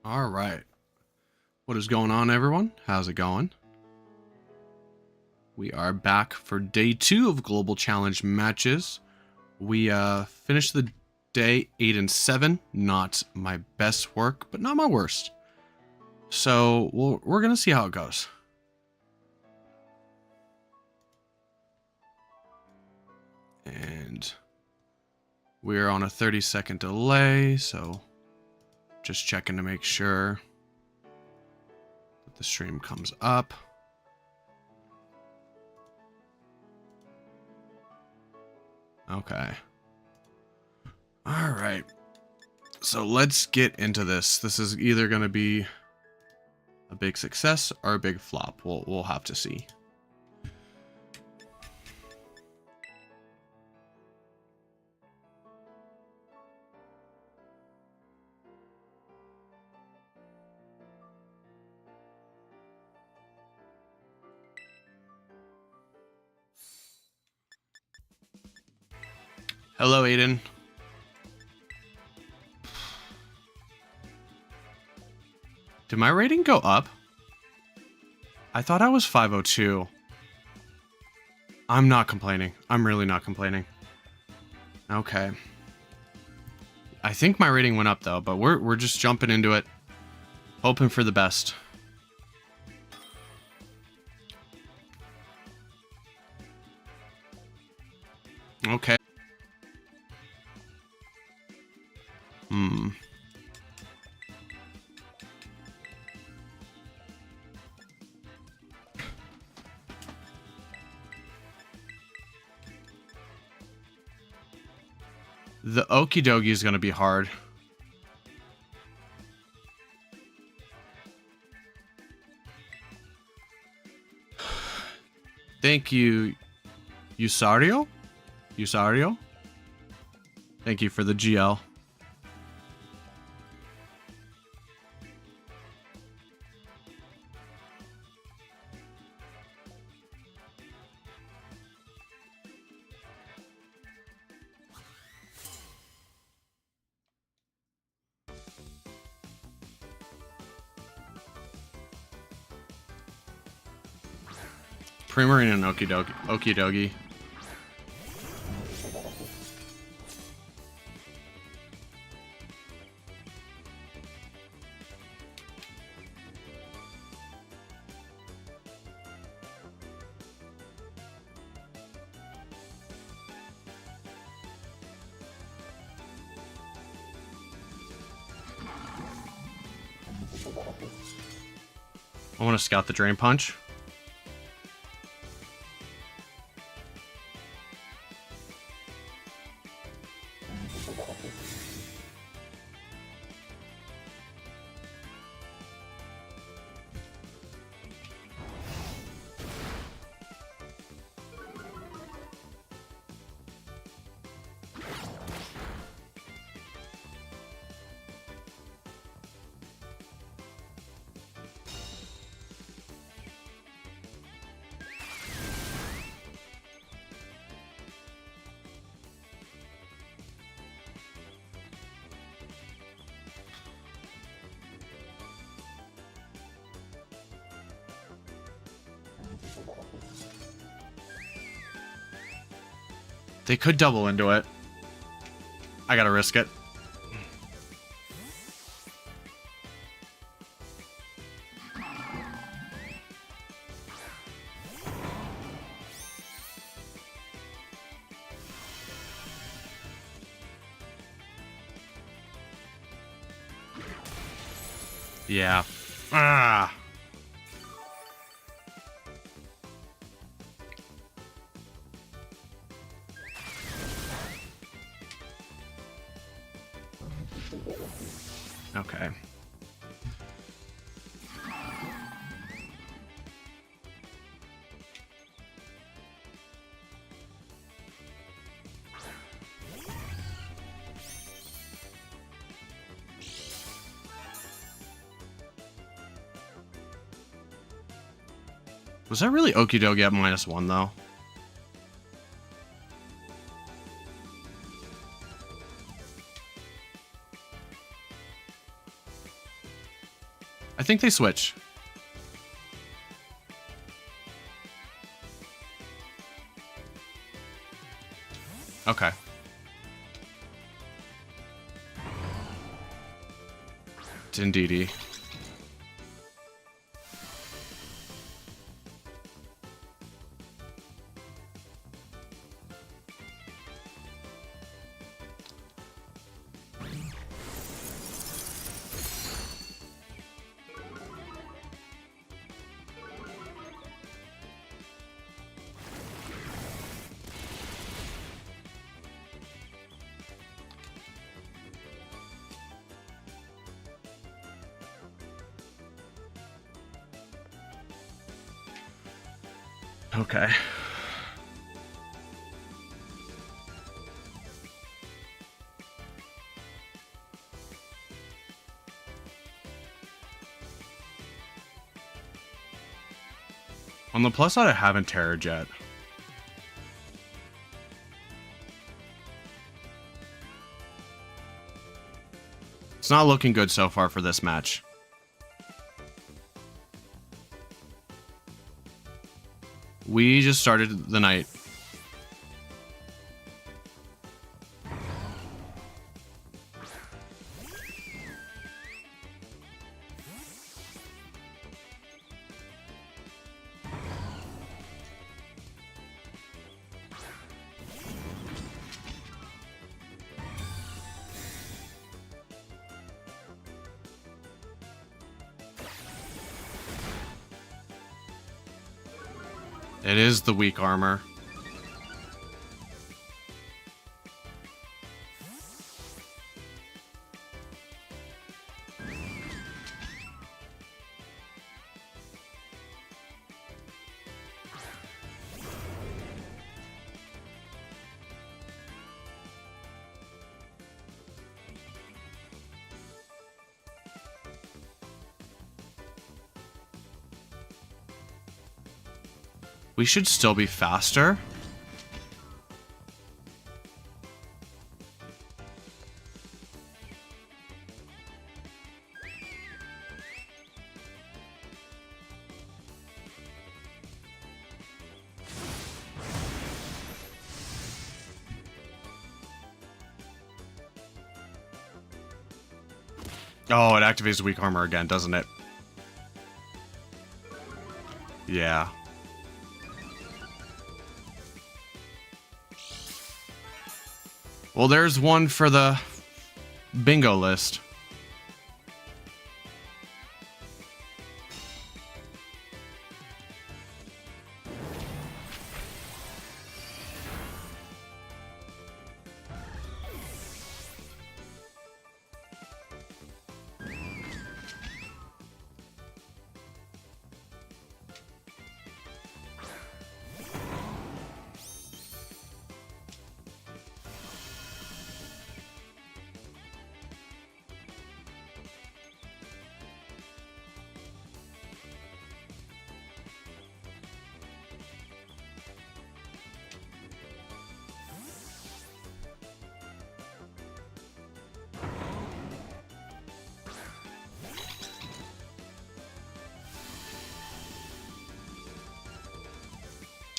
All right. What is going on, everyone? How's it going? We are back for day 2 of Global Challenge matches. We finished the day 8 and 7. Not my best work, but not my worst. So we're going to see how it goes. And we're on a 30-second delay, so just checking to make sure that the stream comes up. Okay. All right. So let's get into this. This is either going to be a big success or a big flop. We'll have to see. Hello, Aiden. Did my rating go up? I thought I was 502. I'm not complaining. I'm really not complaining. Okay. I think my rating went up though, but we're just jumping into it, hoping for the best. Okay. The Okie Dokie is going to be hard. Thank you, Usario? Usario? Thank you for the GL. Primarine and Okie Dokie. I want to scout the Drain Punch. They could double into it. I gotta risk it. Yeah. Ah. Okay. Was that really Okie Dokie at -1 though? I think they switch. Okay. It's indeedy. Okay. On the plus side, I haven't terrored yet. It's not looking good so far for this match. We just started the night. It is the weak armor. We should still be faster. Oh, it activates weak armor again, doesn't it? Yeah. Well, there's one for the bingo list.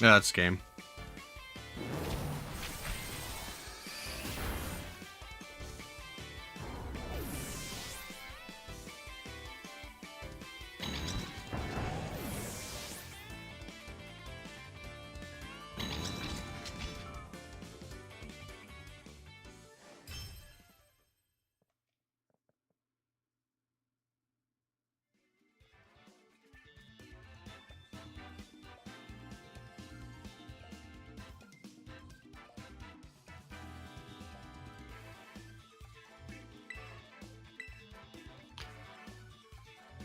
Yeah, that's game.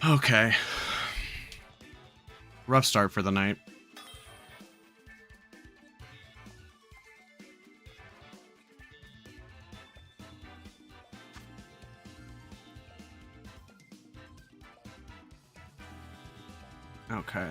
Okay. Rough start for the night. Okay.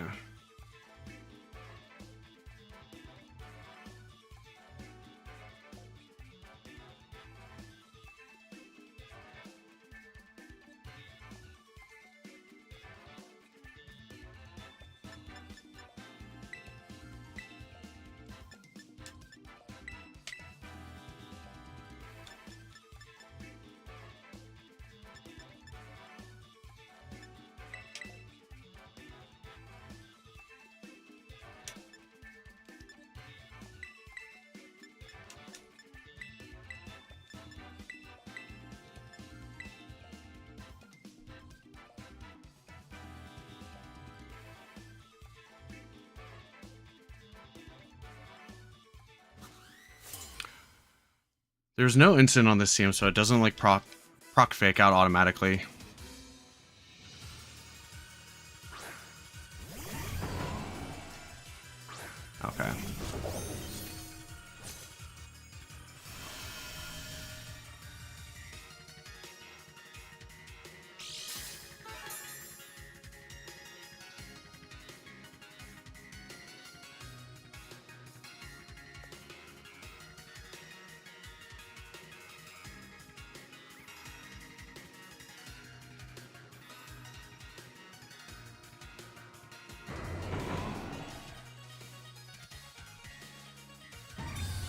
There's no instant on this team, so it doesn't like proc fake out automatically. Okay.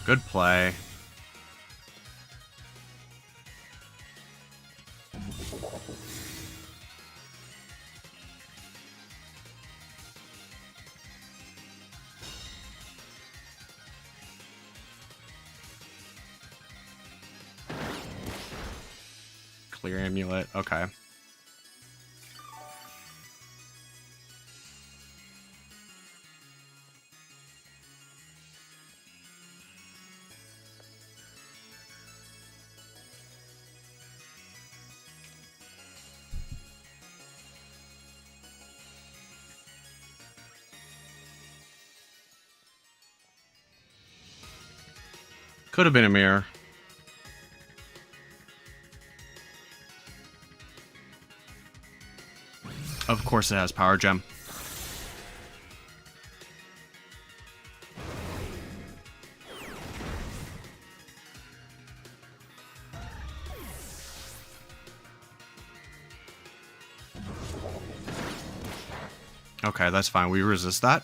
Good play. Clear amulet. Okay. Could have been a mirror. Of course it has power gem. Okay, that's fine. We resist that.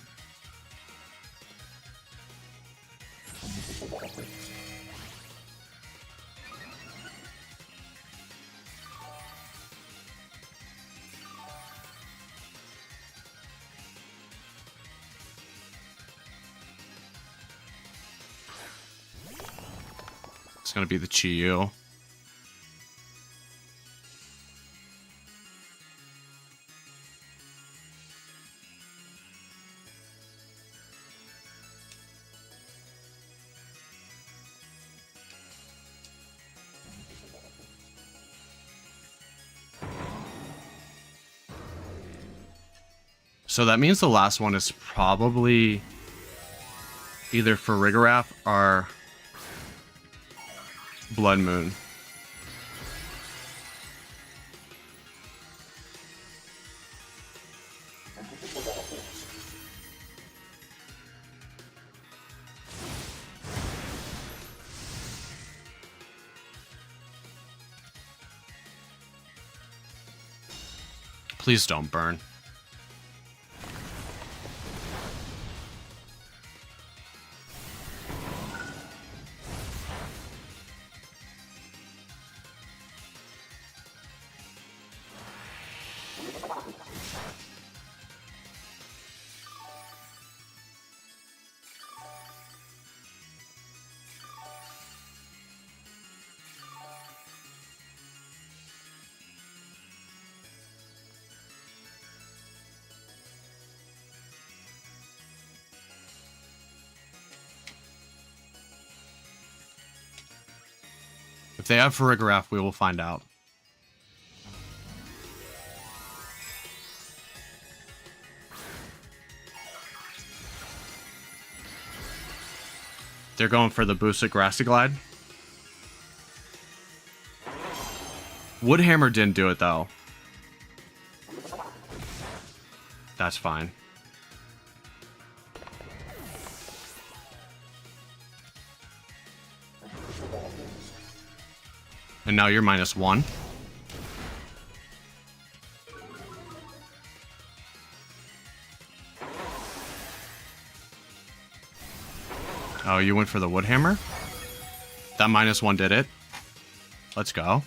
It's gonna be the Chi-Yu. So that means the last one is probably either for Farigiraf or Blood Moon. Please don't burn. If they have Farigiraf, we will find out. They're going for the boosted Grassy Glide. Woodhammer didn't do it, though. That's fine. And now you're -1. Oh, you went for the Woodhammer? That -1 did it. Let's go.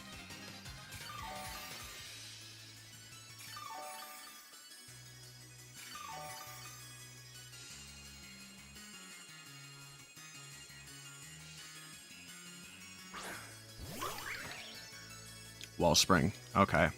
Wellspring. Okay.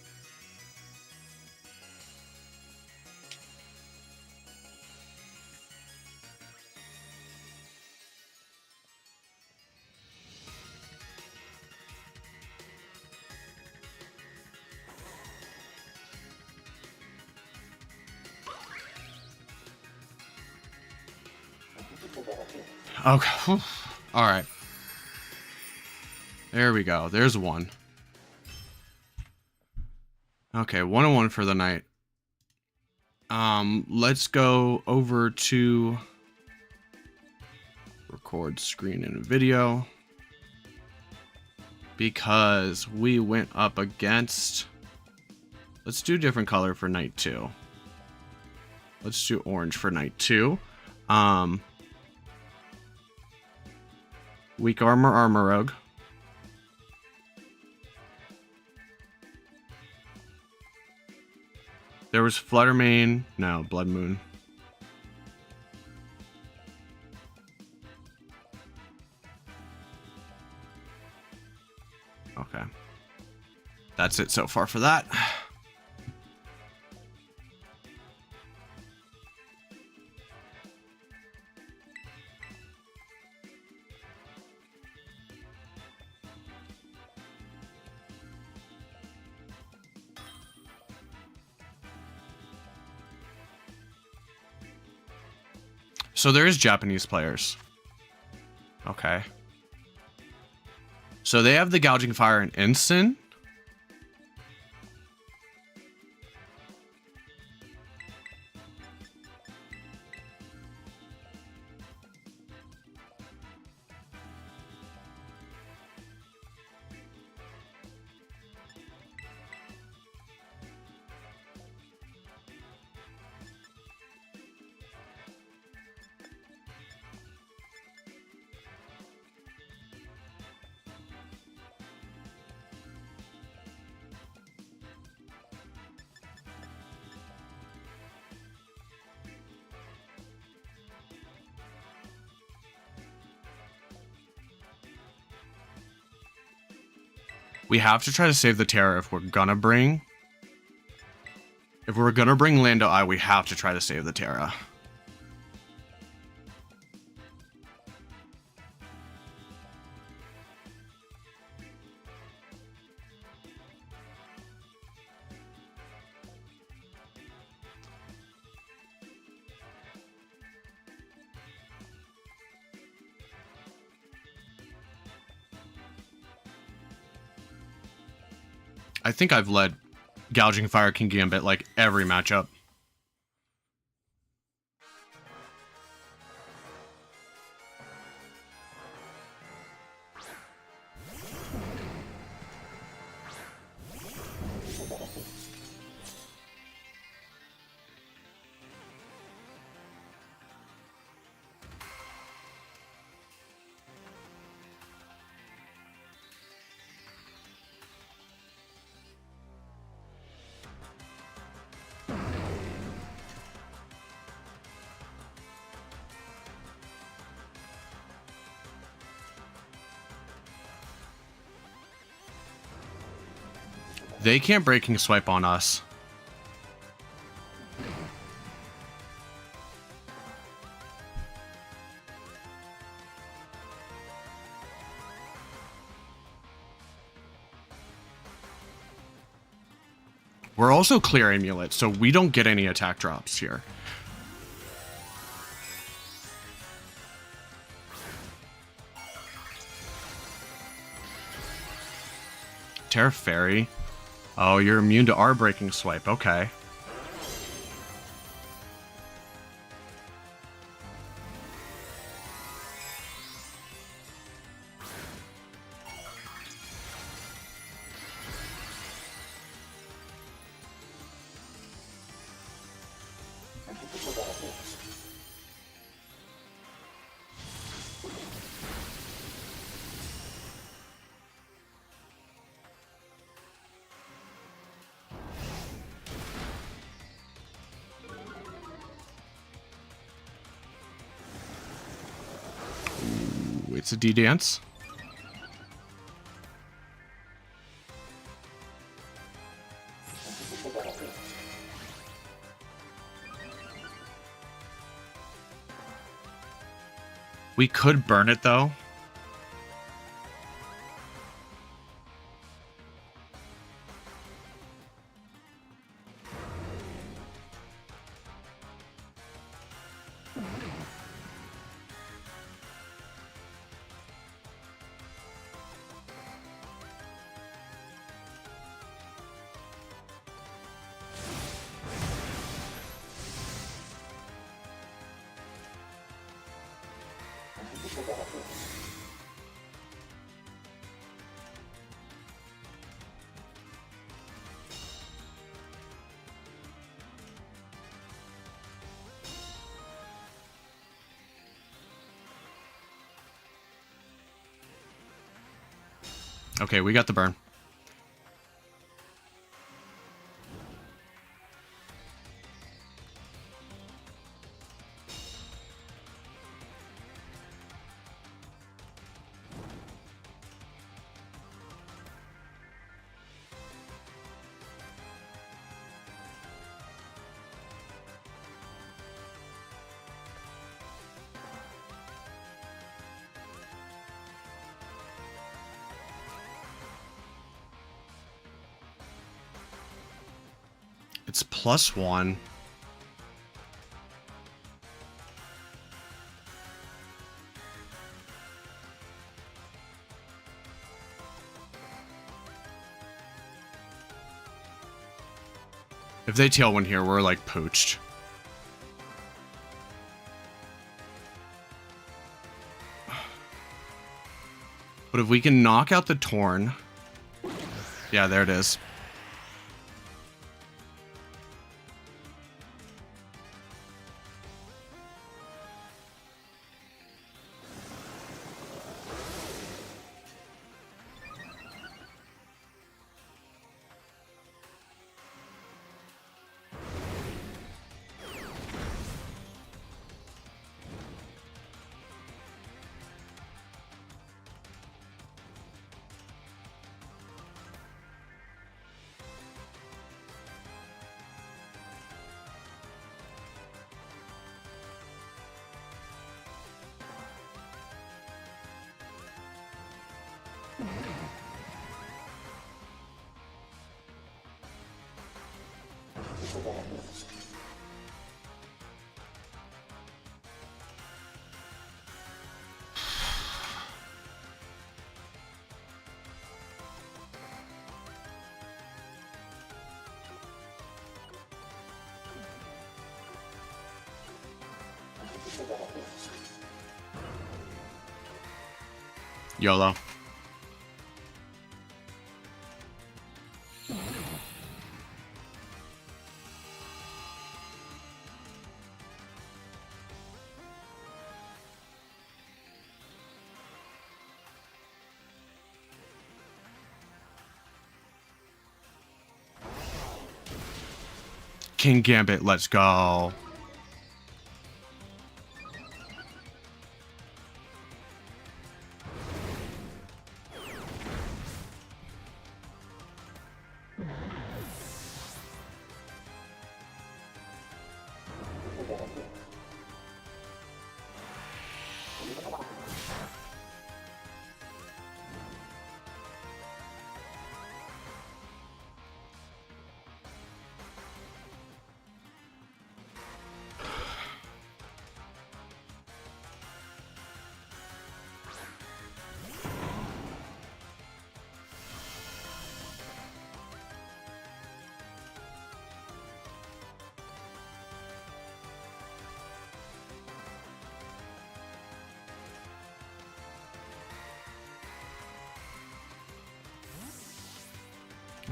Okay. Whew. All right. There we go. There's one. Okay, 101 for the night. Let's go over to record screen and video, because we went up against, let's do different color for night 2. Let's do orange for night 2. Weak armor rogue. There was Fluttermane. No, Blood Moon. Okay. That's it so far for that. So there is Japanese players. Okay. So they have the Gouging Fire and Instant. We have to try to save the Terra if we're gonna bring... If we're gonna bring Lando Eye, we have to try to save the Terra. I think I've led Gouging Fire Kingambit like every matchup. They can't Breaking Swipe on us. We're also clear Amulet, so we don't get any attack drops here. Terra Fairy. Oh, you're immune to our Breaking Swipe. Okay. It's a D-Dance. We could burn it, though. Okay, we got the burn. It's +1. If they Tailwind here, we're like poached. But if we can knock out the Torn... Yeah, there it is. YOLO. Kingambit, let's go.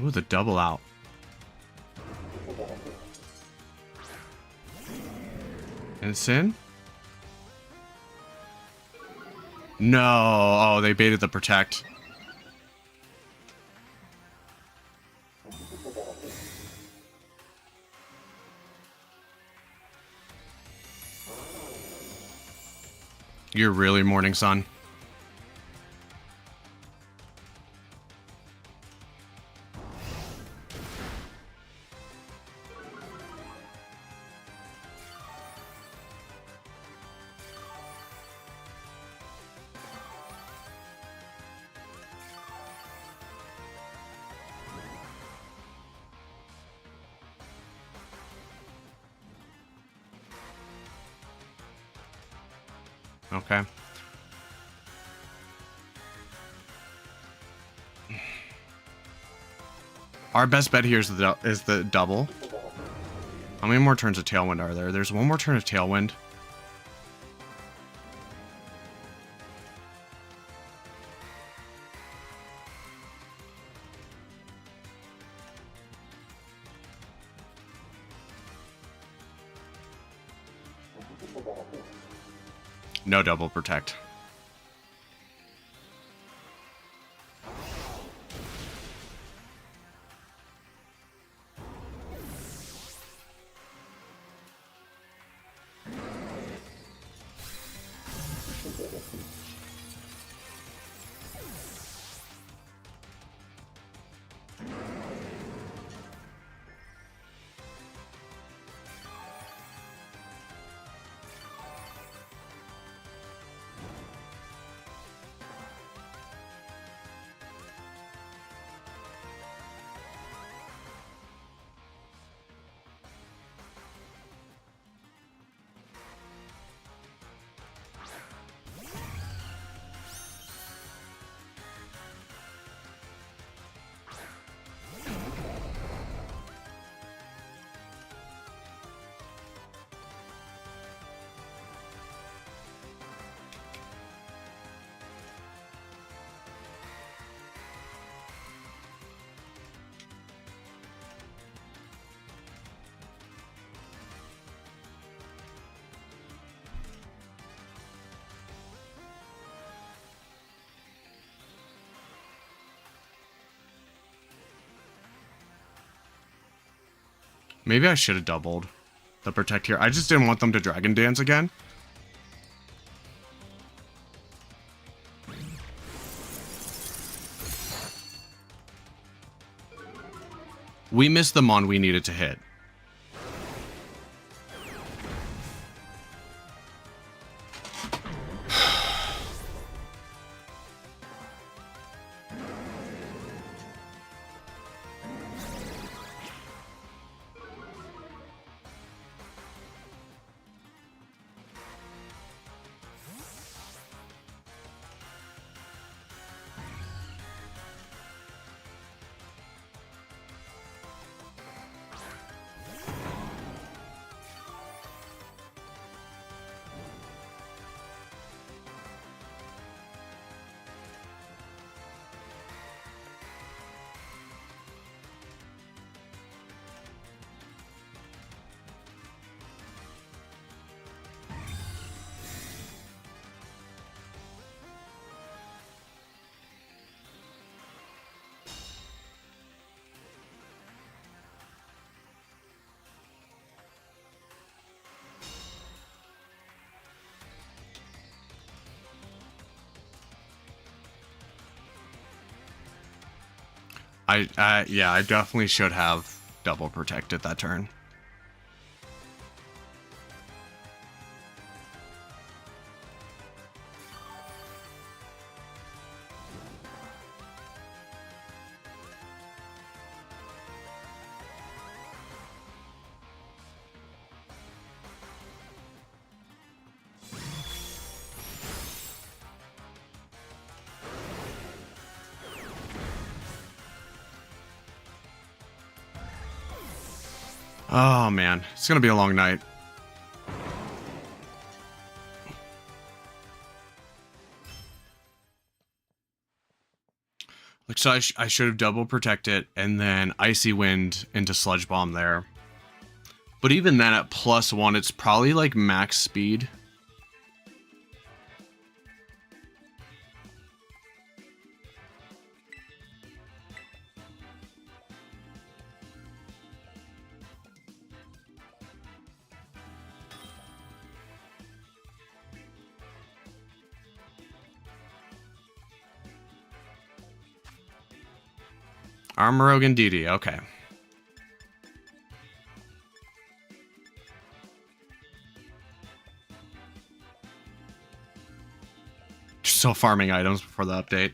Ooh, the double out. And it's in? No. Oh, they baited the protect. You're really Morning Sun. Okay. Our best bet here is the double. How many more turns of Tailwind are there? There's one more turn of Tailwind. No double protect. Maybe I should have doubled the protect here. I just didn't want them to Dragon Dance again. We missed the mon we needed to hit. Yeah, I definitely should have double protected that turn. Oh man, it's gonna be a long night. Like, so I should have double protected and then Icy Wind into Sludge Bomb there. But even then at +1, it's probably like max speed. Armorogan DD, okay. Still farming items before the update.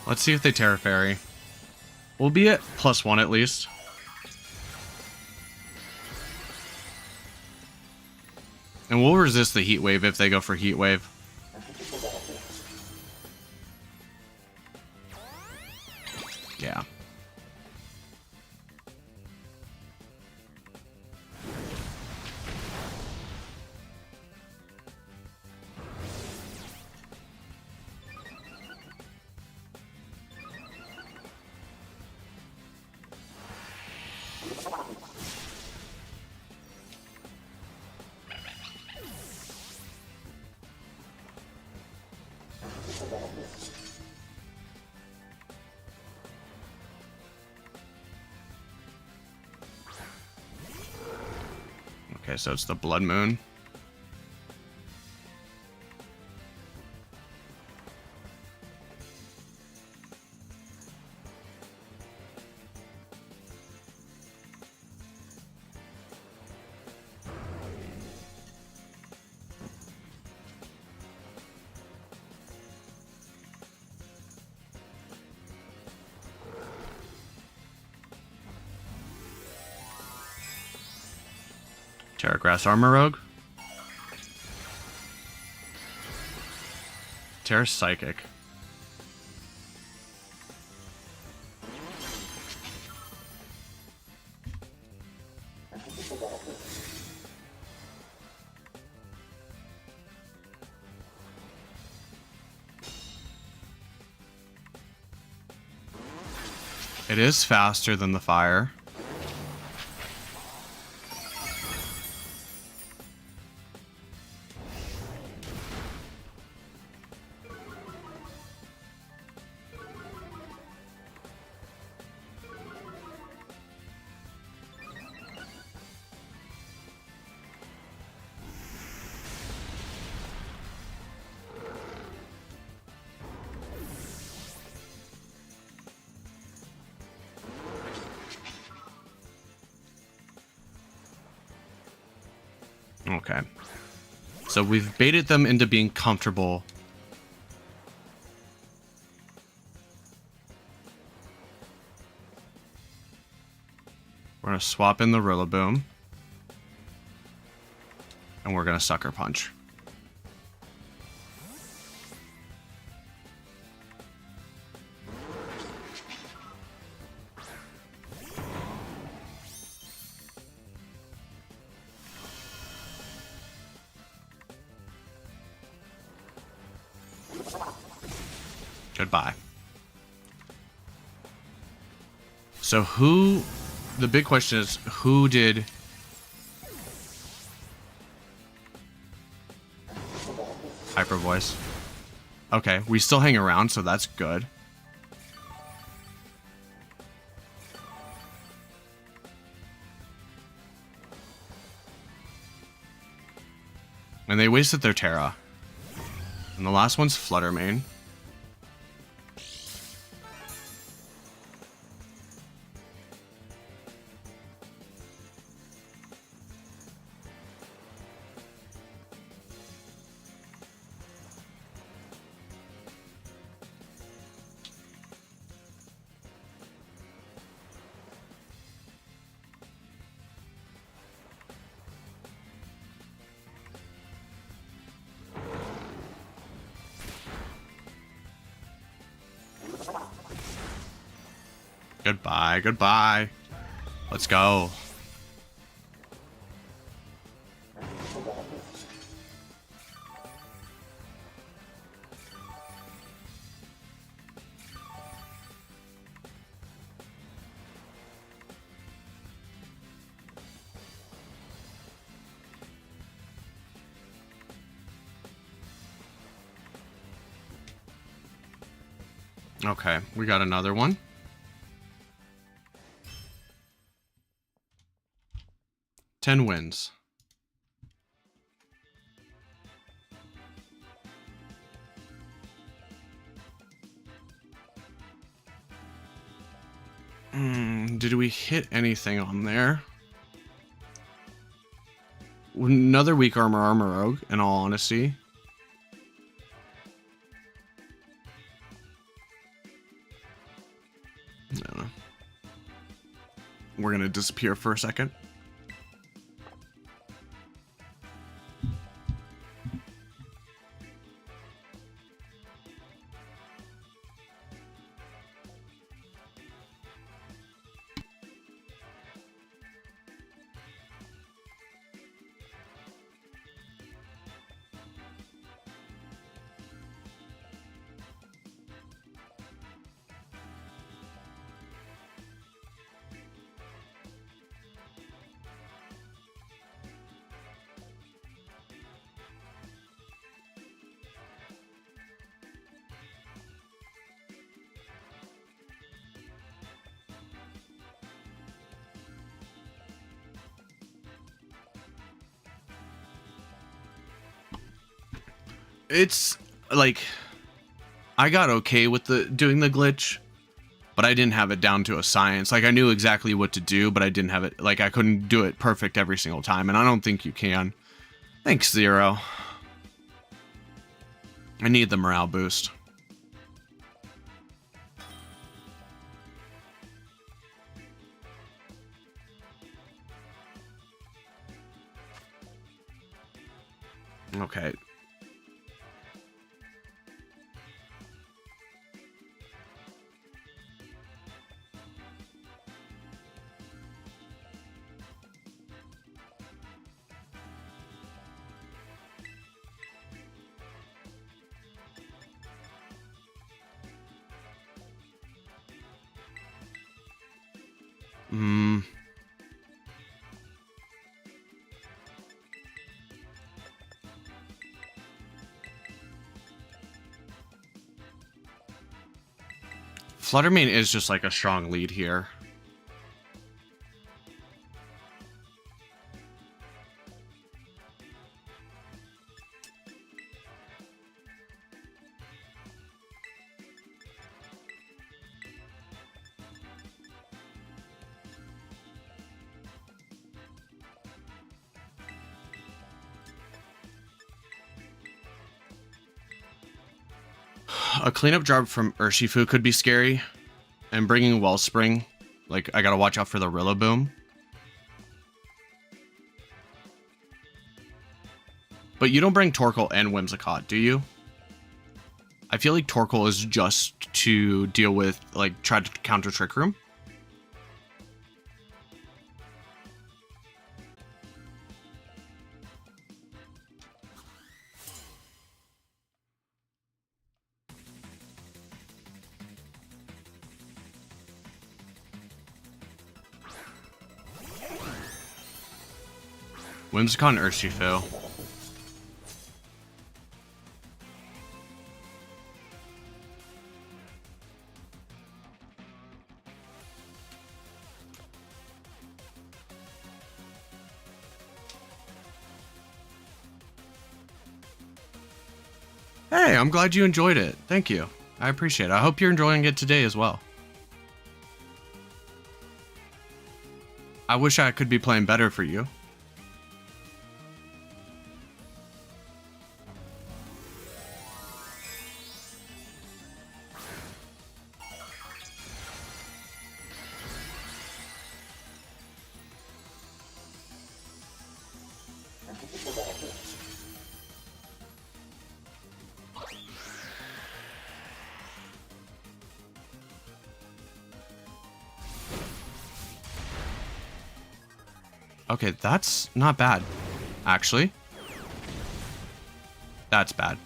Let's see if they Terra Fairy. We'll be at +1 at least. And we'll resist the heat wave if they go for heat wave. Yeah. Okay, so it's the Blood Moon. Terragrass Armor Rogue. Terra Psychic. It is faster than the fire. Okay. So we've baited them into being comfortable. We're going to swap in the Rillaboom. And we're going to Sucker Punch. Goodbye. So who... The big question is, who did... Hyper Voice. Okay, we still hang around, so that's good. And they wasted their Terra. And the last one's Fluttermane. Goodbye, goodbye. Let's go. Okay, we got another one. Ten wins. Did we hit anything on there? Another weak armor rogue, in all honesty. I don't know. We're gonna disappear for a second. It's like I got okay with doing the glitch, but I didn't have it down to a science. Like I knew exactly what to do, but I didn't have it, like I couldn't do it perfect every single time, and I don't think you can. Thanks, Zero. I need the morale boost. Okay. Fluttermane is just like a strong lead here. A cleanup job from Urshifu could be scary, and bringing Wellspring, like I gotta watch out for the Rillaboom. But you don't bring Torkoal and Whimsicott, do you? I feel like Torkoal is just to deal with, like, try to counter Trick Room. Whimsicott and Urshifu. Hey, I'm glad you enjoyed it. Thank you. I appreciate it. I hope you're enjoying it today as well. I wish I could be playing better for you. Okay, that's not bad, actually. That's bad.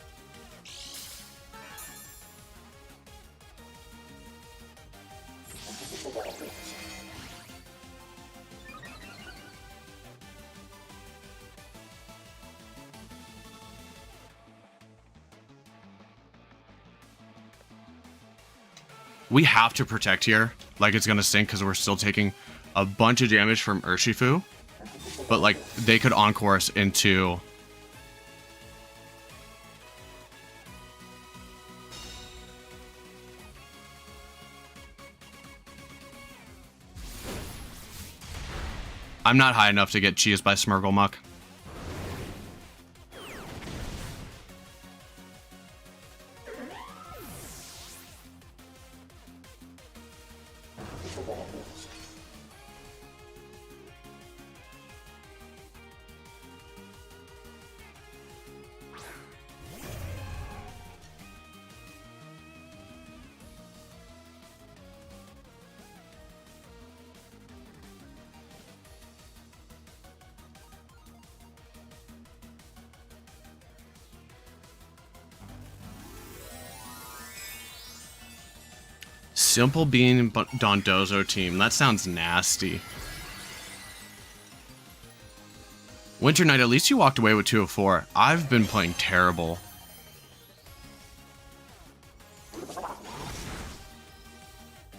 We have to protect here, like it's gonna sink because we're still taking a bunch of damage from Urshifu. But, like, they could encore us into... I'm not high enough to get cheesed by Smurglemuck. Simple Bean Dondozo team. That sounds nasty. Winter Knight, at least you walked away with 2 of 4. I've been playing terrible.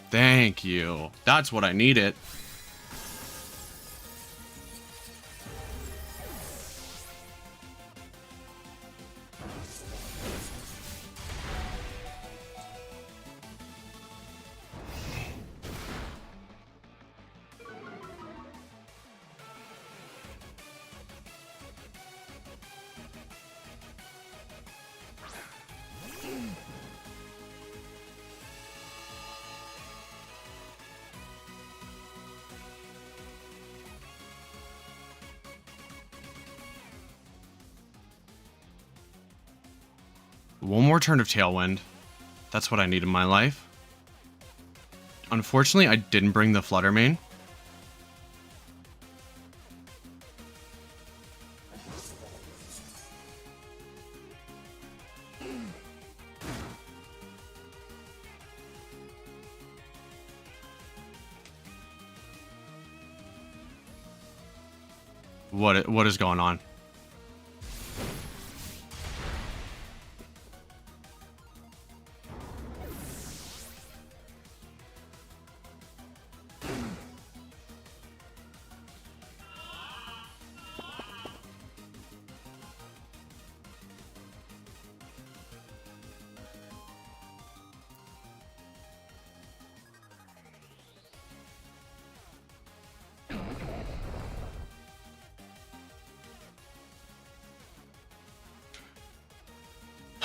Thank you. That's what I needed. One more turn of Tailwind. That's what I need in my life. Unfortunately, I didn't bring the Flutter Mane. What is going on?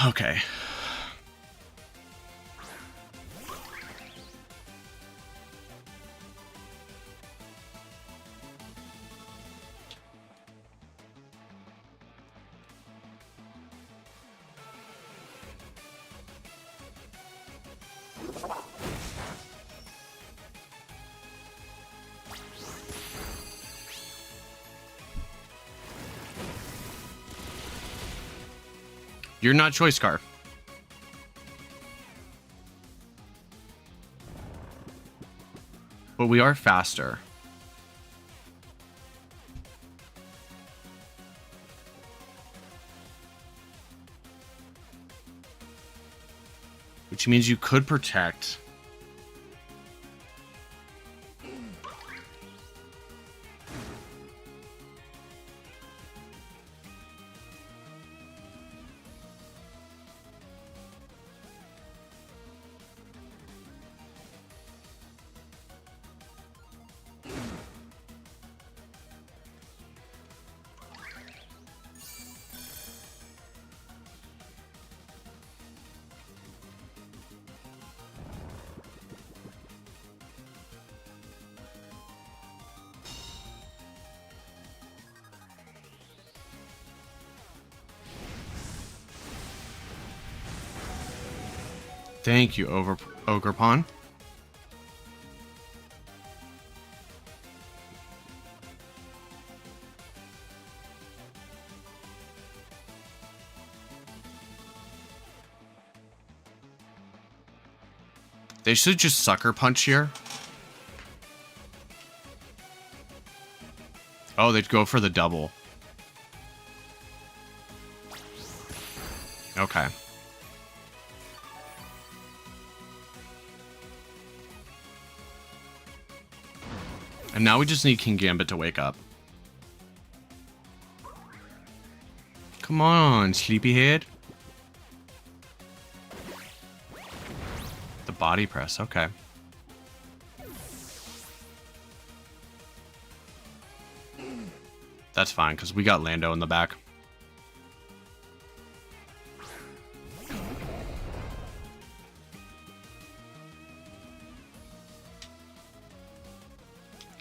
Okay. You're not Choice Scarf. But we are faster. Which means you could protect. Thank you, Ogre Pawn. They should just Sucker Punch here. Oh, they'd go for the double. Okay. And now we just need Kingambit to wake up. Come on, sleepyhead. The body press, okay. That's fine, because we got Lando in the back.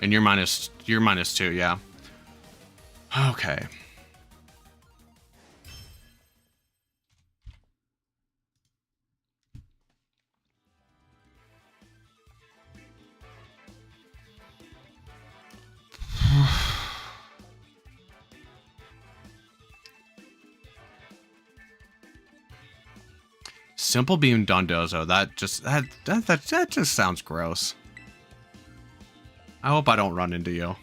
And you're minus 2, yeah. Okay. Simple Beam Dondozo. That just sounds gross. I hope I don't run into you.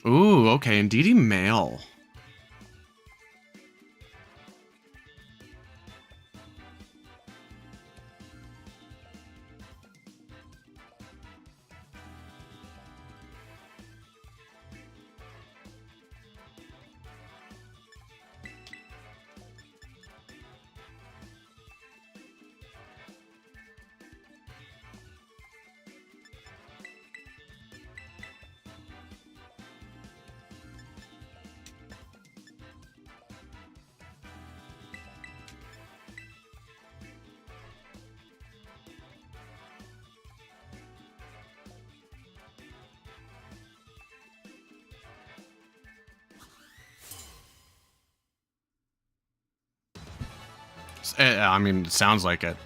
Ooh, okay, indeedy male. I mean, it sounds like it.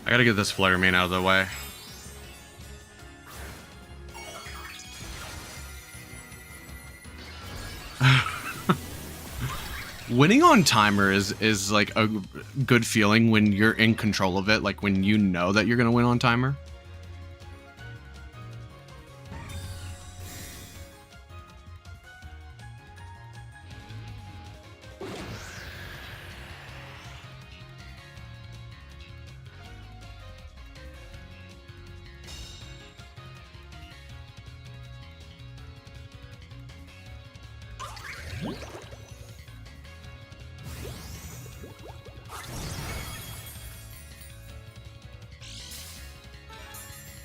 I gotta get this Flare Mane out of the way. Winning on timer is like a good feeling when you're in control of it, like when you know that you're gonna win on timer.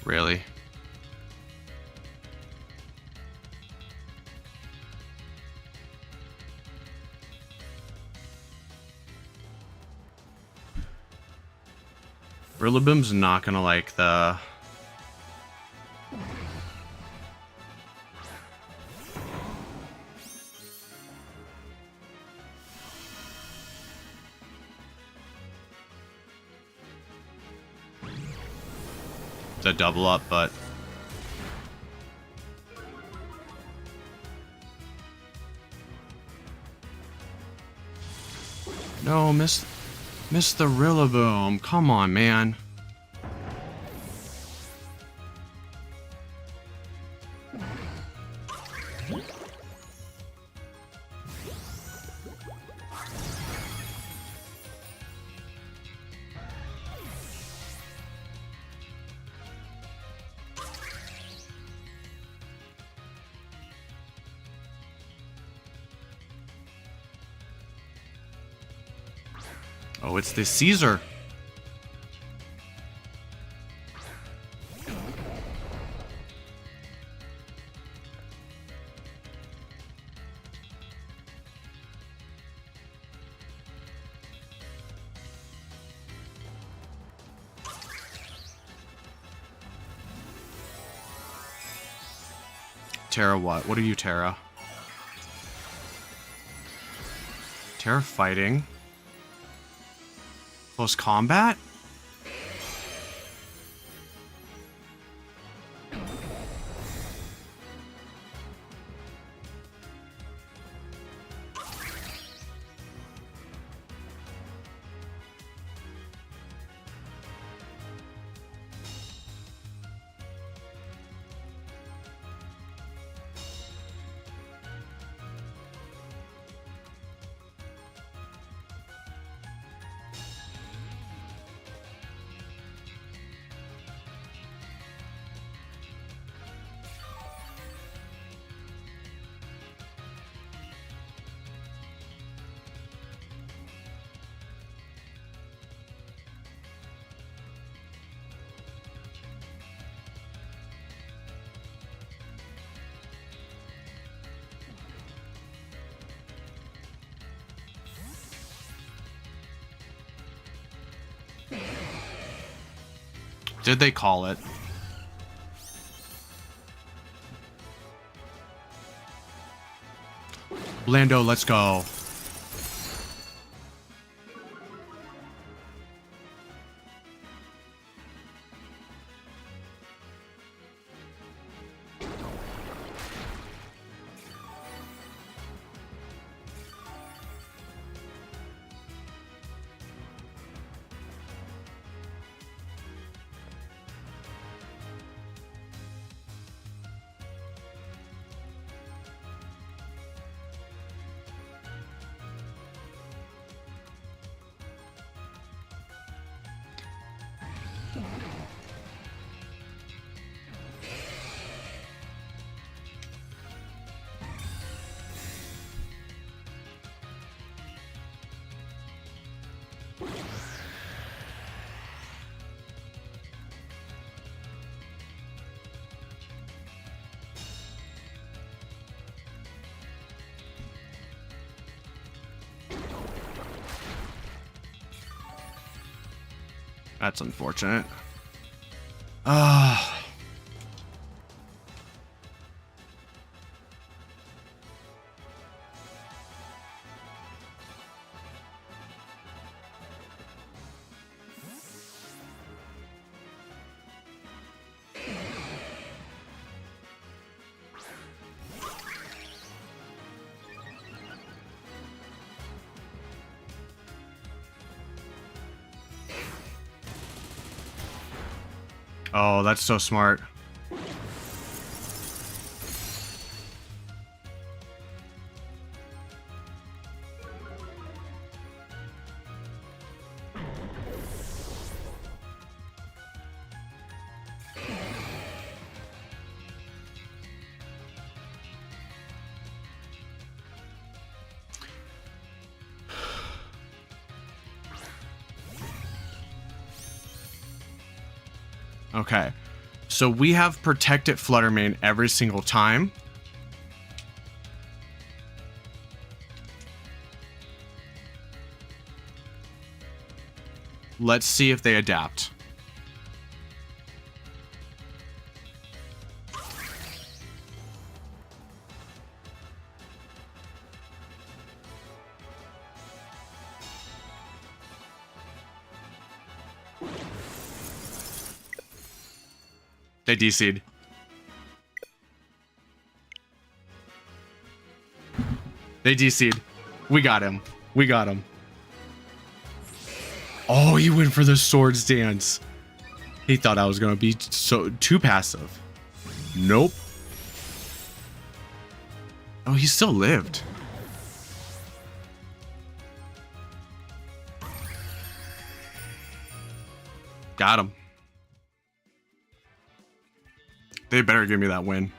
Really? Rillaboom's not gonna like the... the double up, but... No, miss the Rillaboom. Come on, man. Oh, it's the Caesar. Terra what? What are you, Terra? Terra fighting. Close combat? Did they call it? Lando, let's go. That's unfortunate. Ah. Oh, that's so smart. Okay, so we have protected Fluttermane every single time. Let's see if they adapt. They DC'd. They DC'd. We got him. We got him. Oh, he went for the swords dance. He thought I was going to be too passive. Nope. Oh, he still lived. Got him. They better give me that win.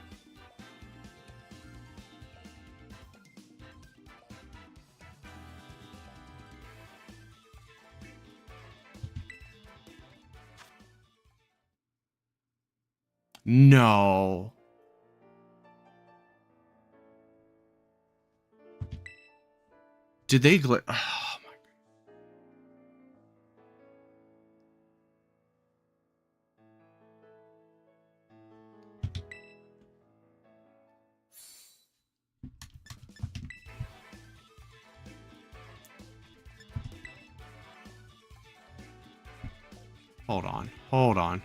No. Did they glitch? Oh my. Hold on. Hold on.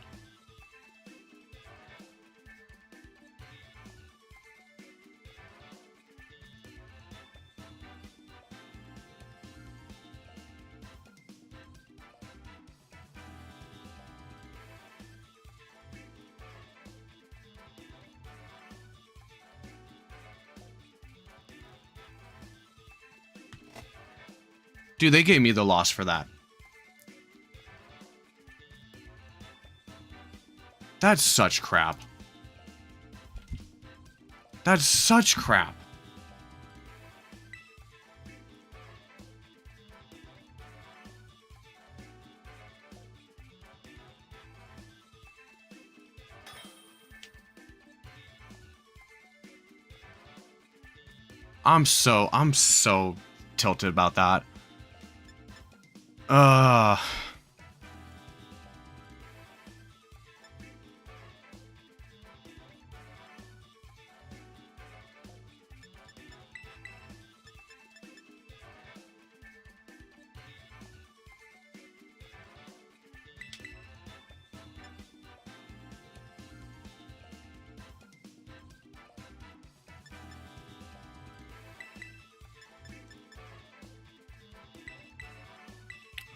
Dude, they gave me the loss for that. That's such crap. That's such crap. I'm so tilted about that.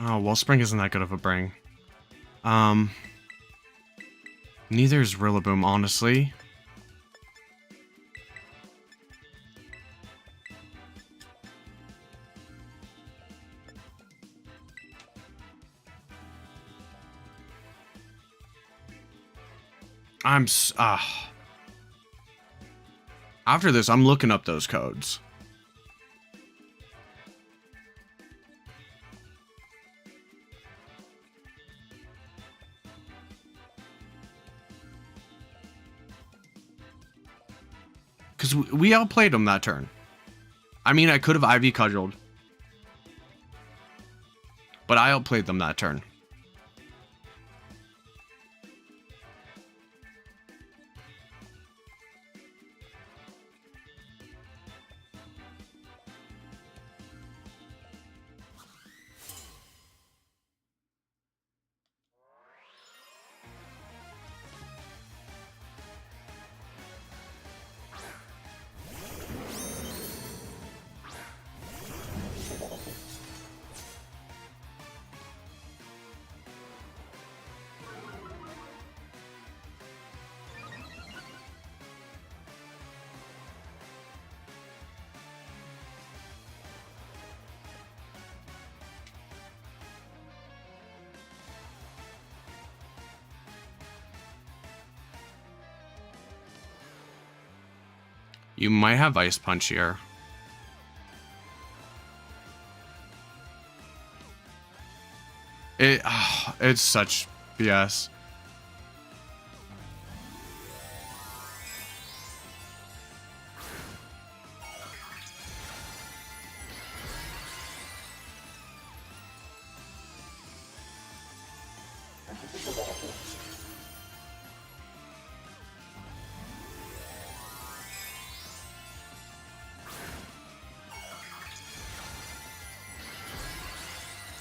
Oh, Wellspring isn't that good of a bring. Neither is Rillaboom, honestly. After this, I'm looking up those codes. Because we outplayed them that turn. I mean, I could have IV cudgeled. But I outplayed them that turn. You might have Ice Punch here. It's such BS.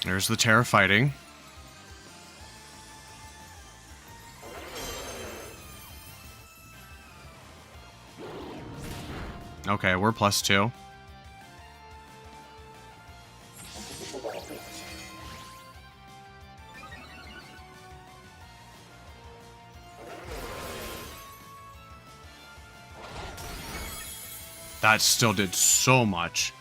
There's the Terra fighting. Okay, we're +2. That still did so much.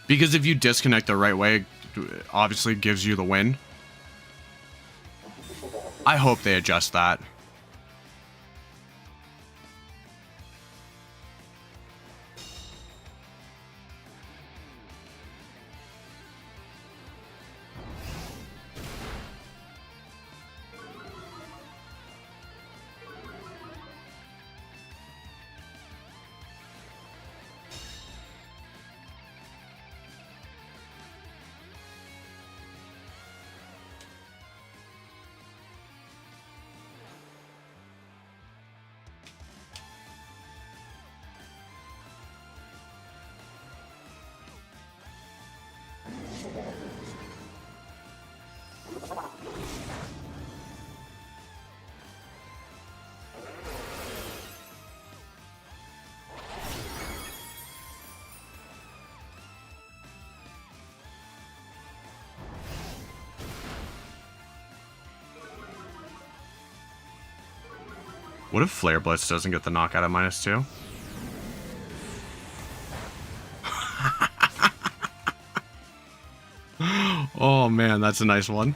Because if you disconnect the right way, it obviously gives you the win. I hope they adjust that. What if Flare Blitz doesn't get the knockout at -2? Oh man, that's a nice one.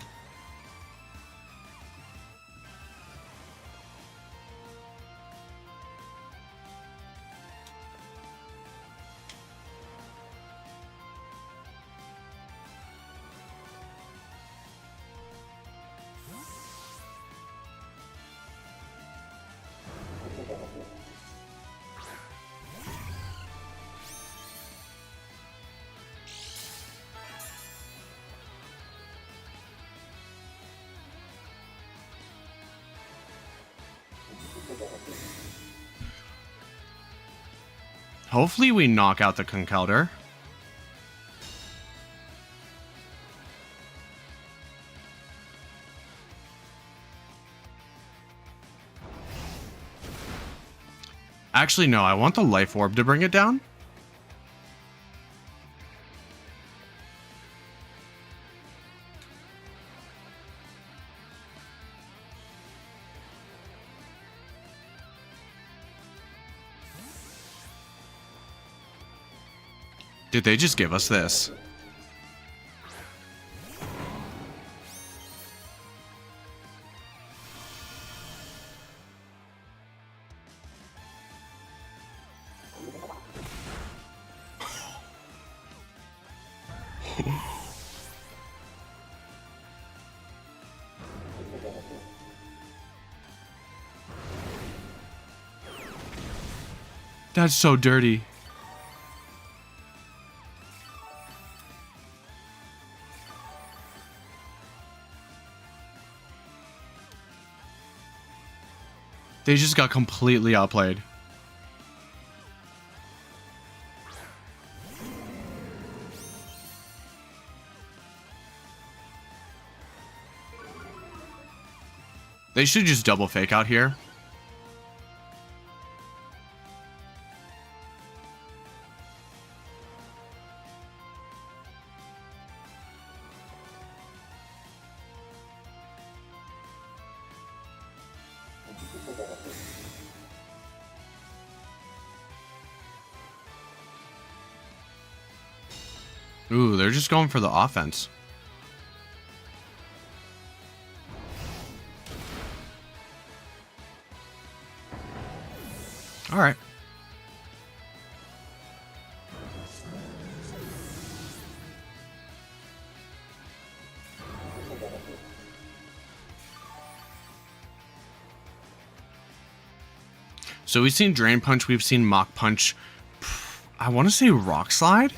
Hopefully we knock out the Conkeldurr. Actually, no, I want the Life Orb to bring it down. Did they just give us this? That's so dirty. They just got completely outplayed. They should just double fake out here. Ooh, they're just going for the offense. All right. So we've seen Drain Punch, we've seen Mach Punch. I want to say Rock Slide?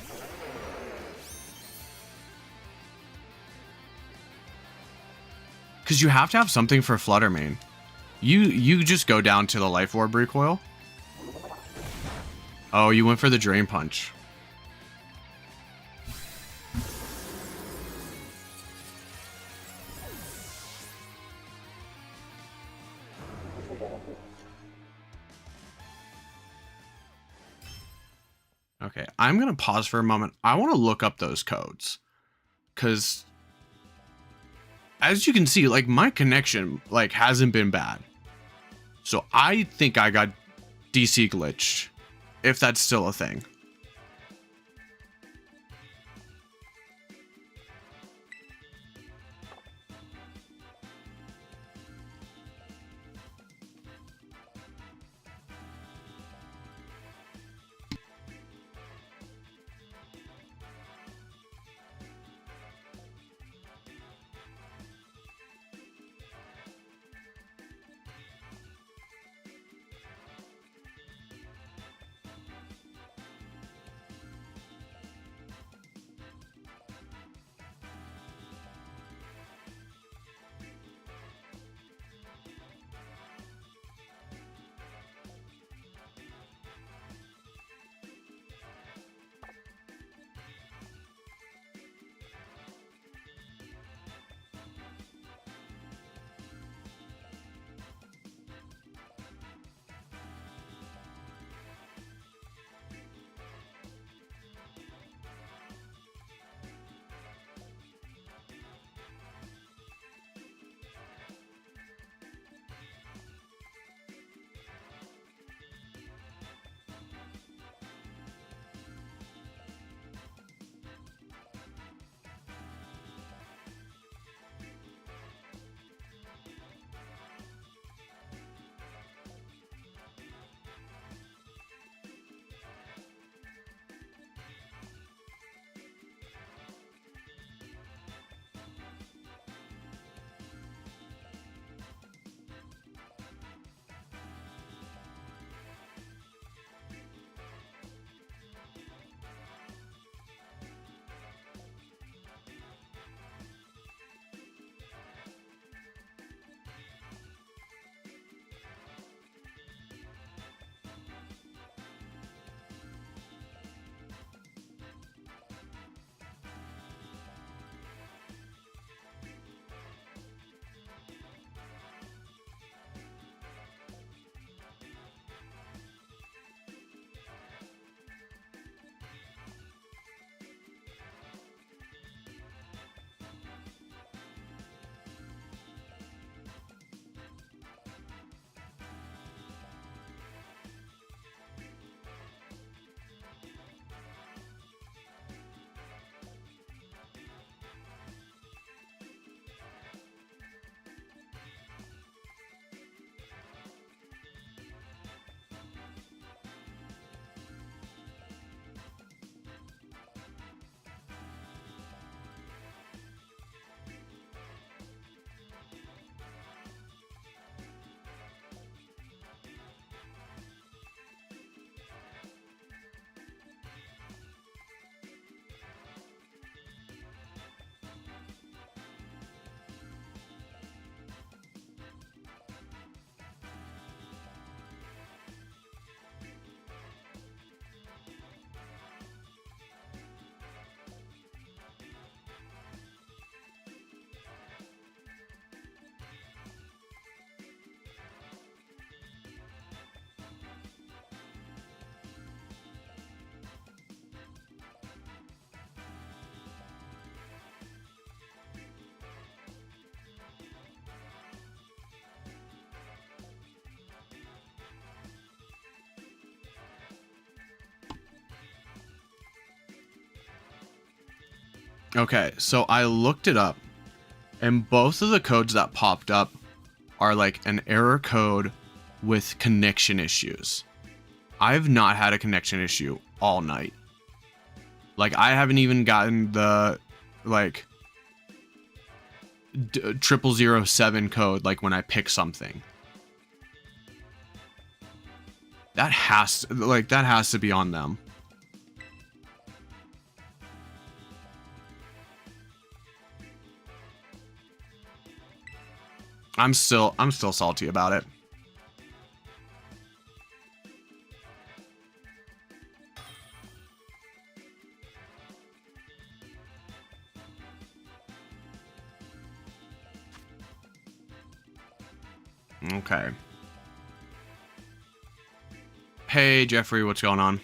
Because you have to have something for Flutter Mane. You just go down to the Life Orb recoil. Oh, you went for the Drain Punch. Okay, I'm going to pause for a moment. I want to look up those codes. Because as you can see, like, my connection, like, hasn't been bad. So I think I got DC glitched, if that's still a thing. Okay, so I looked it up, and both of the codes that popped up are like an error code with connection issues. I've not had a connection issue all night. Like, I haven't even gotten the, like, 0007 code, like, when I pick something. That has to be on them. I'm still salty about it. Okay. Hey, Jeffrey, what's going on?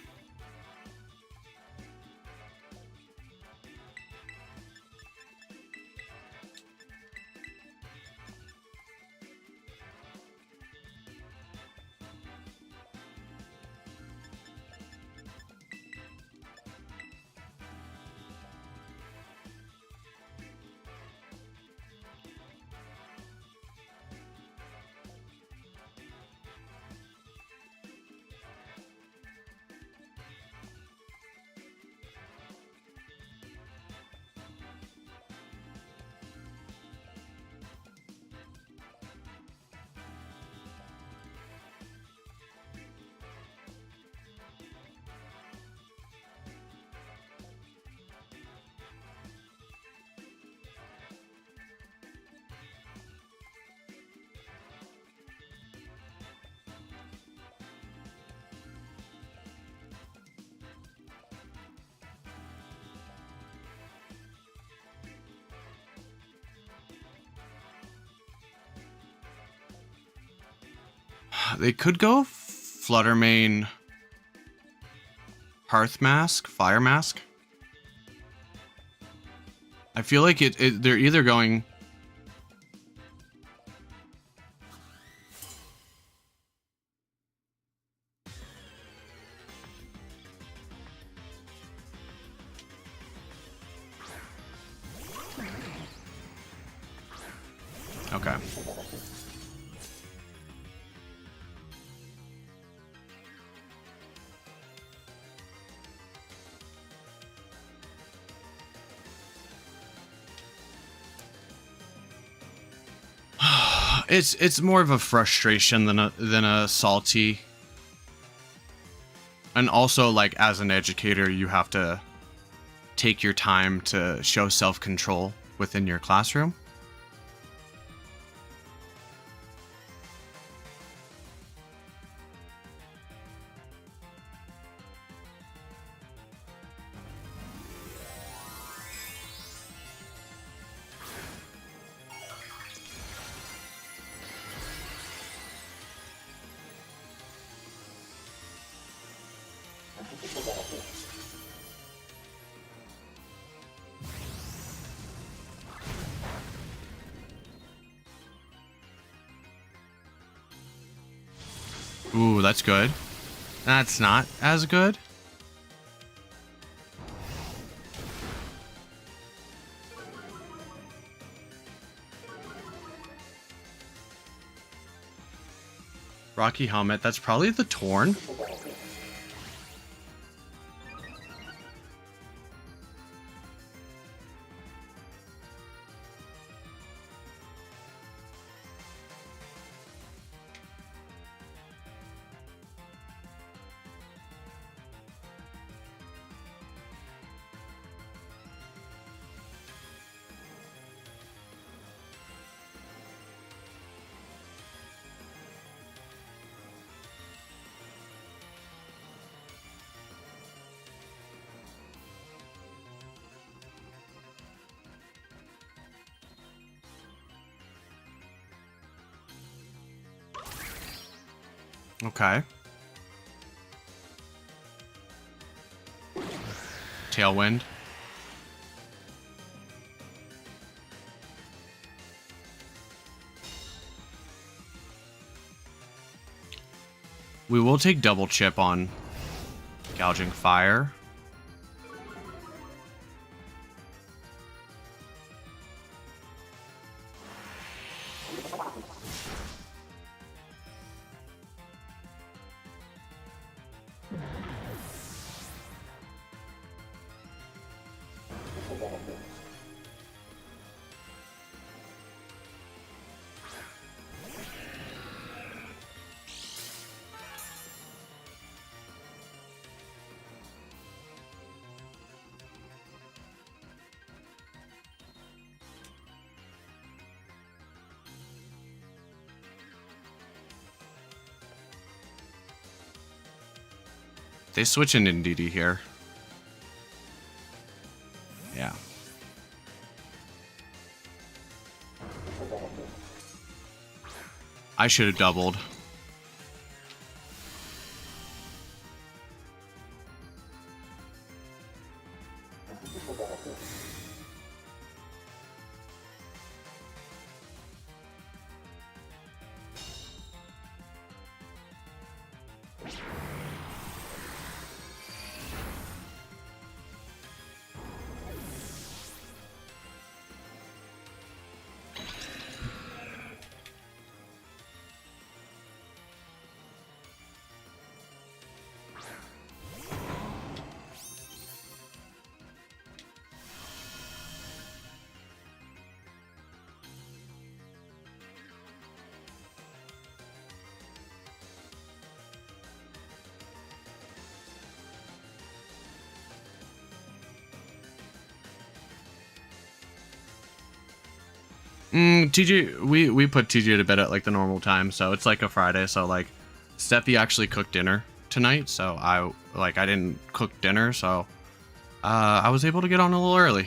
They could go Fluttermane, Hearth Mask, Fire Mask. I feel like they're either going... Okay. It's more of a frustration than a salty. And also, like, as an educator, you have to take your time to show self-control within your classroom. Ooh, that's good. That's not as good. Rocky Helmet, that's probably the Torn. Okay. Tailwind. We will take double chip on Gouging Fire. They switch in DD here. Yeah. I should have doubled. TJ, we put TJ to bed at like the normal time, so it's like a Friday. So like, Steffi actually cooked dinner tonight, so I didn't cook dinner, so I was able to get on a little early.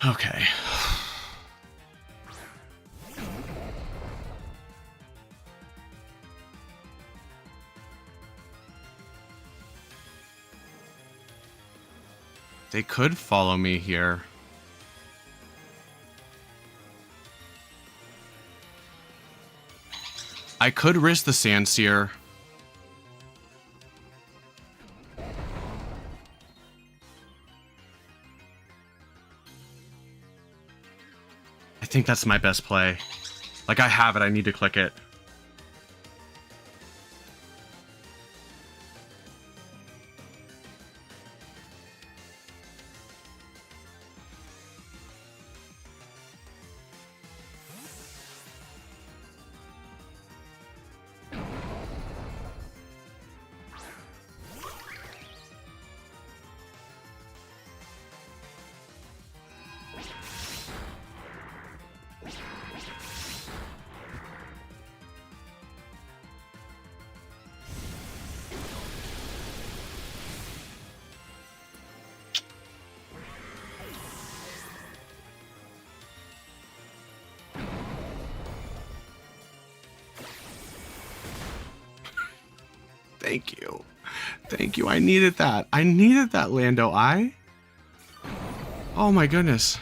Okay. They could follow me here. I could risk the Sandseer. I think that's my best play. Like, I have it, I need to click it. Thank you. Thank you. I needed that. I needed that, Lando. Oh my goodness.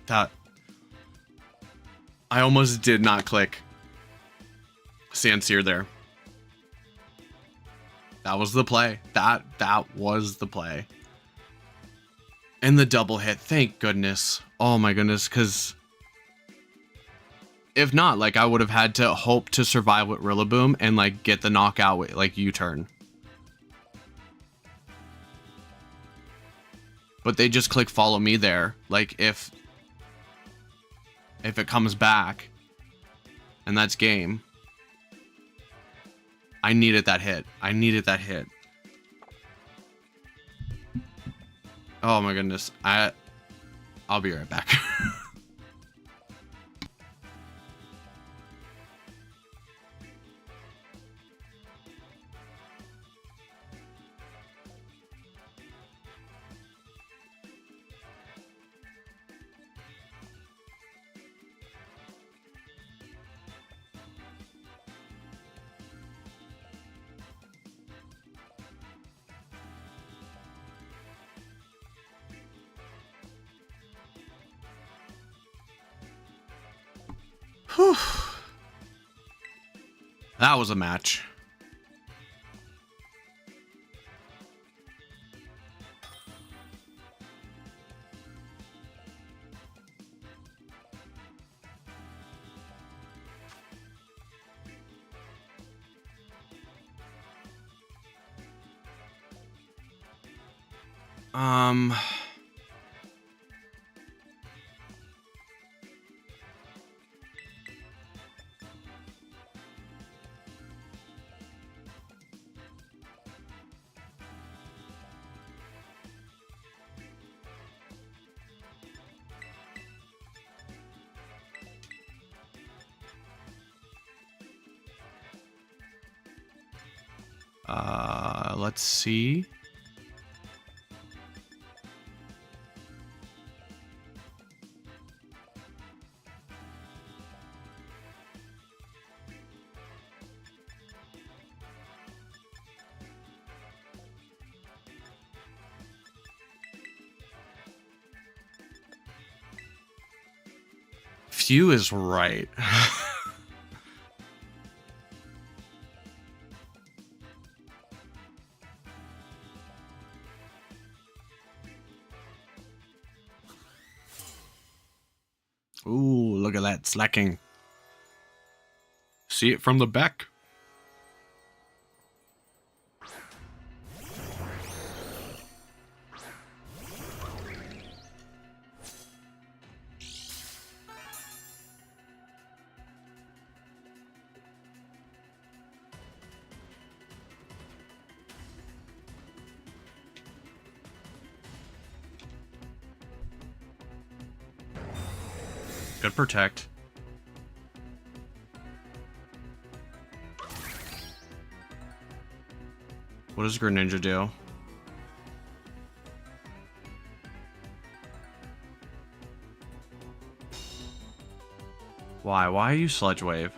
That I almost did not click Sandseer there. That was the play. That was the play. And the double hit. Thank goodness. Oh my goodness, because If not, like, I would have had to hope to survive with Rillaboom and, like, get the knockout with, like, U-turn. But they just click follow me there. Like, if it comes back, and that's game. I needed that hit. I needed that hit. Oh my goodness. I'll be right back. Whew. That was a match. Let's see. Few is right. Ooh, look at that slacking. See it from the back. Good protect. What does Greninja do? Why? Why are you Sludge Wave?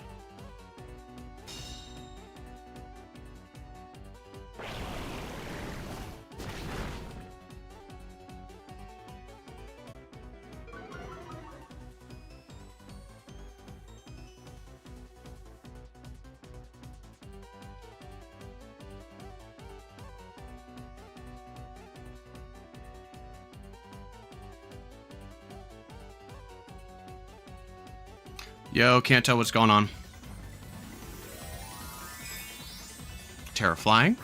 Yo, can't tell what's going on. Terra flying.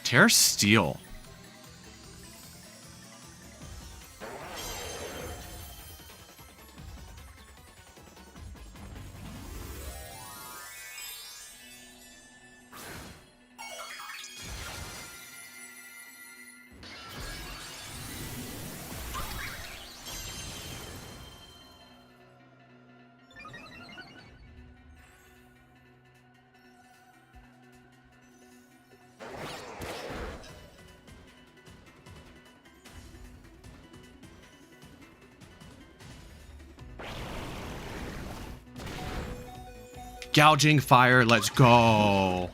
Terra steel. Gouging fire, let's go.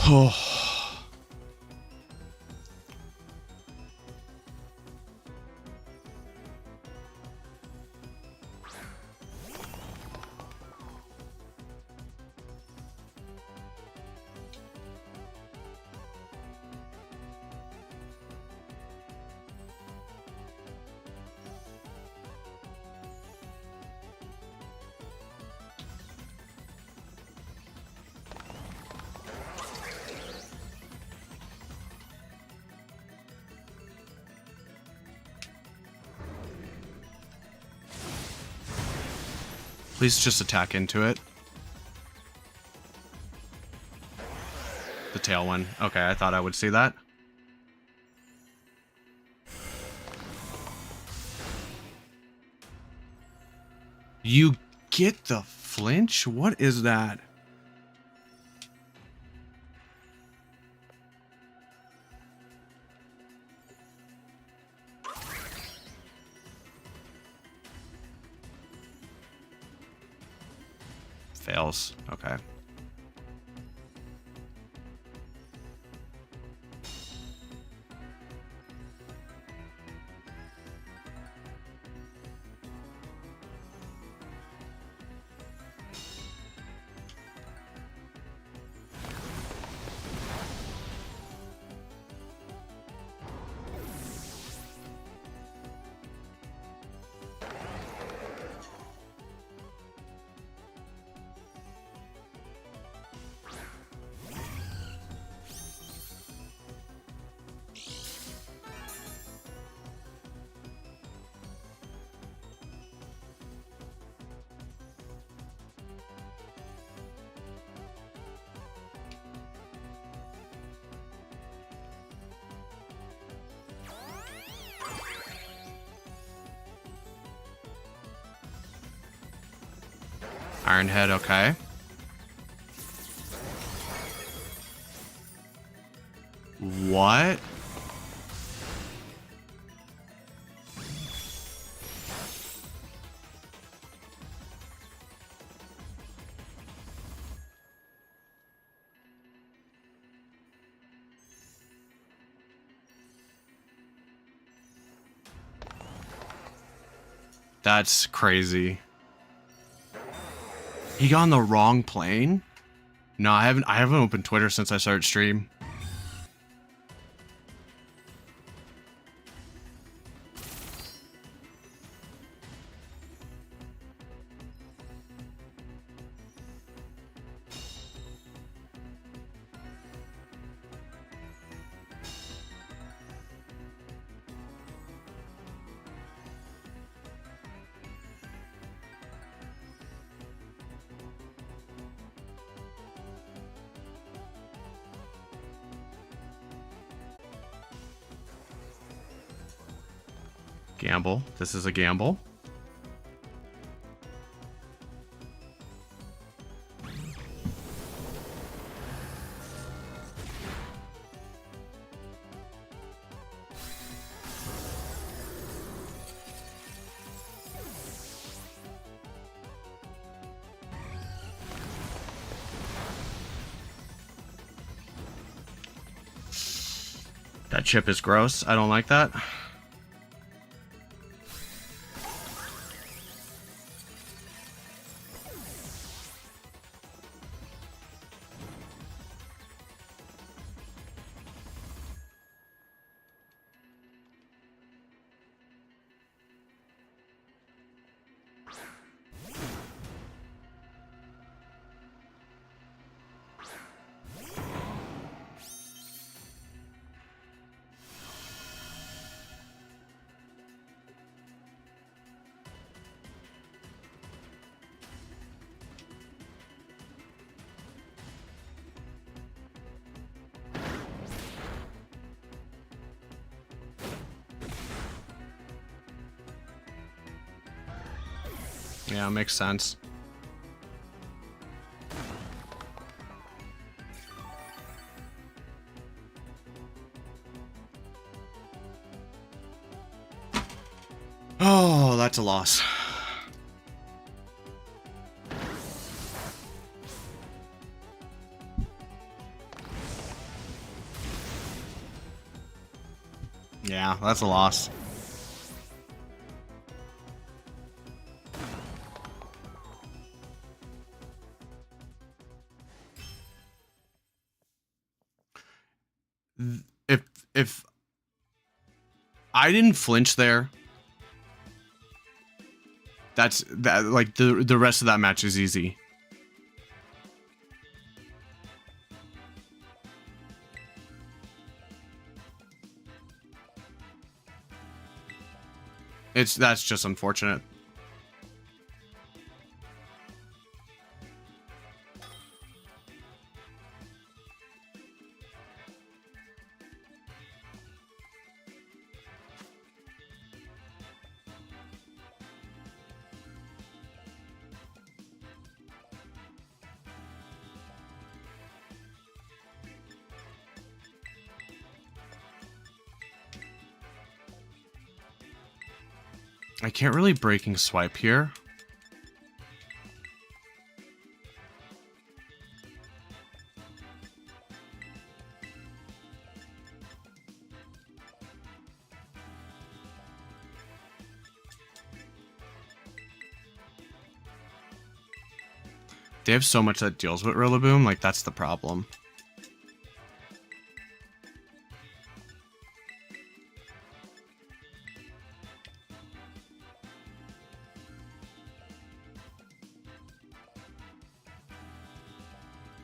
Oh. Please just attack into it. The tailwind. Okay, I thought I would see that. You get the flinch? What is that? Fails. Okay. Iron Head, okay. What? That's crazy. He got on the wrong plane? No, I haven't opened Twitter since I started stream. Gamble. This is a gamble. That chip is gross. I don't like that. Yeah, makes sense. Oh, that's a loss. Yeah, that's a loss. If I didn't flinch there, that's that. Like the rest of that match is easy. That's just unfortunate. I can't really breaking swipe here. They have so much that deals with Rillaboom, like that's the problem.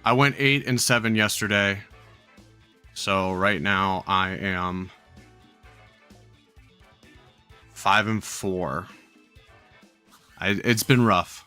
I went 8 and 7 yesterday. So right now I am 5 and 4. It's been rough.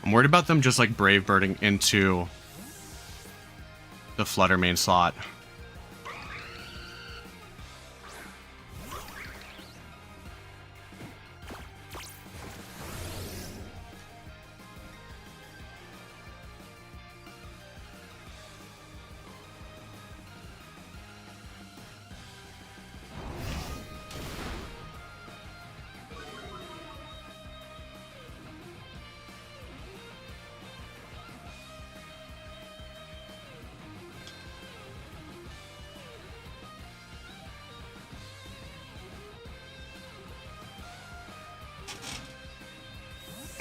I'm worried about them just like Brave Birding into the Flutter main slot.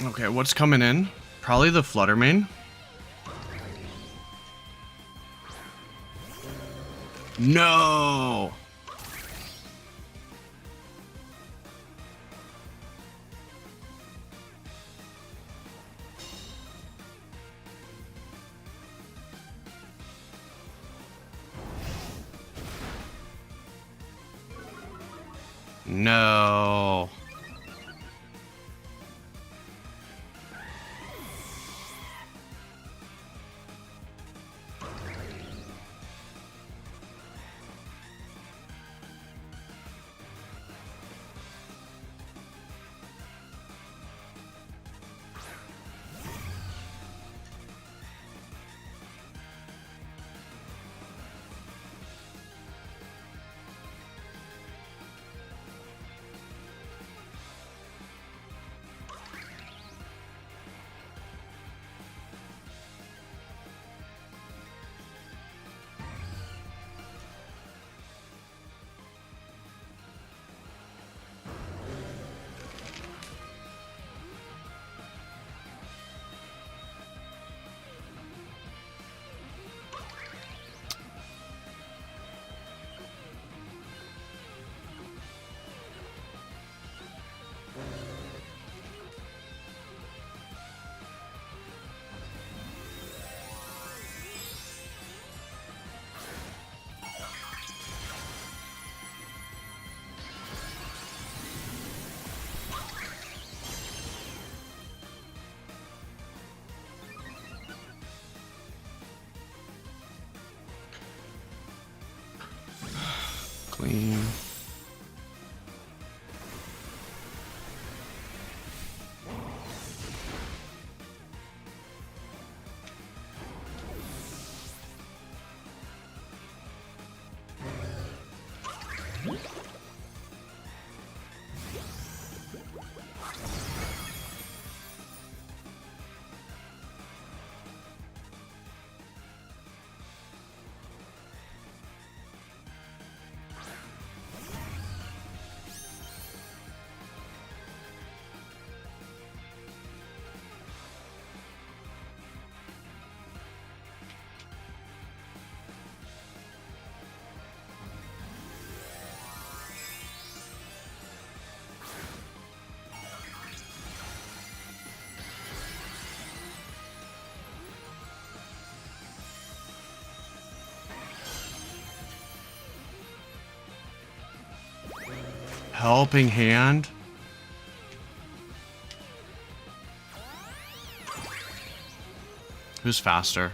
Okay, what's coming in? Probably the Flutter main. No! No. Clean. Helping hand. Who's faster?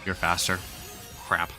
You're faster. Crap.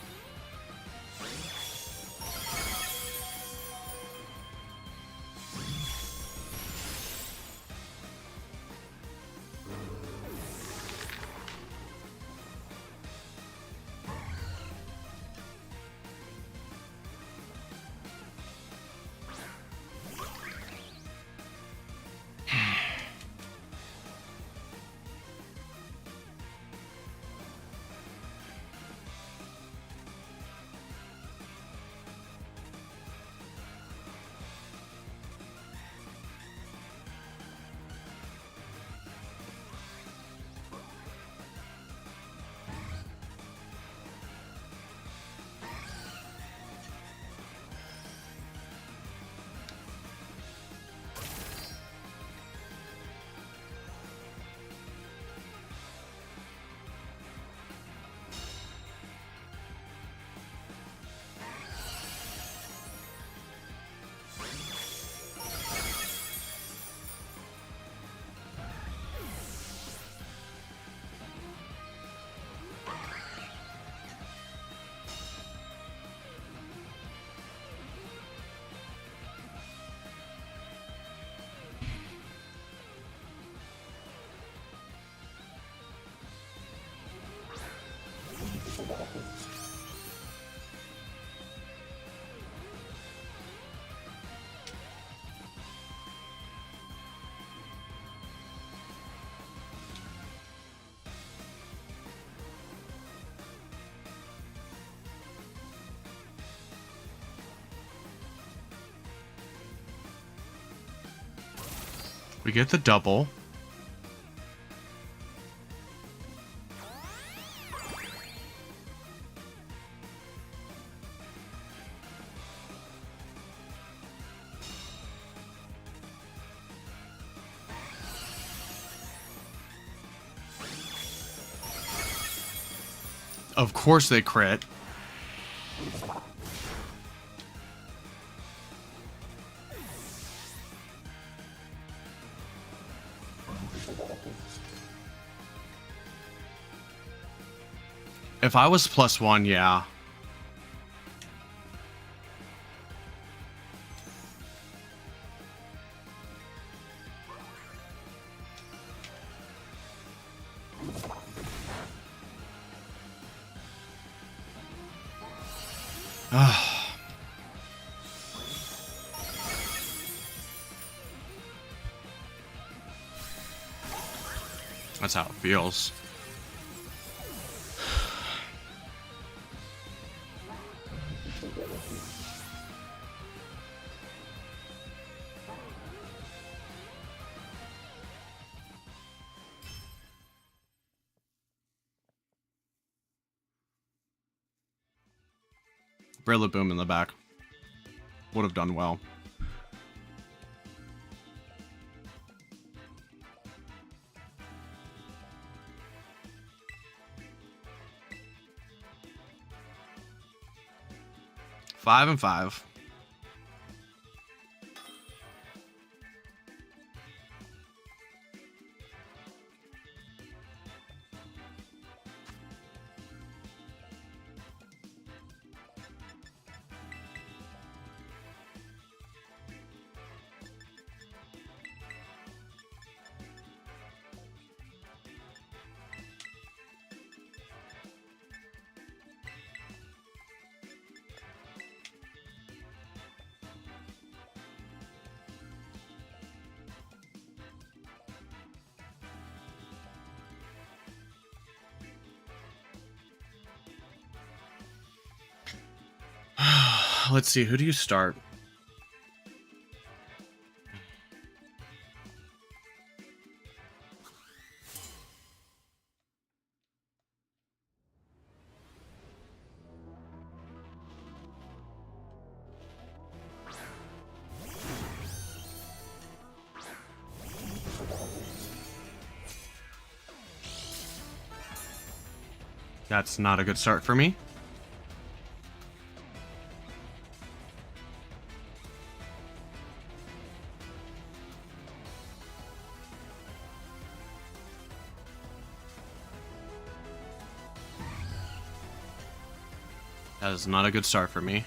We get the double. Of course they crit. If I was +1, yeah. That's how it feels. Rillaboom in the back. Would have done well. 5 and 5. Let's see, who do you start? That's not a good start for me. That is not a good start for me.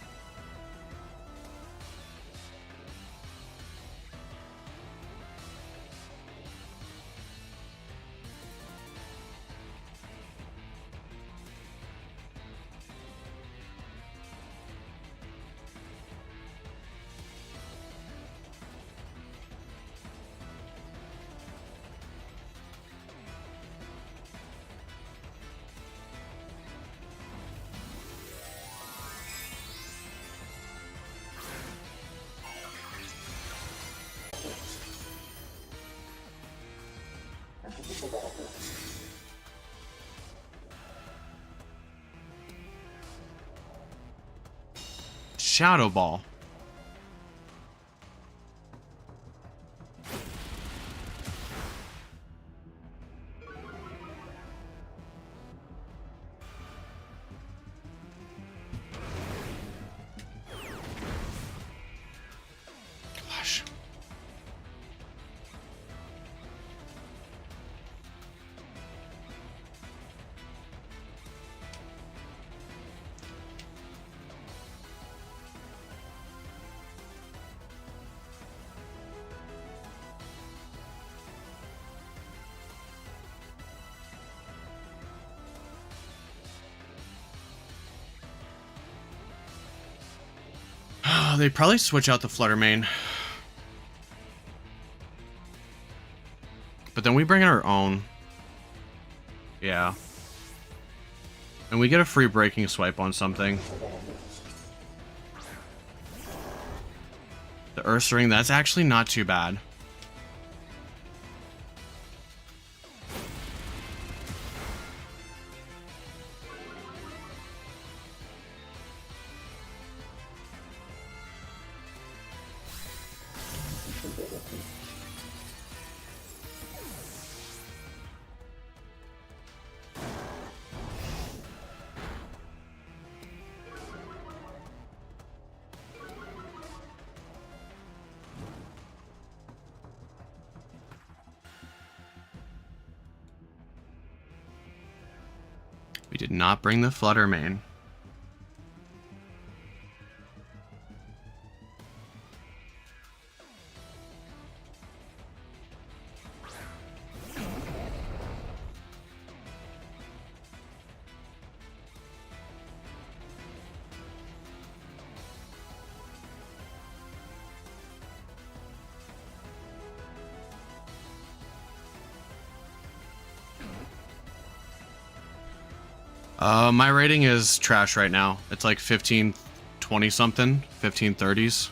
Shadow Ball. Gosh. They'd probably switch out the Flutter Mane. But then we bring in our own. Yeah. And we get a free breaking swipe on something. The Earth Ring, that's actually not too bad. We did not bring the Flutter Mane. My rating is trash right now. It's like 1520 something, 1530s.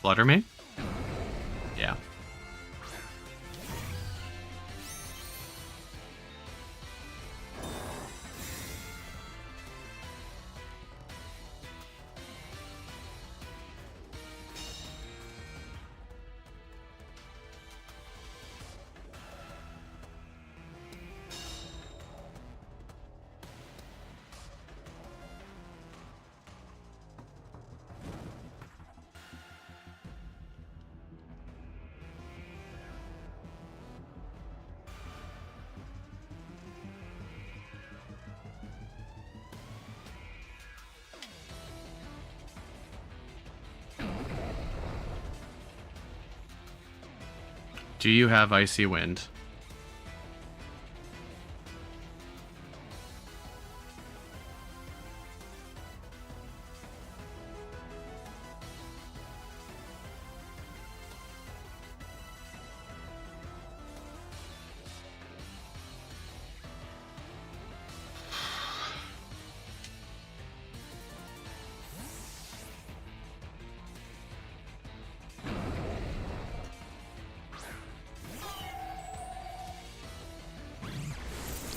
Flutter Mane? Yeah. Do you have Icy Wind?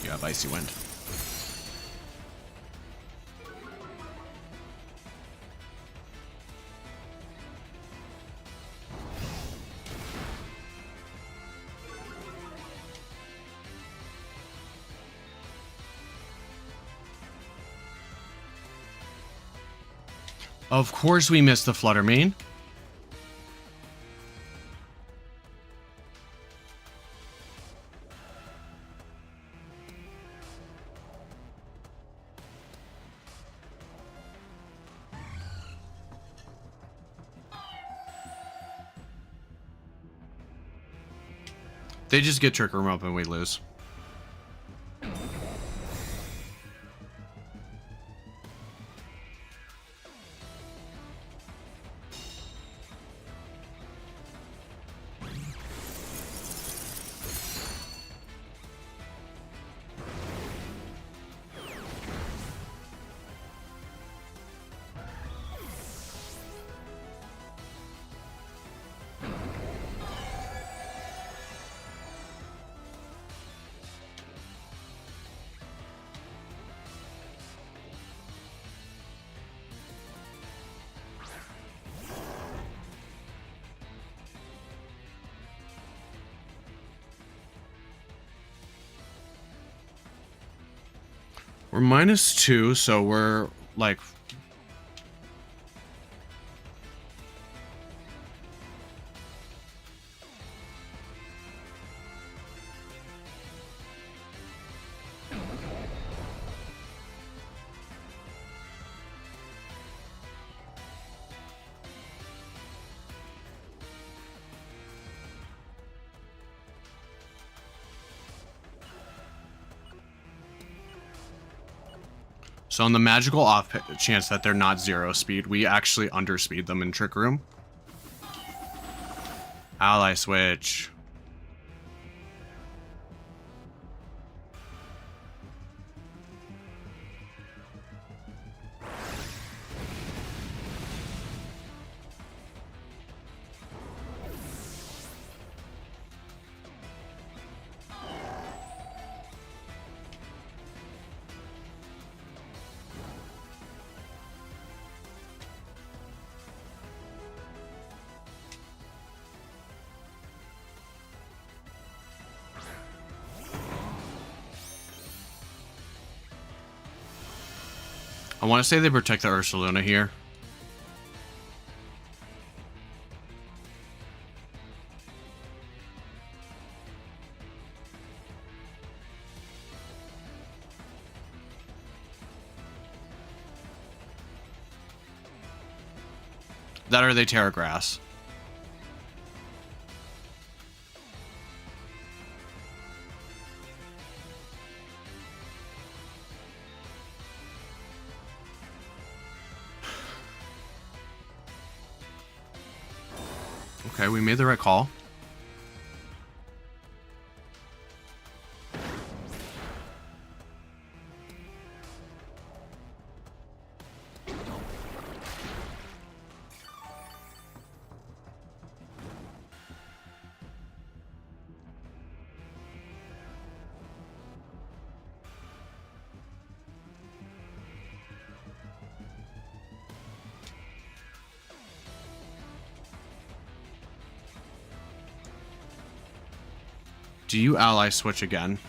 You have Icy Wind. Of course we missed the Fluttermane. They just get Trick Room up and we lose. We're -2, so we're like... So on the magical off chance that they're not 0 speed, we actually underspeed them in Trick Room. Ally switch. I want to say they protect the Ursaluna here. That or they Terra Grass. Okay, we made the right call. Do you ally switch again?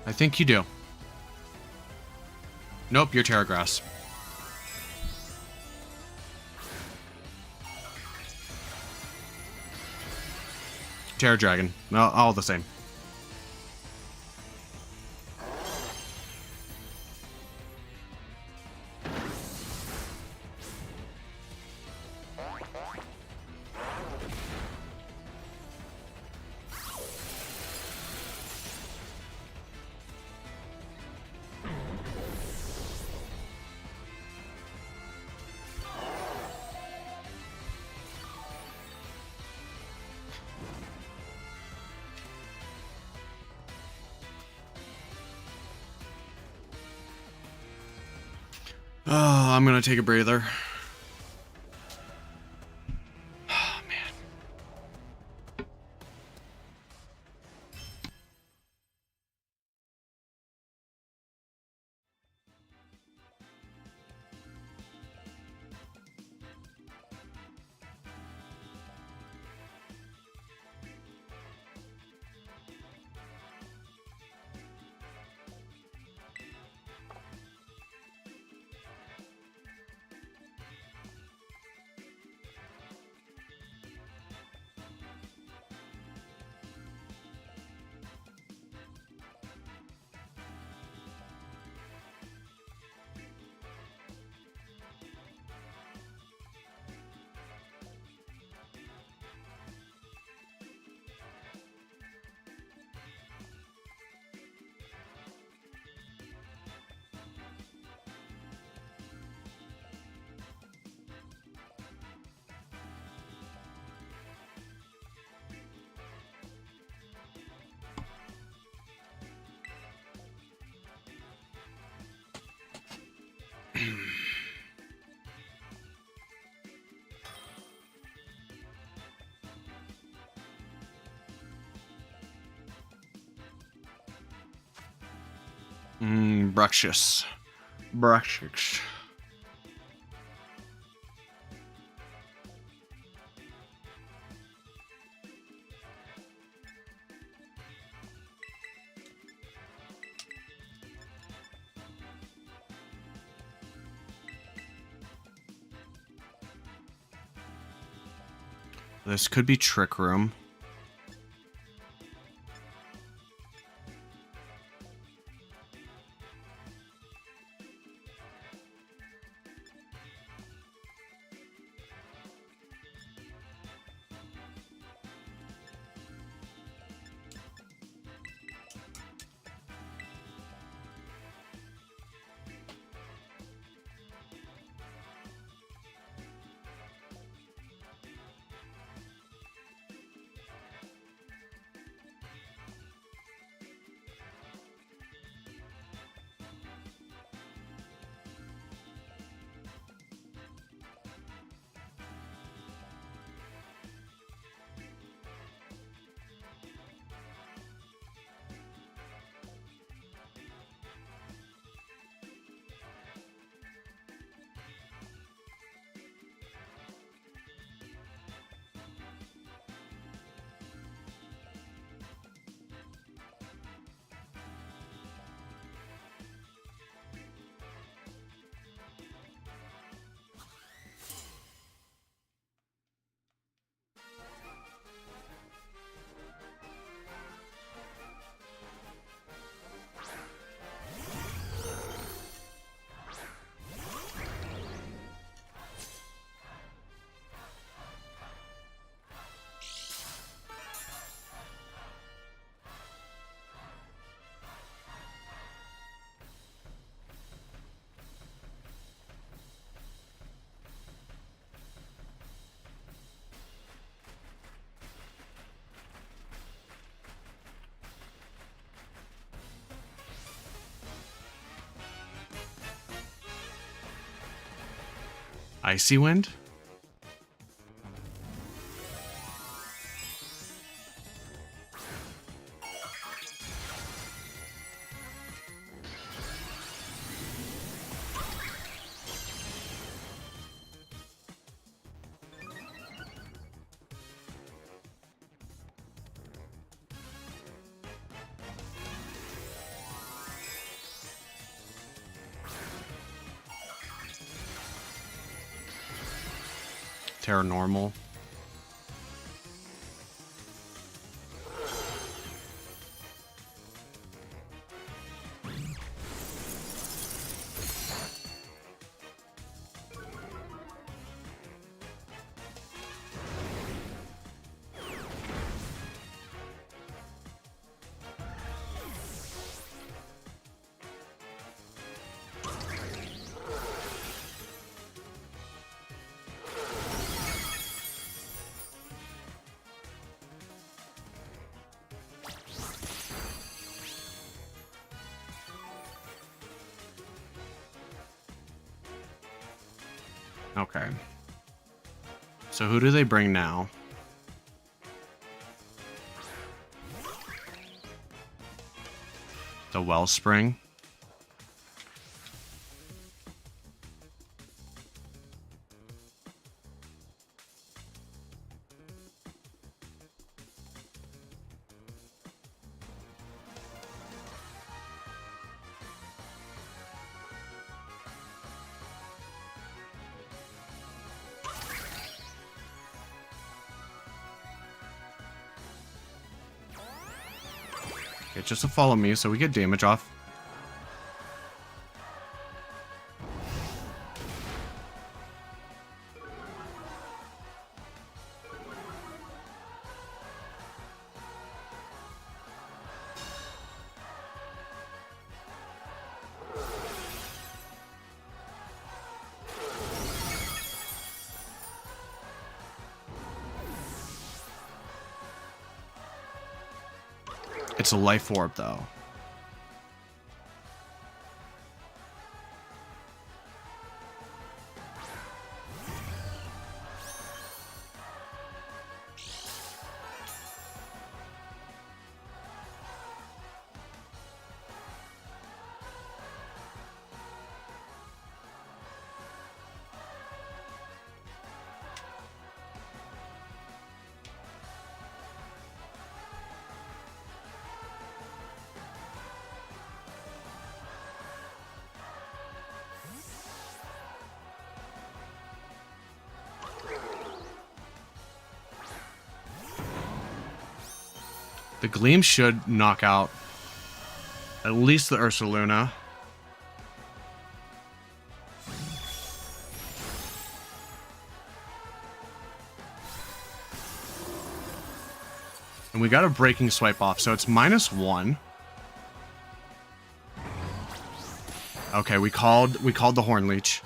I think you do. Nope, you're Terra Grass. Terra Dragon. All the same. Oh, I'm gonna take a breather. Oh, man. Bruxious. Bruxious. This could be Trick Room. Icy Wind? Terra Normal. Okay. So who do they bring now? The Wellspring. Okay, just to follow me so we get damage off. It's a life orb, though. The Gleam should knock out at least the Ursaluna. And we got a Breaking Swipe off, so it's -1. Okay, we called the Horn Leech.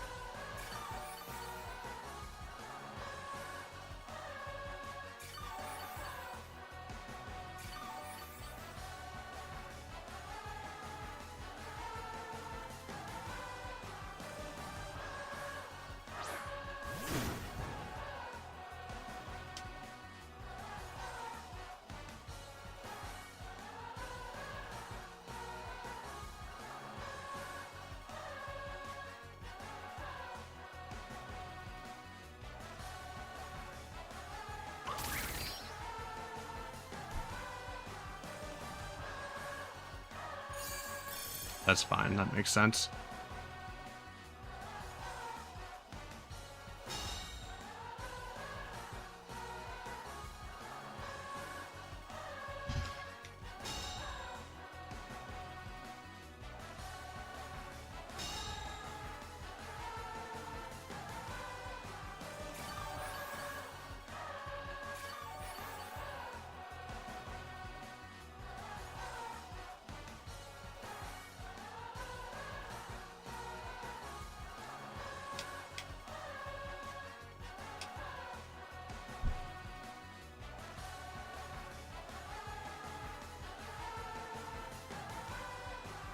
That's fine, that makes sense.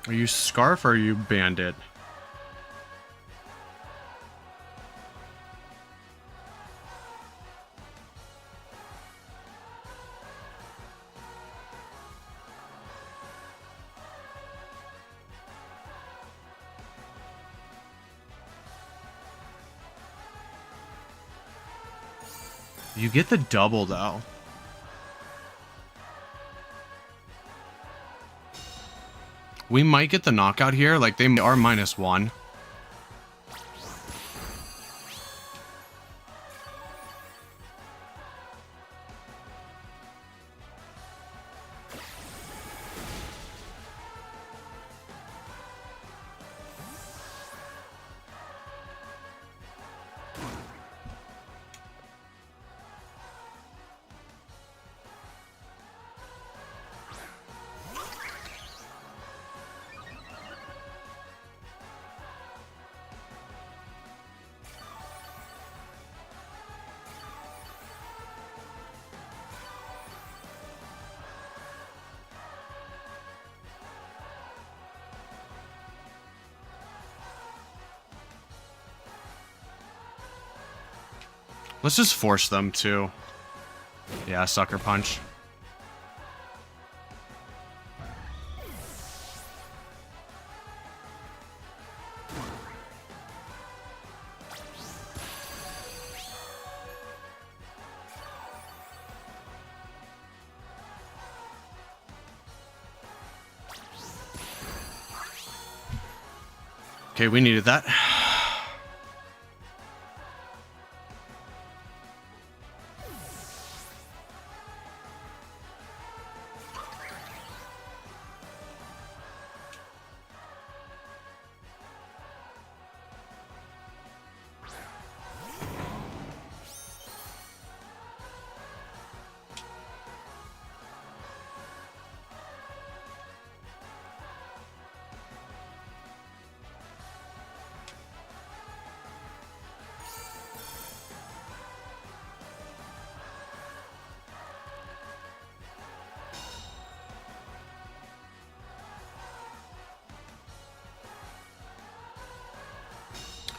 Are you Scarf or are you Bandit? You get the double though. We might get the knockout here, like they are -1. Let's just force them to. Yeah, sucker punch. Okay, we needed that.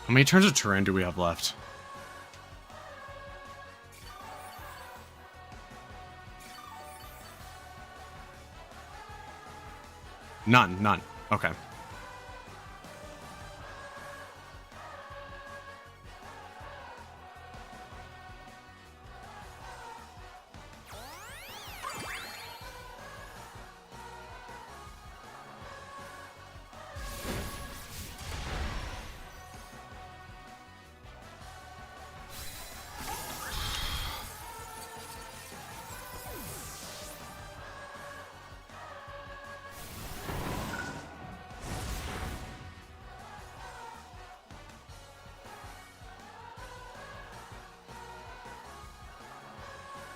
How many turns of terrain do we have left? None. Okay.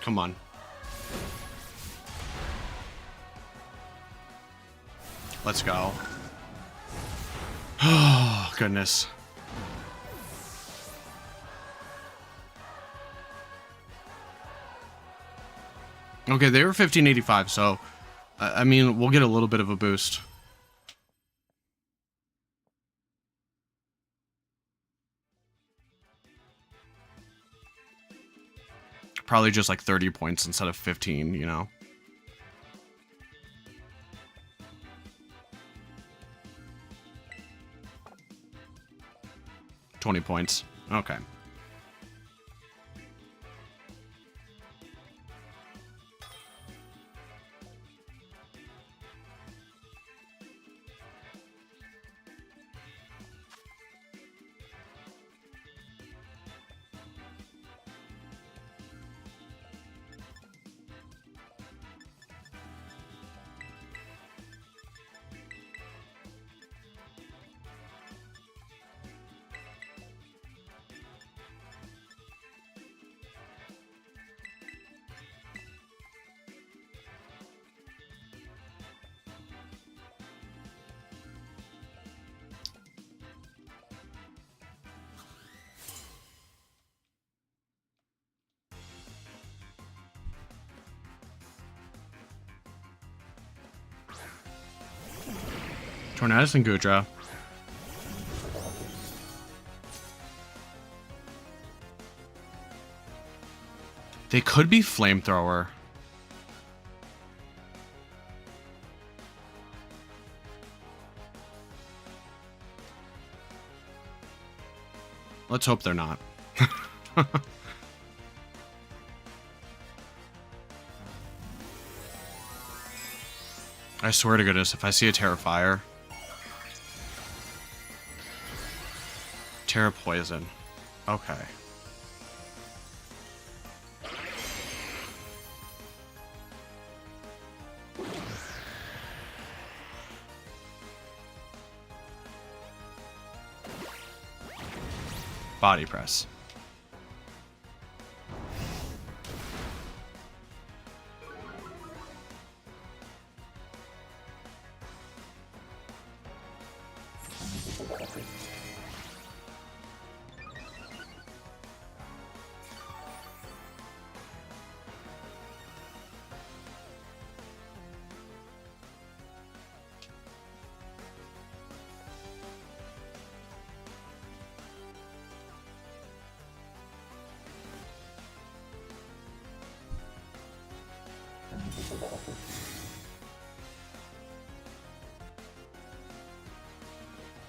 Come on. Let's go. Oh, goodness. Okay, they were 1585, so I mean, we'll get a little bit of a boost. Probably just like 30 points instead of 15, you know? $20 points. Okay. Tornadus and Gudra. They could be Flamethrower. Let's hope they're not. I swear to goodness, if I see a Terrifier... Terra Poison. Okay. Body Press.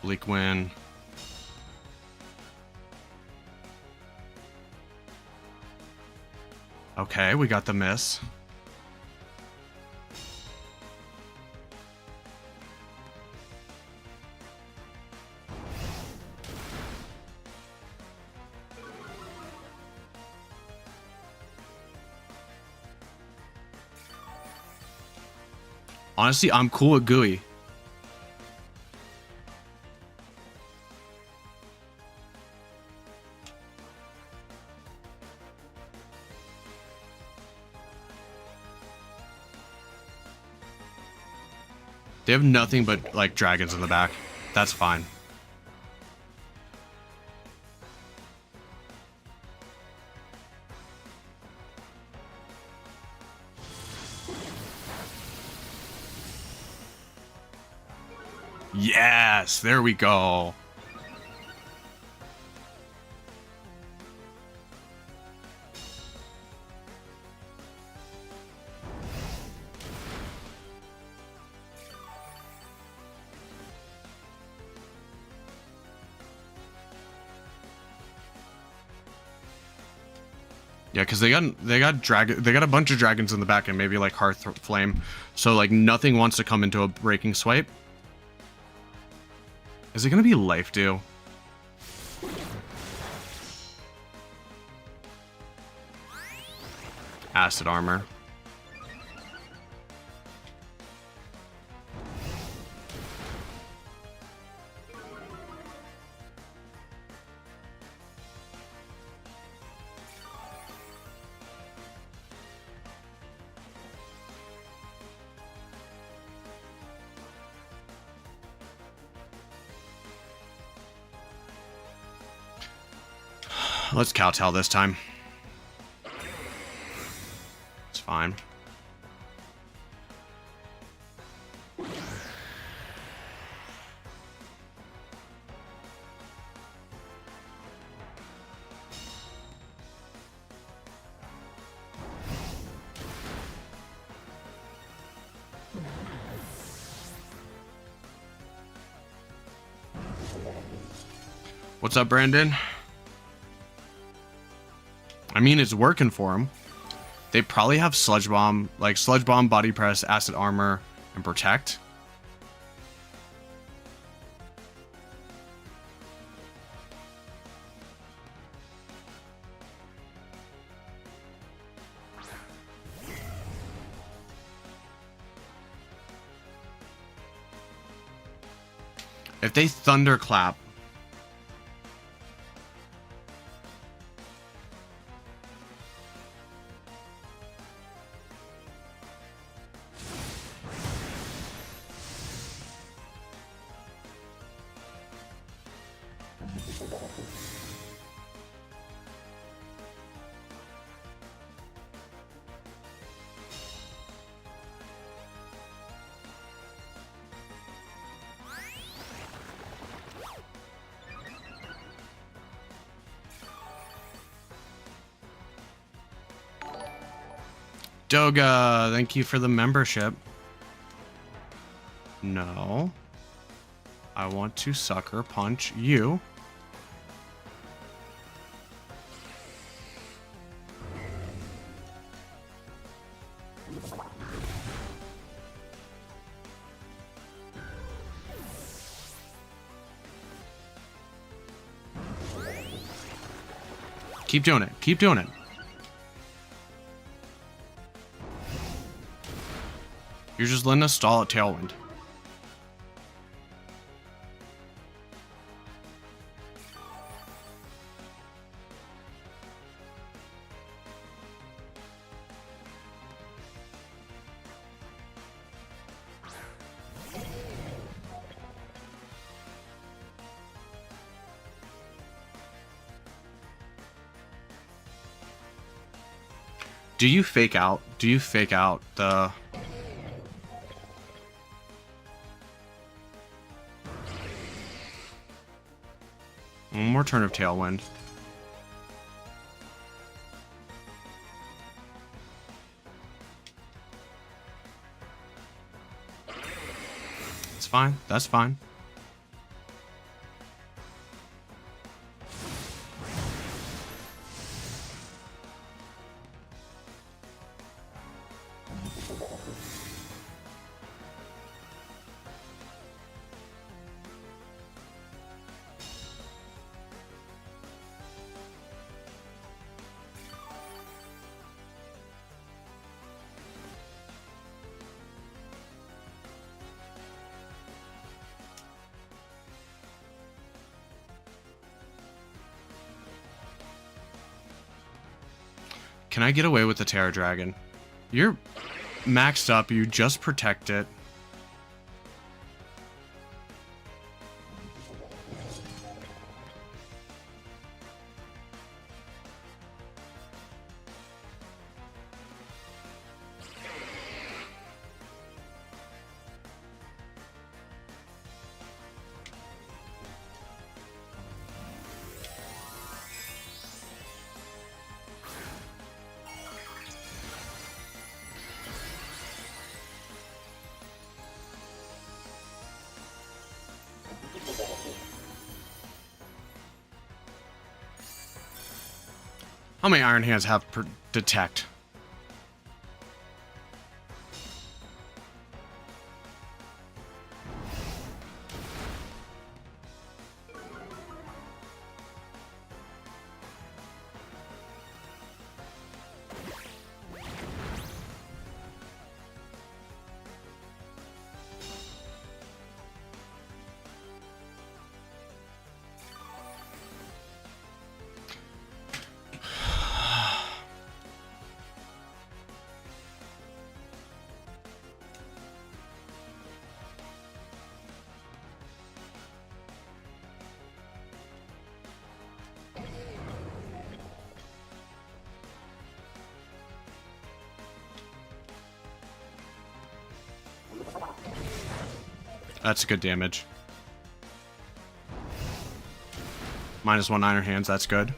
Bleak Wind. Okay, we got the miss. Honestly, I'm cool with Gooey. They have nothing but, like, dragons in the back. That's fine. Yes, there we go. Yeah, because they got a bunch of dragons in the back and maybe like Hearth Flame, so like nothing wants to come into a breaking swipe. Is it gonna be Life Dew? Acid Armor. Let's kowtow this time. It's fine. What's up, Brandon? I mean, it's working for him. They probably have Sludge Bomb, like Sludge Bomb, Body Press, Acid Armor, and Protect. If they Thunderclap, Doga, thank you for the membership. No. I want to sucker punch you. Keep doing it. Keep doing it. You're just letting us stall at Tailwind. Do you fake out? Do you fake out the... One more turn of Tailwind. That's fine. That's fine. Can I get away with the Terror Dragon? You're maxed up. You just protect it. How many Iron Hands have detect? That's good damage. -1 Iron Hands, that's good.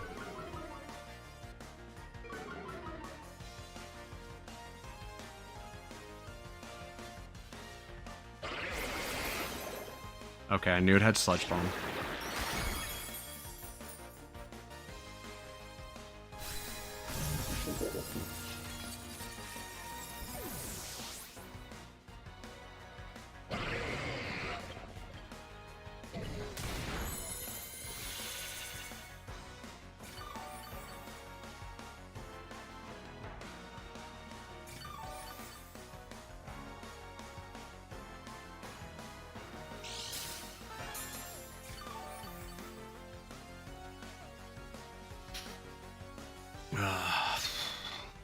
Okay, I knew it had Sludge Bomb.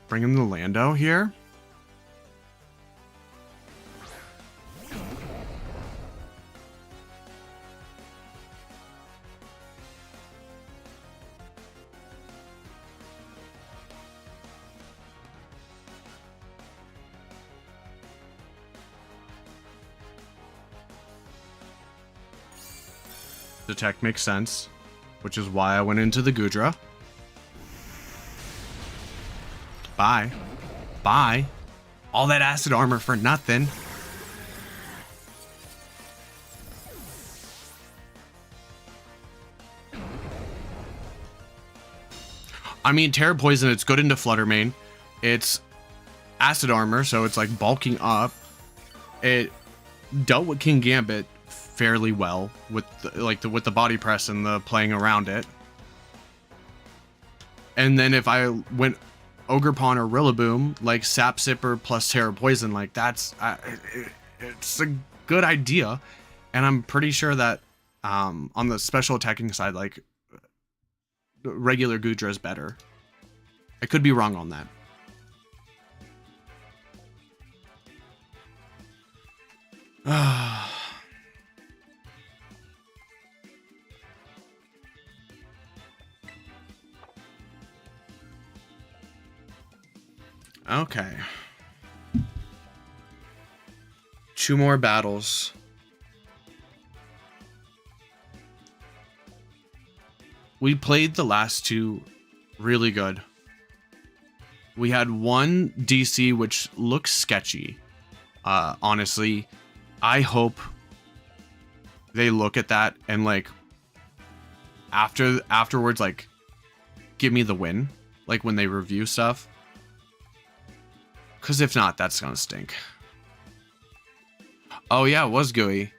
Bring him to Lando here. Detect makes sense, which is why I went into the Gudra. Bye. Bye. All that acid armor for nothing. I mean, Terra Poison, it's good into Flutter Mane. It's acid armor, so it's like bulking up. It dealt with Kingambit fairly well with with the body press and the playing around it. And then if I went Ogerpon or Rillaboom, like Sap Sipper plus Terra Poison, like that's it's a good idea. And I'm pretty sure that on the special attacking side, like regular Gudra is better. I could be wrong on that. Okay. 2 more battles. We played the last 2 really good. We had one DC which looks sketchy. Honestly, I hope they look at that and like afterwards like give me the win, like when they review stuff. Because if not, that's gonna stink. Oh yeah, it was gooey.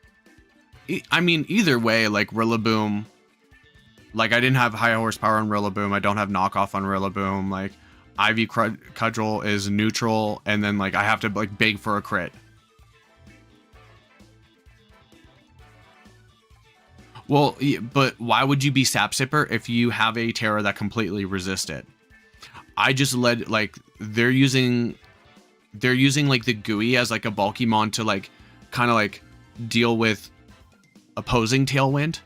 I mean, either way, like Rillaboom, like I didn't have high horsepower on Rillaboom. I don't have knockoff on Rillaboom. Like Ivy Cudgel is neutral, and then like I have to like beg for a crit. Well, but why would you be Sap Sipper if you have a Terra that completely resists it? I just led like they're using like the Gooey as like a bulky mon to like kind of like deal with opposing Tailwind,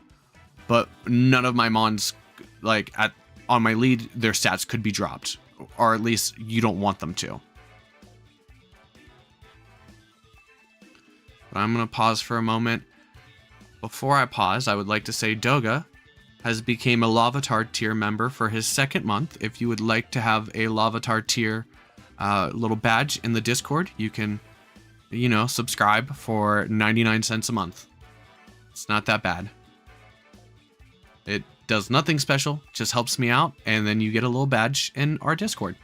but none of my mons like on my lead, their stats could be dropped, or at least you don't want them to. But I'm gonna pause for a moment. Before I pause, I would like to say Doga has become a Lavatar tier member for his 2nd month. If you would like to have a Lavatar tier little badge in the Discord, you can, you know, subscribe for 99 cents a month. It's not that bad. It does nothing special, just helps me out, and then you get a little badge in our Discord.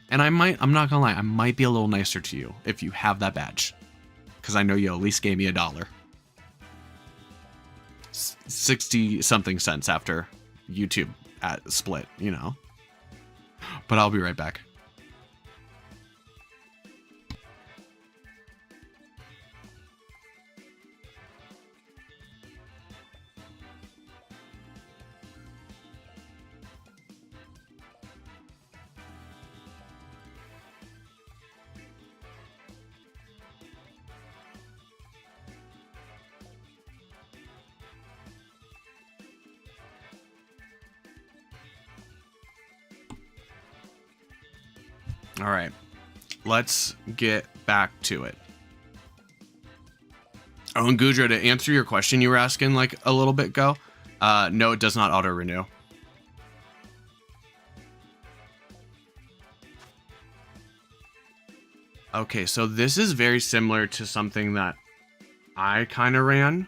And I'm not gonna lie, I might be a little nicer to you if you have that badge. Because I know you at least gave me $1. 60 something cents after YouTube split, you know. But I'll be right back. All right, let's get back to it. Oh, and Gudra, to answer your question you were asking like a little bit ago, no, it does not auto renew. Okay, so this is very similar to something that I kind of ran.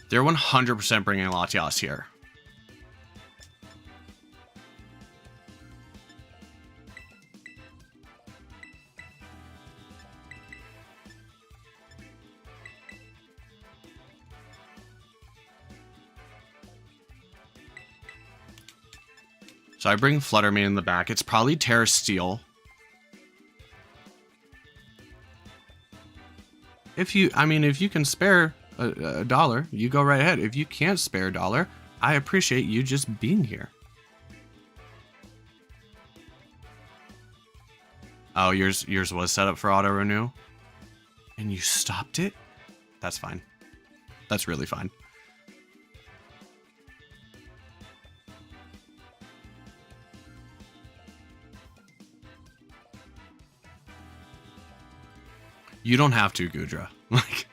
They're 100% bringing Latias here. So I bring Fluttermane in the back. It's probably Terra Steel. If you can spare a dollar, you go right ahead. If you can't spare a dollar, I appreciate you just being here. Oh, yours was set up for auto renew, and you stopped it? That's fine. That's really fine. You don't have to, Gudra. Like,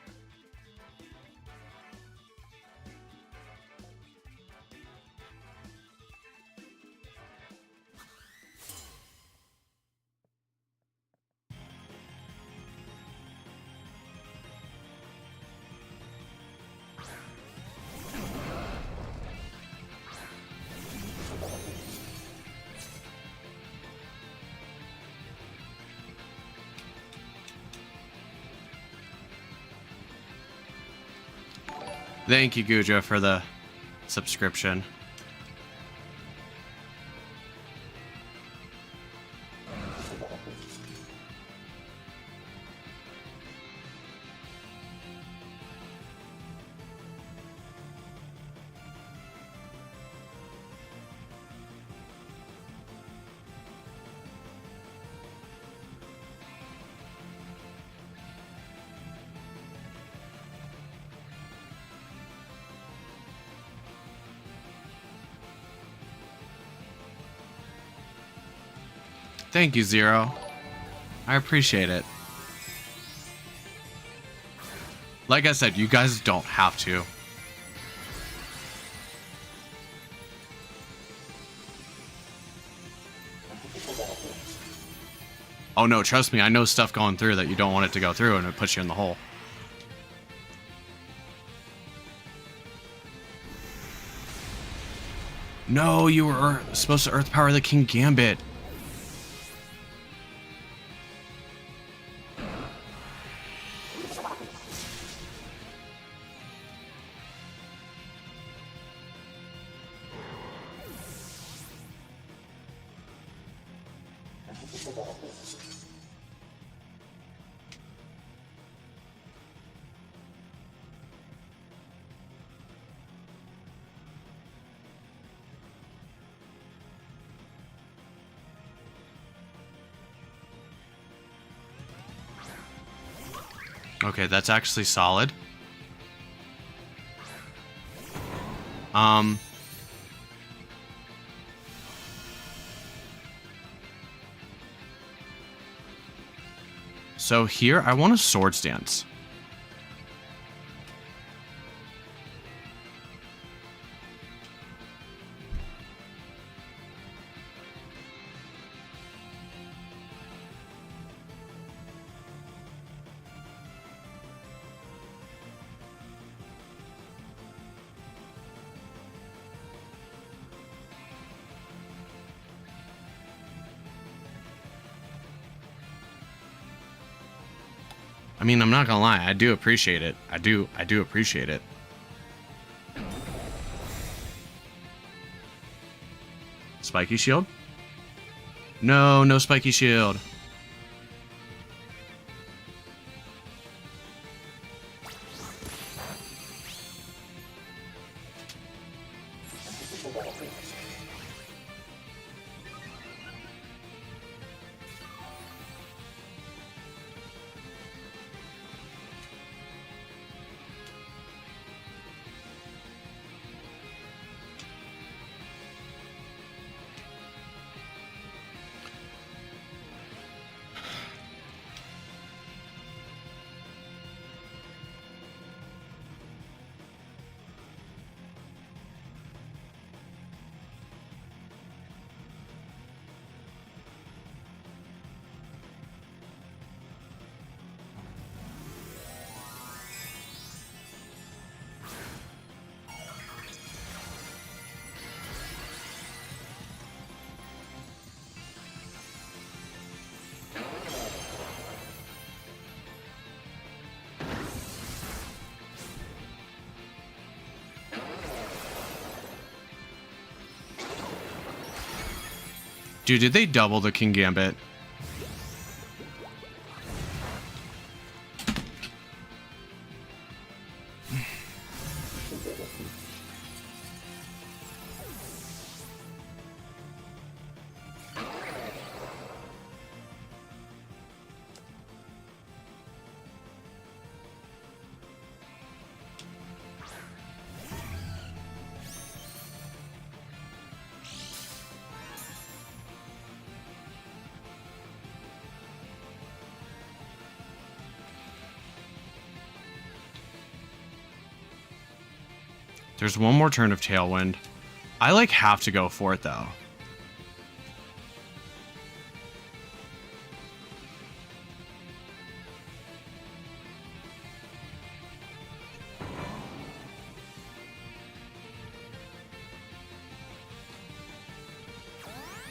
thank you, Gudra, for the subscription. Thank you, Zero. I appreciate it. Like I said, you guys don't have to. Oh no, trust me, I know stuff going through that you don't want it to go through and it puts you in the hole. No, you were supposed to Earth Power the Kingambit. Okay, that's actually solid. So here, I want a Swords Dance. I mean, I'm not gonna lie, I do appreciate it. I do appreciate it. Spiky shield? No, no spiky shield. Dude, did they double the Kingambit? There's one more turn of Tailwind. I, like, have to go for it, though.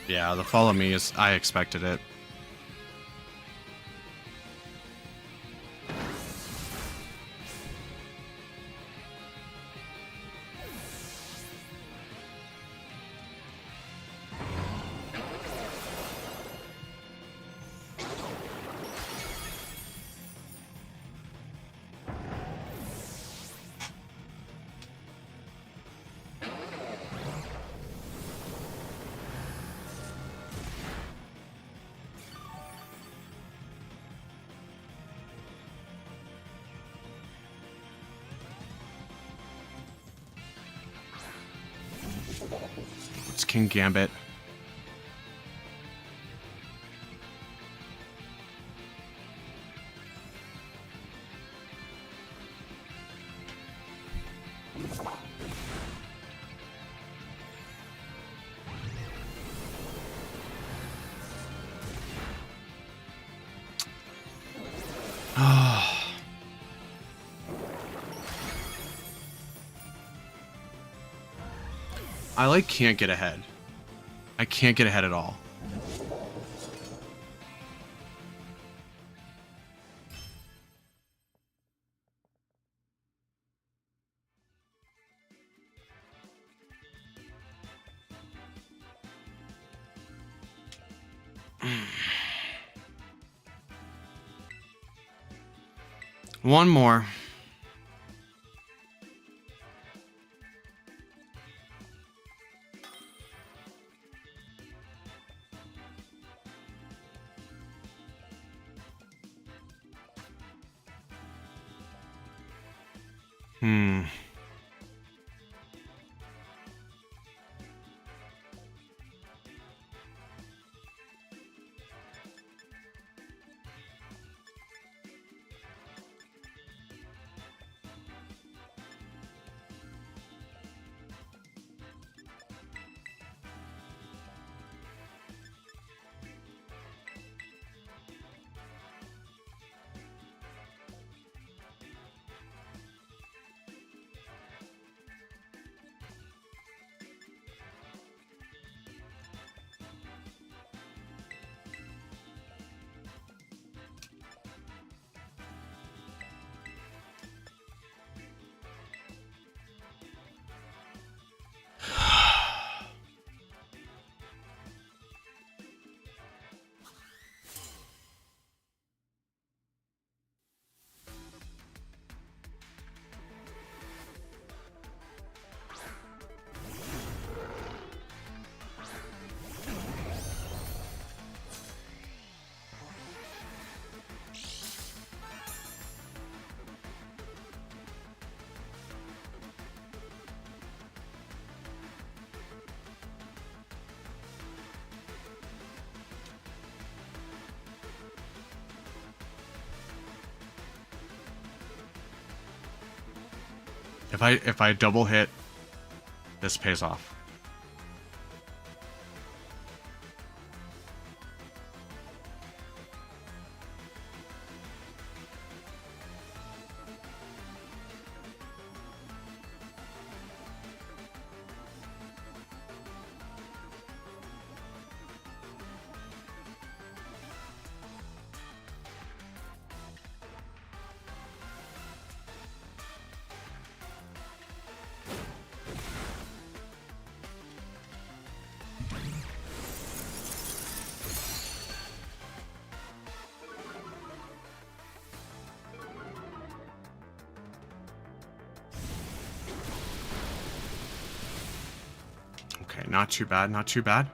Yeah, the follow me is... I expected it. It's Kingambit. I like can't get ahead. I can't get ahead at all. One more. If I double hit, this pays off. Okay, not too bad, not too bad.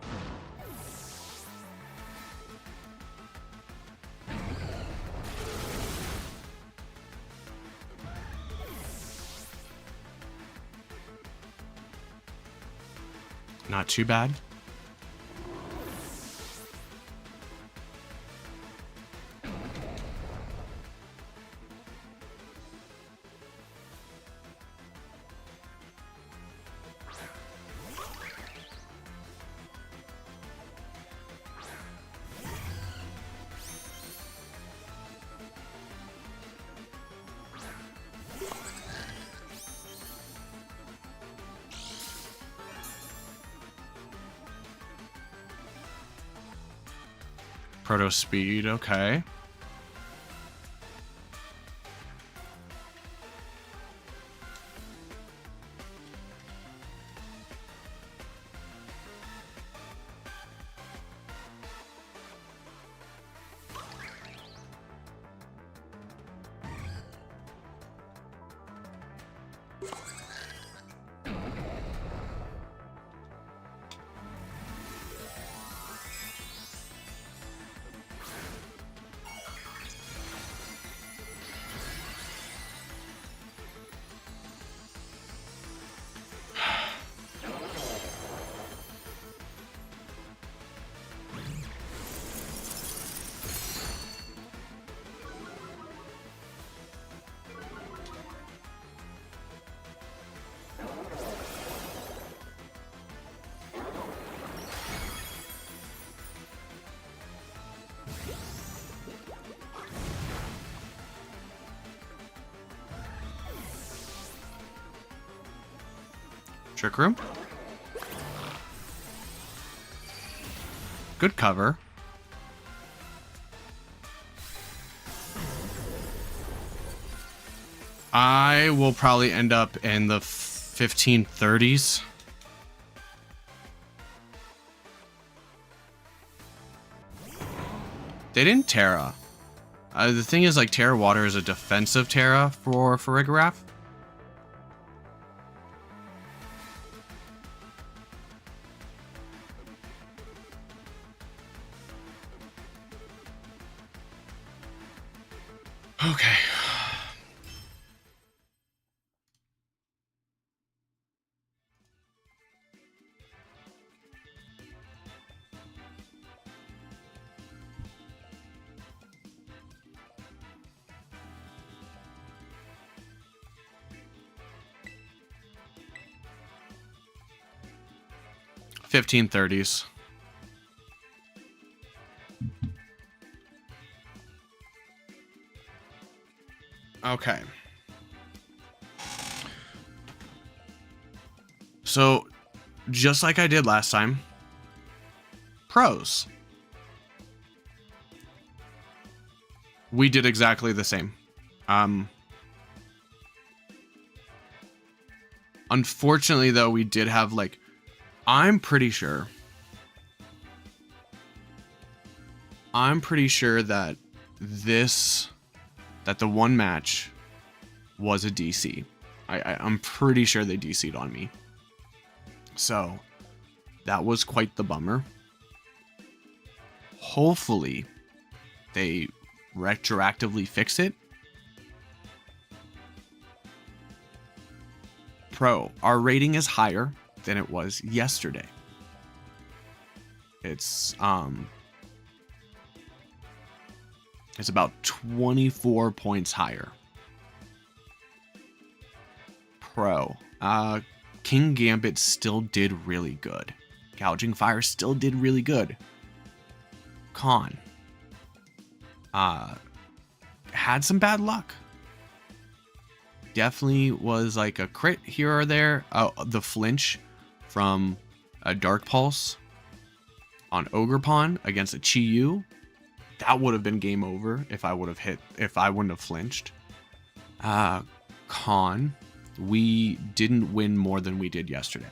Not too bad. Proto speed, okay. Trick Room. Good cover. I will probably end up in the 1530s. They didn't Terra. The thing is, like, Terra Water is a defensive Terra for Farigiraf. Okay. $15.30s. Okay. So, just like I did last time, pros. We did exactly the same. Unfortunately, though, we did have, like, I'm pretty sure that the one match was a DC. I'm pretty sure they DC'd on me. So that was quite the bummer. Hopefully they retroactively fix it. Pro, our rating is higher than it was yesterday. It's about 24 points higher. Pro, Kingambit still did really good. Gouging Fire still did really good. Con, had some bad luck. Definitely was like a crit here or there. The flinch from a Dark Pulse on Ogerpon against a Chi-Yu. That would have been game over if I wouldn't have flinched. Con, we didn't win more than we did yesterday.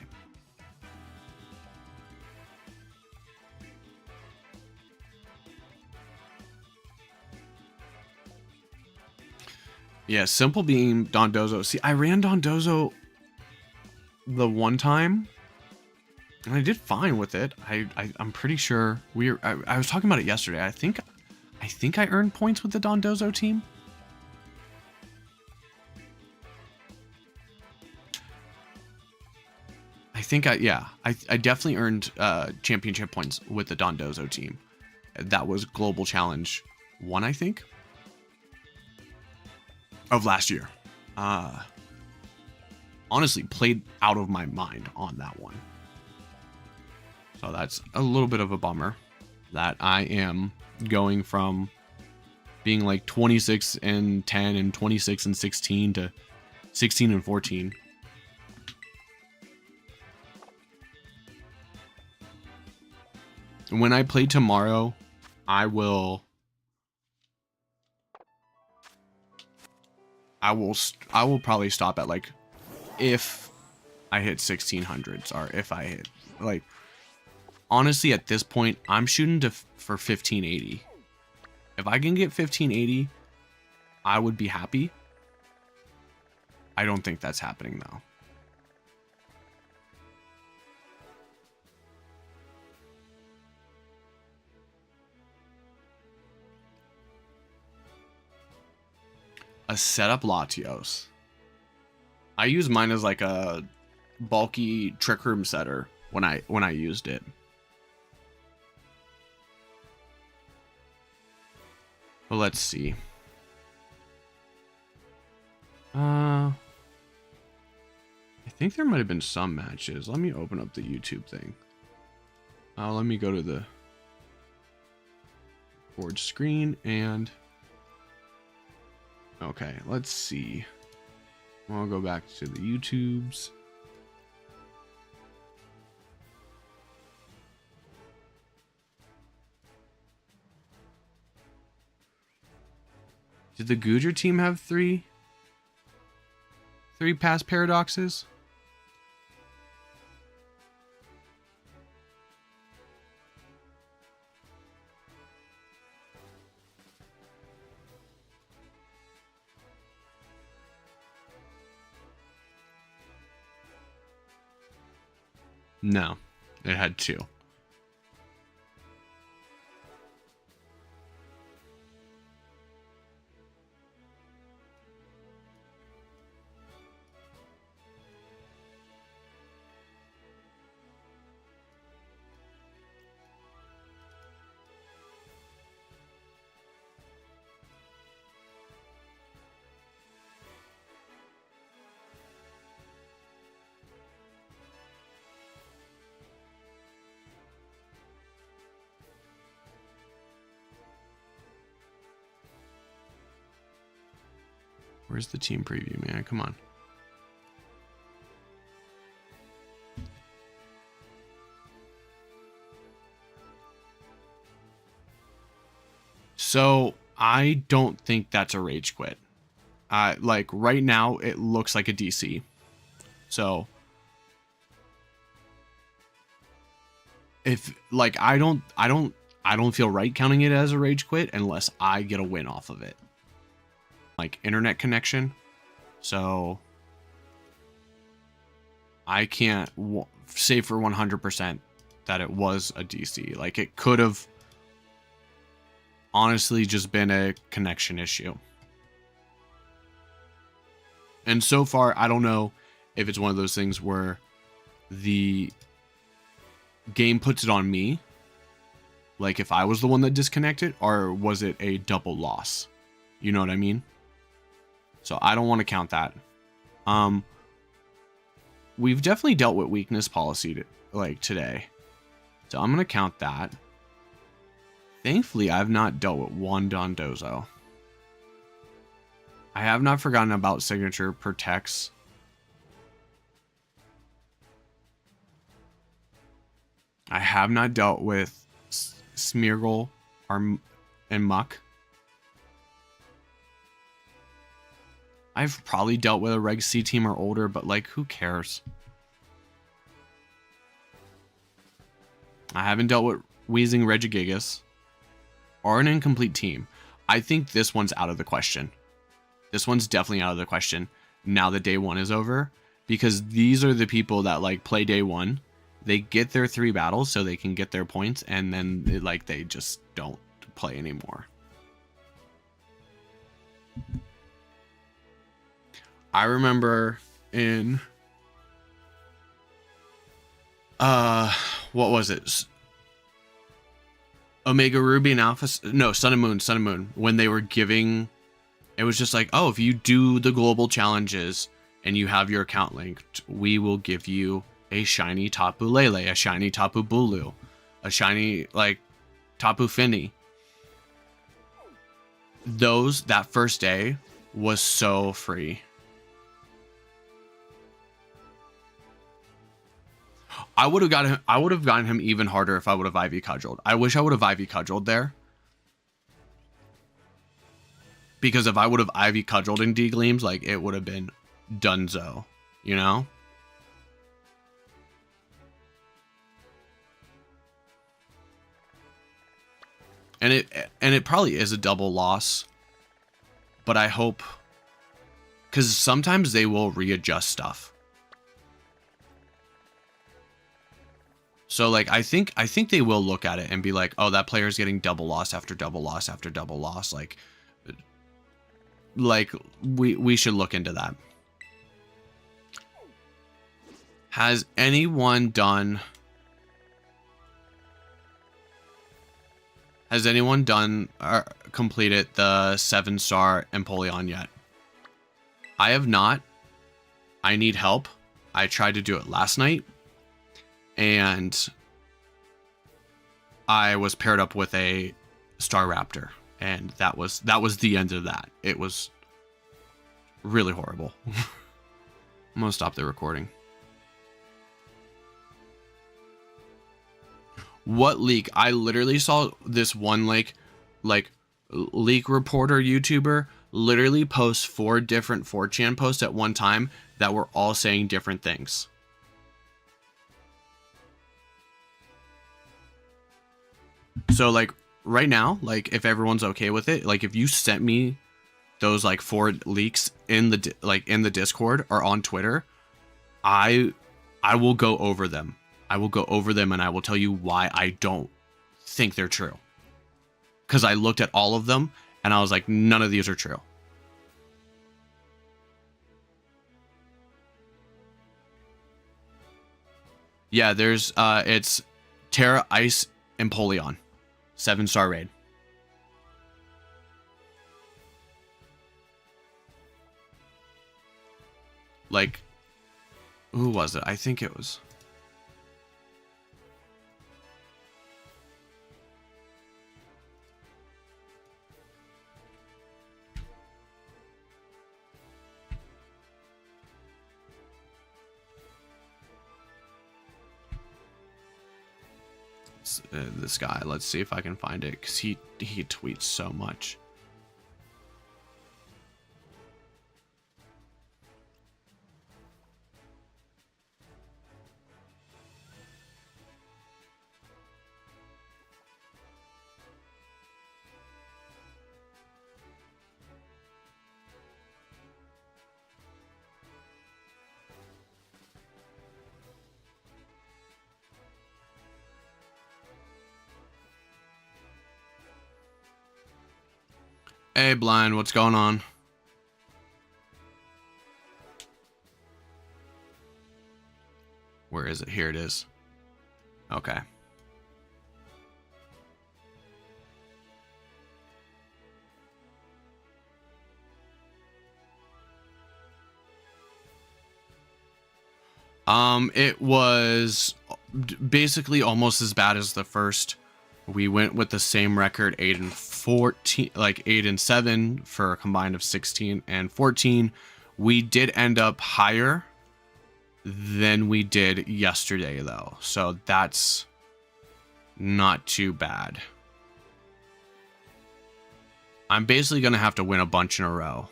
Yeah, Simple Beam, Dondozo. See, I ran Dondozo the one time, and I did fine with it. I'm pretty sure I was talking about it yesterday. I think I earned points with the Dondozo team. I definitely earned championship points with the Dondozo team. That was Global Challenge 1, I think, of last year. Honestly, played out of my mind on that one. So that's a little bit of a bummer that I am going from being like 26 and 10 and 26 and 16 to 16 and 14. When I play tomorrow, I will probably stop at, like, if I hit 1600s, or if I hit, like, honestly, at this point, I'm shooting for 1580. If I can get 1580, I would be happy. I don't think that's happening, though. A setup Latios. I use mine as like a bulky Trick Room setter when I used it. Well, let's see. I think there might have been some matches. Let me open up the YouTube thing. Let me go to the board screen and... Okay, let's see. I'll go back to the YouTubes. Did the Gujar team have three past paradoxes? No, it had 2. Where's the team preview, man? Come on. So I don't think that's a rage quit. Like right now, it looks like a DC. So if like I don't feel right counting it as a rage quit unless I get a win off of it. Like internet connection. So I can't say for 100% that it was a DC. Like it could have honestly just been a connection issue. And so far, I don't know if it's one of those things where the game puts it on me, like if I was the one that disconnected, or was it a double loss? You know what I mean? So I don't want to count that. We've definitely dealt with weakness policy today. So I'm going to count that. Thankfully, I've not dealt with one Dondozo. I have not forgotten about signature protects. I have not dealt with Smeargle and Muck. I've probably dealt with a Reg C team or older, but like, who cares? I haven't dealt with Wheezing Regigigas or an incomplete team. I think this one's out of the question. This one's definitely out of the question now that day 1 is over, because these are the people that like play day 1. They get their 3 battles so they can get their points, and then they just don't play anymore. I remember in what was it? Omega Ruby and Alpha, no, Sun and Moon, when they were giving, it was just like, oh, if you do the global challenges and you have your account linked, we will give you a shiny Tapu Lele, a shiny Tapu Bulu, a shiny like Tapu Fini. That first day was so free. I would have gotten him even harder if I would have Ivy Cudgeled. I wish I would have Ivy Cudgeled there. Because if I would have Ivy Cudgeled in D-Gleams, like it would have been dunzo, you know? And it probably is a double loss. But I hope, because sometimes they will readjust stuff. So like I think they will look at it and be like, oh, that player's getting double loss after double loss after double loss. Like we should look into that. Has anyone done or completed the 7-star Empoleon yet? I have not. I need help. I tried to do it last night, and I was paired up with a Staraptor, and that was the end of that. It was really horrible. I'm gonna stop the recording. What leak? I literally saw this one like leak reporter YouTuber literally post 4 different 4chan posts at one time that were all saying different things. So like right now, like if everyone's okay with it, like if you sent me those like 4 leaks in the Discord or on Twitter, I will go over them. I will go over them and I will tell you why I don't think they're true. Because I looked at all of them and I was like, none of these are true. Yeah, there's it's Terra, Ice, Empoleon. 7-star raid. Like, who was it? I think it was. This guy. Let's see if I can find it, because he tweets so much. Hey, Blind, what's going on? Where is it? Here it is. Okay. It was basically almost as bad as the first. We went with the same record, 8-14, like 8-7 for a combined of 16 and 14. We did end up higher than we did yesterday, though, so that's not too bad. I'm basically gonna have to win a bunch in a row.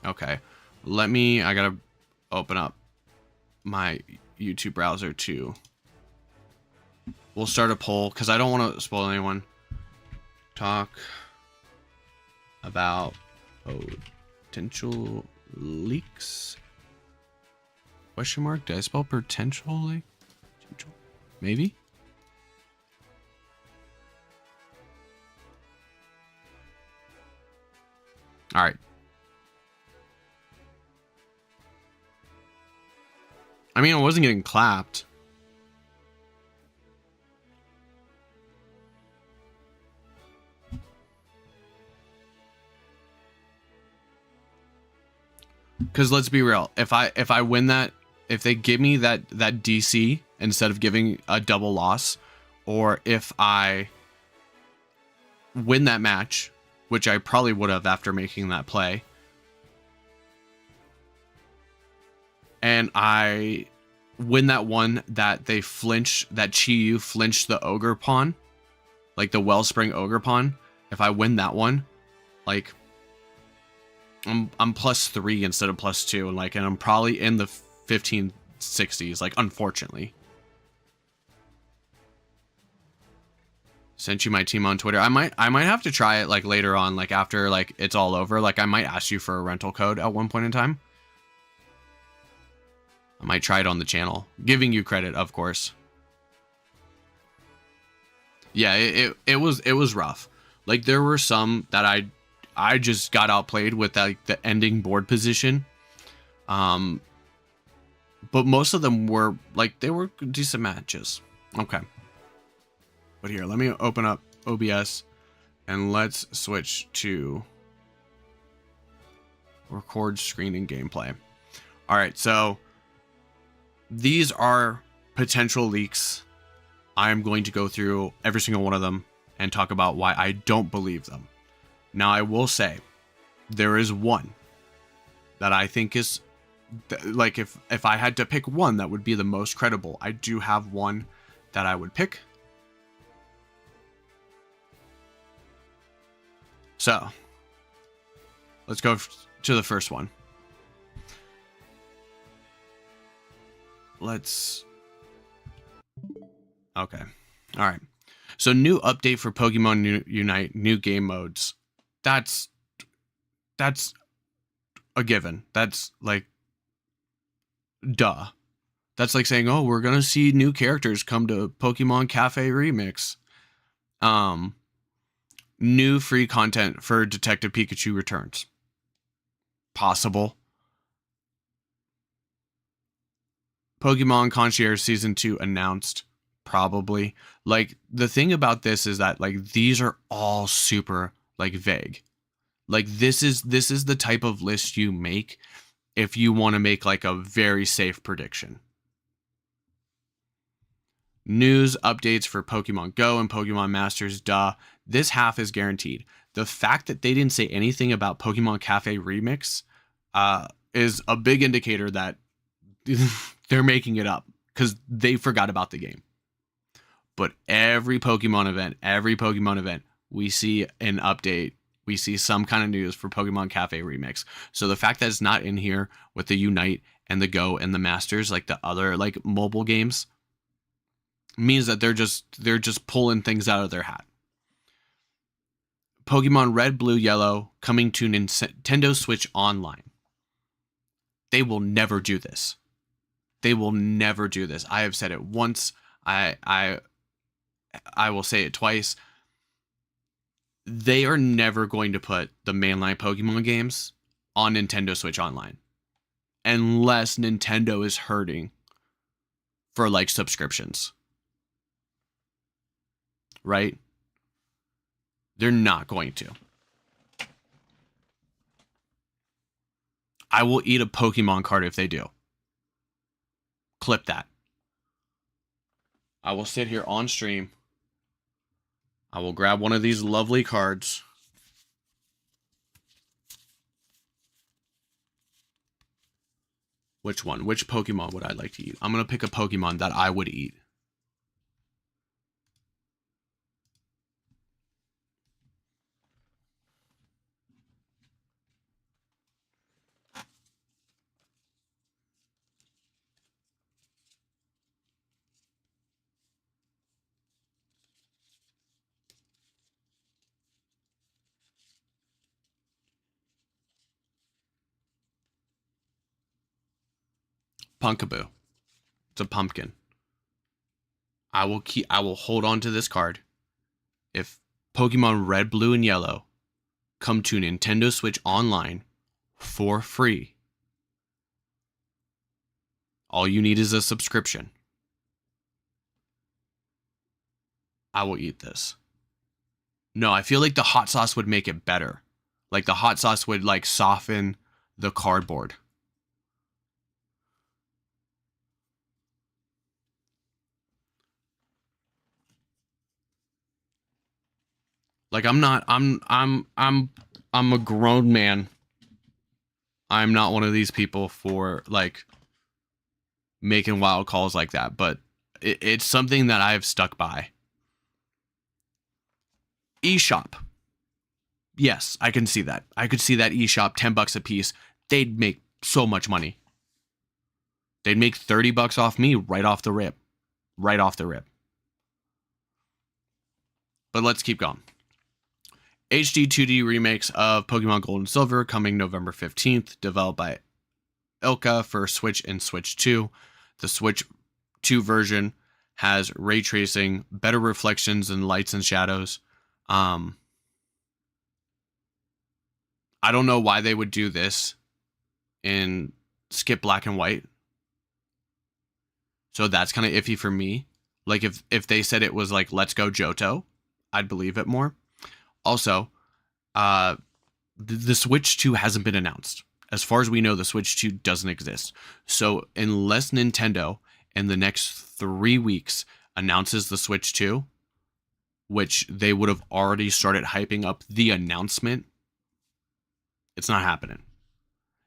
Okay, I gotta open up my YouTube browser too. We'll start a poll because I don't want to spoil anyone. Talk about potential leaks. Question mark? Did I spell potentially? Maybe? All right. I mean, I wasn't getting clapped. Because let's be real, if I win that, if they give me that DC instead of giving a double loss, or if I win that match, which I probably would have after making that play, and I win that one that they flinch, that Chi-Yu flinched the ogre pawn, like the Wellspring ogre pawn, if I win that one, like I'm +3 instead of +2, like, and I'm probably in the 1560s, like, unfortunately. Sent you my team on Twitter. I might have to try it like later on, like after like it's all over. Like I might ask you for a rental code at one point in time. I might try it on the channel, giving you credit, of course. Yeah, it was rough. Like there were some that I just got outplayed with like the ending board position. But most of them were like, they were decent matches. Okay. But here, let me open up OBS and let's switch to record screen and gameplay. All right, so these are potential leaks. I'm going to go through every single one of them and talk about why I don't believe them. Now, I will say there is one that I think is like, if I had to pick one that would be the most credible, I do have one that I would pick. So, let's go to the first one. Okay. All right. So, new update for Pokemon Unite, new game modes. That's a given. That's like, duh. That's like saying, oh, we're going to see new characters come to Pokemon Cafe Remix. New free content for Detective Pikachu returns. Possible. Pokemon Concierge Season 2 announced. Probably. Like, the thing about this is that, like, these are all super, like, vague. Like, this is the type of list you make if you want to make, like, a very safe prediction. News updates for Pokemon Go and Pokemon Masters, duh. This half is guaranteed. The fact that they didn't say anything about Pokemon Cafe Remix is a big indicator that they're making it up because they forgot about the game. But every Pokemon event, we see an update. We see some kind of news for Pokemon Cafe Remix. So the fact that it's not in here with the Unite and the Go and the Masters, like the other like mobile games, means that they're just pulling things out of their hat. Pokemon Red, Blue, Yellow coming to Nintendo Switch Online. They will never do this. They will never do this. I have said it once. I will say it twice. They are never going to put the mainline Pokemon games on Nintendo Switch Online. Unless Nintendo is hurting for like subscriptions. Right? They're not going to. I will eat a Pokemon card if they do. Clip that. I will sit here on stream. I will grab one of these lovely cards. Which one? Which Pokemon would I like to eat? I'm going to pick a Pokemon that I would eat. Punkaboo. It's a pumpkin. I will hold on to this card. If Pokemon Red, Blue, and Yellow come to Nintendo Switch Online for free, all you need is a subscription. I will eat this. No, I feel like the hot sauce would make it better. Like the hot sauce would like soften the cardboard. Like I'm a grown man. I'm not one of these people for like making wild calls like that, but it's something that I've stuck by. eShop. Yes, I can see that. I could see that eShop, $10 a piece. They'd make so much money. They'd make $30 off me right off the rip. Right off the rip. But let's keep going. HD 2D remakes of Pokemon Gold and Silver coming November 15th, developed by Ilka for Switch and Switch 2. The Switch 2 version has ray tracing, better reflections and lights and shadows. I don't know why they would do this and skip black and white. So that's kind of iffy for me. Like if they said it was like, let's go Johto, I'd believe it more. Also, the Switch 2 hasn't been announced. As far as we know, the Switch 2 doesn't exist. So unless Nintendo in the next 3 weeks announces the Switch 2, which they would have already started hyping up the announcement, it's not happening.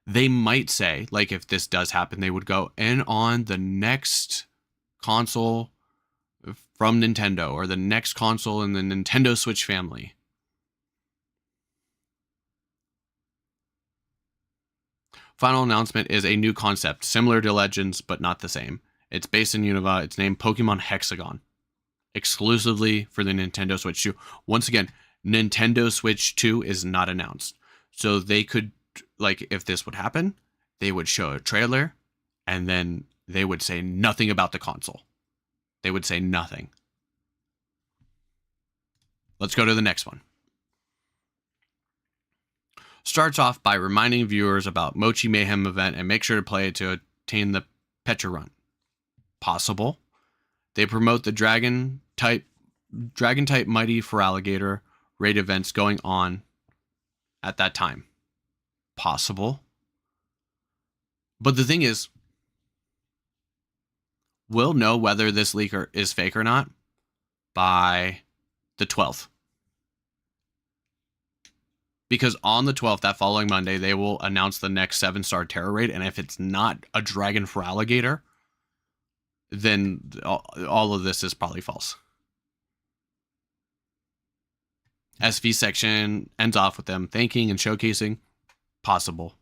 They might say, like if this does happen, they would go, and on the next console from Nintendo or the next console in the Nintendo Switch family. Final announcement is a new concept, similar to Legends, but not the same. It's based in Unova. It's named Pokemon Hexagon, exclusively for the Nintendo Switch 2. Once again, Nintendo Switch 2 is not announced. So they could, like, if this would happen, they would show a trailer, and then they would say nothing about the console. They would say nothing. Let's go to the next one. Starts off by reminding viewers about Mochi Mayhem event and make sure to play it to attain the Petra run. Possible. They promote the Dragon type Mighty Feraligatr raid events going on at that time. Possible. But the thing is, we'll know whether this leak is fake or not by the 12th. Because on the 12th, that following Monday, they will announce the next 7-star Terra raid. And if it's not a Dragon Feraligatr, then all of this is probably false. SV section ends off with them thanking and showcasing. Possible.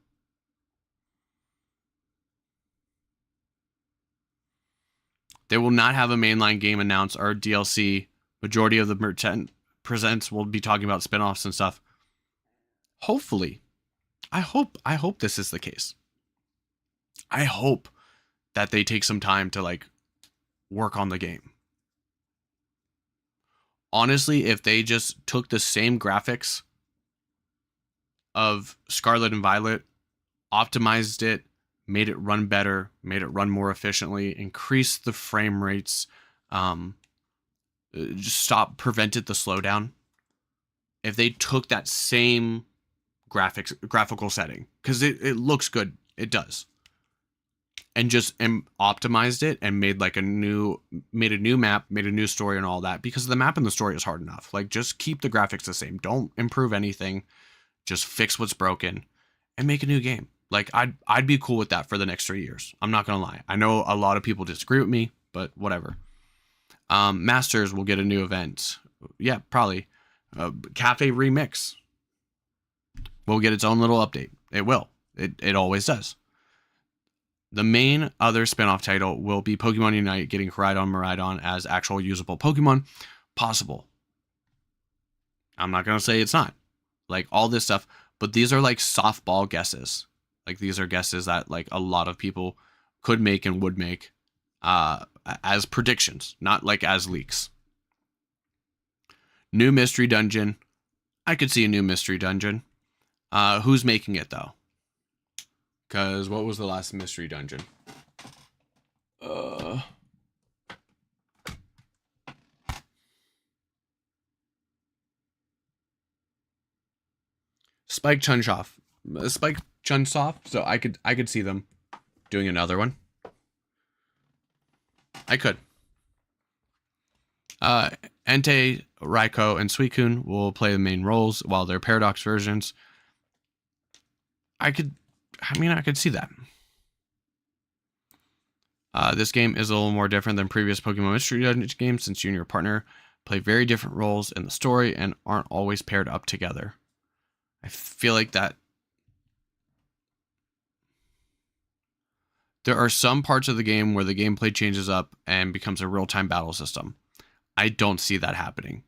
They will not have a mainline game announced or DLC. Majority of the presents will be talking about spinoffs and stuff. Hopefully, I hope this is the case. I hope that they take some time to like work on the game. Honestly, if they just took the same graphics of Scarlet and Violet, optimized it, made it run better, made it run more efficiently, increased the frame rates, just prevented the slowdown. If they took that same graphical setting, because it looks good, it does, and just optimized it and made like a new map, made a new story and all that, because the map and the story is hard enough. Like, just keep the graphics the same, don't improve anything, just fix what's broken and make a new game. Like, I'd be cool with that for the next 3 years. I'm not gonna lie. I know a lot of people disagree with me, but whatever. Masters will get a new event. Yeah, probably. Cafe Remix will get its own little update. It will. It always does. The main other spinoff title will be Pokemon Unite getting Miraidon as actual usable Pokemon. Possible. I'm not going to say it's not. Like, all this stuff. But these are like softball guesses. Like, these are guesses that like a lot of people could make and would make as predictions, not like as leaks. New mystery dungeon. I could see a new mystery dungeon. Who's making it though? Because what was the last mystery dungeon? Spike Chunsoft. So I could see them doing another one. I could. Entei, Raikou, and Suicune will play the main roles, while their Paradox versions. I could see that. This game is a little more different than previous Pokemon Mystery Dungeon games, since you and your partner play very different roles in the story and aren't always paired up together. I feel like that there are some parts of the game where the gameplay changes up and becomes a real-time battle system. I don't see that happening.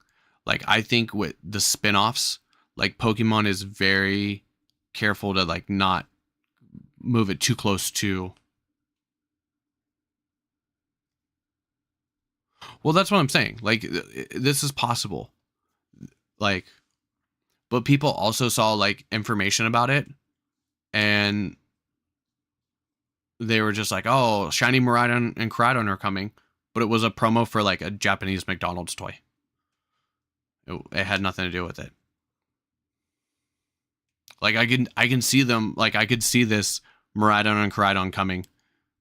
Like, I think with the spin-offs, like, Pokemon is very careful to like not move it too close to. Well, that's what I'm saying. Like, this is possible. Like, but people also saw like information about it, and they were just like, "Oh, Shiny Miraidon and Koraidon are coming," but it was a promo for like a Japanese McDonald's toy. It had nothing to do with it. Like, I can see them, like, I could see this Miraidon and Koraidon coming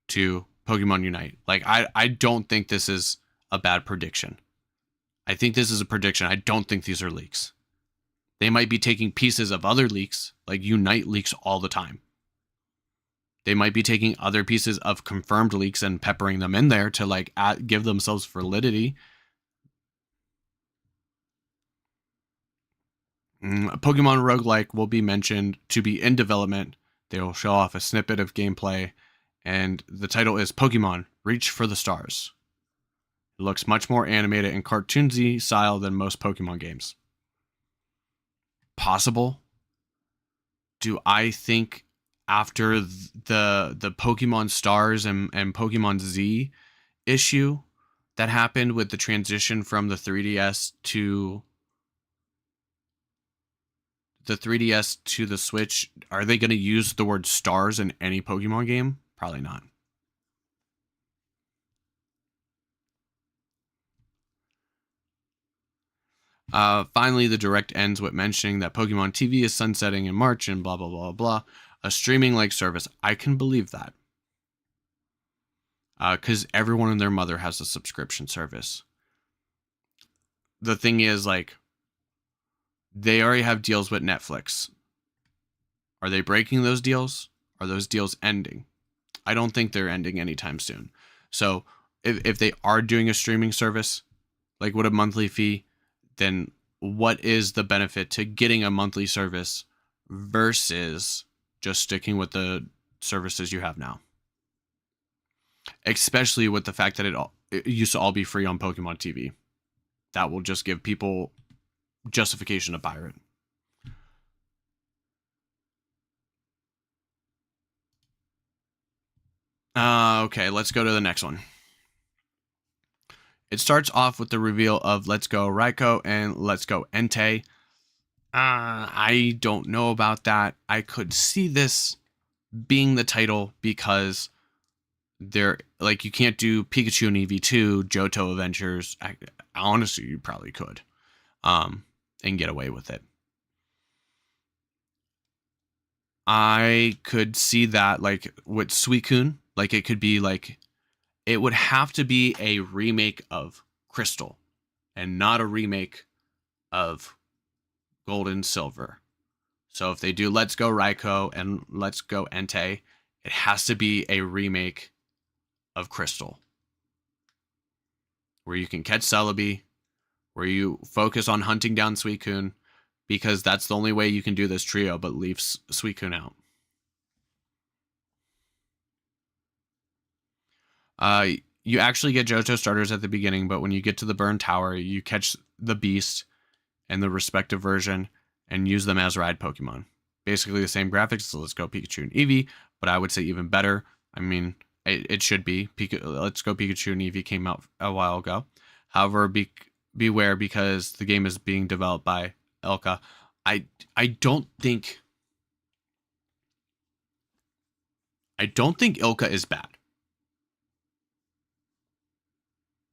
to Pokemon Unite. Like, I don't think this is a bad prediction. I think this is a prediction. I don't think these are leaks. They might be taking pieces of other leaks, like Unite leaks all the time. They might be taking other pieces of confirmed leaks and peppering them in there to like give themselves validity. Pokemon roguelike will be mentioned to be in development. They will show off a snippet of gameplay, and the title is Pokemon Reach for the Stars. It looks much more animated and cartoonsy style than most Pokemon games. Possible? Do I think after the Pokemon Stars and Pokemon Z issue that happened with the transition from the 3DS to the Switch, are they going to use the word stars in any Pokemon game? Probably not. Finally, the direct ends with mentioning that Pokemon TV is sunsetting in March and blah, blah, blah, blah. A streaming-like service. I can believe that. Because everyone and their mother has a subscription service. The thing is, like, they already have deals with Netflix. Are they breaking those deals? Are those deals ending? I don't think they're ending anytime soon. So if they are doing a streaming service, like with a monthly fee, then what is the benefit to getting a monthly service versus just sticking with the services you have now? Especially with the fact that it used to all be free on Pokemon TV. That will just give people justification to pirate. Okay, let's go to the next one. It starts off with the reveal of Let's Go Raikou and Let's Go Entei. I don't know about that. I could see this being the title because they're like, you can't do Pikachu and EV2, Johto Adventures. Honestly, you probably could, and get away with it. I could see that like with Suicune, like it could be like, it would have to be a remake of Crystal and not a remake of Gold and Silver. So if they do Let's Go Raikou and Let's Go Entei, it has to be a remake of Crystal, where you can catch Celebi, where you focus on hunting down Suicune, because that's the only way you can do this trio, but leave Suicune out. You actually get Johto starters at the beginning, but when you get to the Burn Tower, you catch the Beast and the respective version and use them as ride Pokemon. Basically the same graphics, so Let's Go Pikachu and Eevee, but I would say even better. I mean, it should be. Let's Go Pikachu and Eevee came out a while ago. However, beware, because the game is being developed by Elka. I don't think Ilka is bad.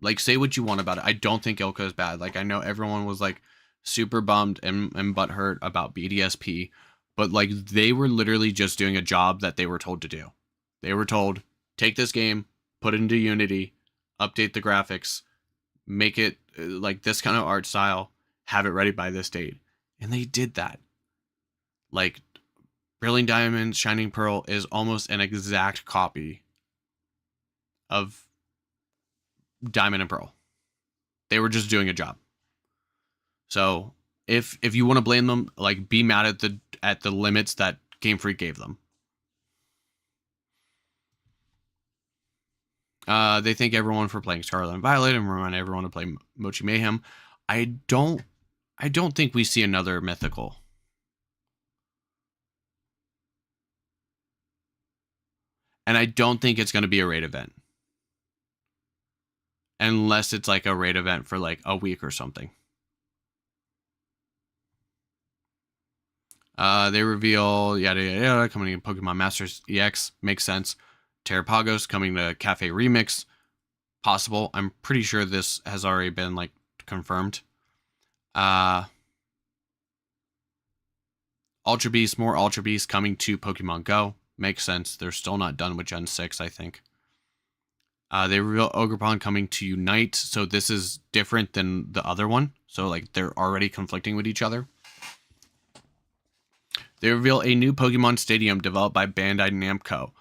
Like, say what you want about it. I don't think Ilka is bad. Like, I know everyone was like super bummed and butthurt about BDSP, but like they were literally just doing a job that they were told to do. They were told, take this game, put it into Unity, update the graphics, make it like this kind of art style, have it ready by this date. And they did that. Like, Brilliant Diamond, Shining Pearl is almost an exact copy of Diamond and Pearl. They were just doing a job. So if you want to blame them, like, be mad at the limits that Game Freak gave them. They thank everyone for playing Scarlet and Violet and remind everyone to play Mochi Mayhem. I don't think we see another mythical. And I don't think it's going to be a raid event. Unless it's like a raid event for like a week or something. They reveal yada yada yada coming in Pokemon Masters EX. Makes sense. Terrapagos coming to Cafe Remix. Possible. I'm pretty sure this has already been like confirmed. Ultra Beast, more Ultra Beast coming to Pokemon Go. Makes sense. They're still not done with Gen 6, I think. They reveal Ogerpon coming to Unite, so this is different than the other one. So like they're already conflicting with each other. They reveal a new Pokemon Stadium developed by Bandai Namco.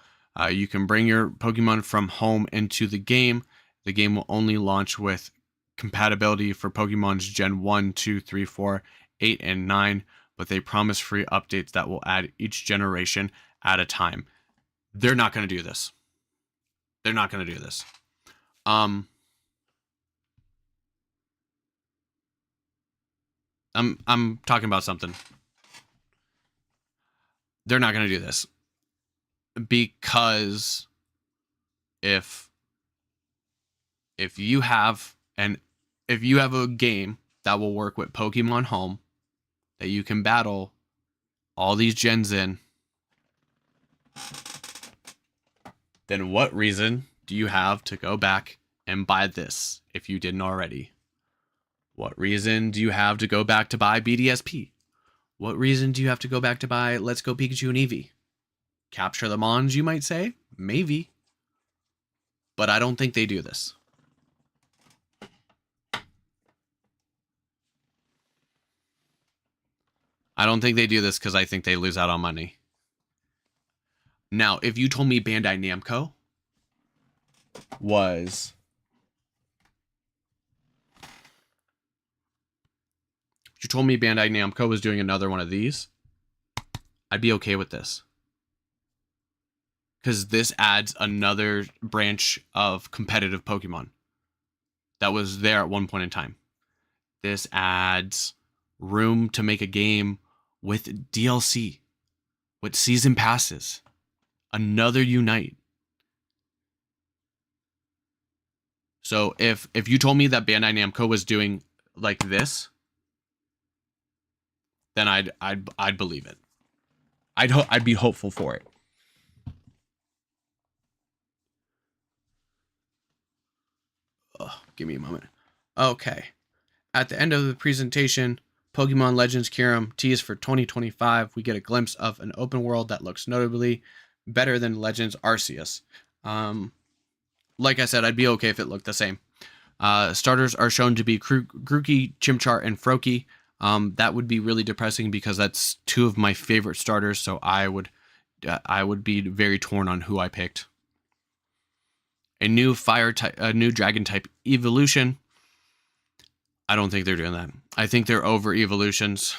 You can bring your Pokemon from home into the game. The game will only launch with compatibility for Pokemon's Gen 1, 2, 3, 4, 8, and 9, but they promise free updates that will add each generation at a time. They're not going to do this. They're not going to do this. I'm talking about something. They're not going to do this because if you have a game that will work with Pokemon Home that you can battle all these gens in, then what reason do you have to go back and buy this if you didn't already? What reason do you have to go back to buy BDSP? What reason do you have to go back to buy Let's Go Pikachu and Eevee? Capture the Mons, you might say? Maybe. But I don't think they do this. I don't think they do this because I think they lose out on money. Now, if you told me Bandai Namco was... If you told me Bandai Namco was doing another one of these, I'd be okay with this. Because this adds another branch of competitive Pokemon that was there at one point in time. This adds room to make a game with DLC, with season passes, another Unite. So if you told me that Bandai Namco was doing like this, then I'd believe it. I'd be hopeful for it. Give me a moment. Okay. At the end of the presentation, Pokemon Legends Kyurem teased for 2025. We get a glimpse of an open world that looks notably better than Legends Arceus. Like I said, I'd be okay if it looked the same. Starters are shown to be Grookey, Chimchar, and Froakie. That would be really depressing because that's two of my favorite starters, so I would be very torn on who I picked. A new dragon type evolution. I don't think they're doing that. I think they're over evolutions.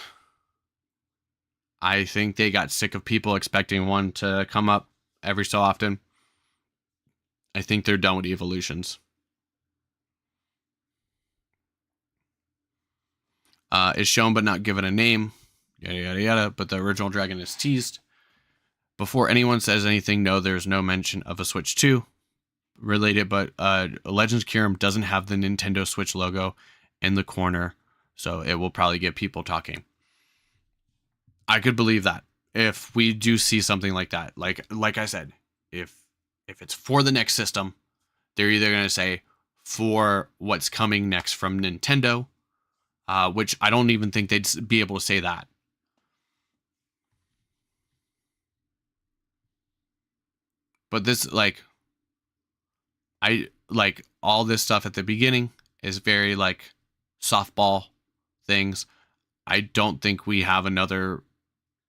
I think they got sick of people expecting one to come up every so often. I think they're done with evolutions. Is shown but not given a name. Yada, yada, yada. But the original dragon is teased. Before anyone says anything, no, there's no mention of a Switch 2 related, but Legends Kyurem doesn't have the Nintendo Switch logo in the corner, so it will probably get people talking. I could believe that if we do see something like that. Like I said, if it's for the next system, they're either going to say for what's coming next from Nintendo, which I don't even think they'd be able to say that. But this, I like all this stuff at the beginning is very like softball things. I don't think we have another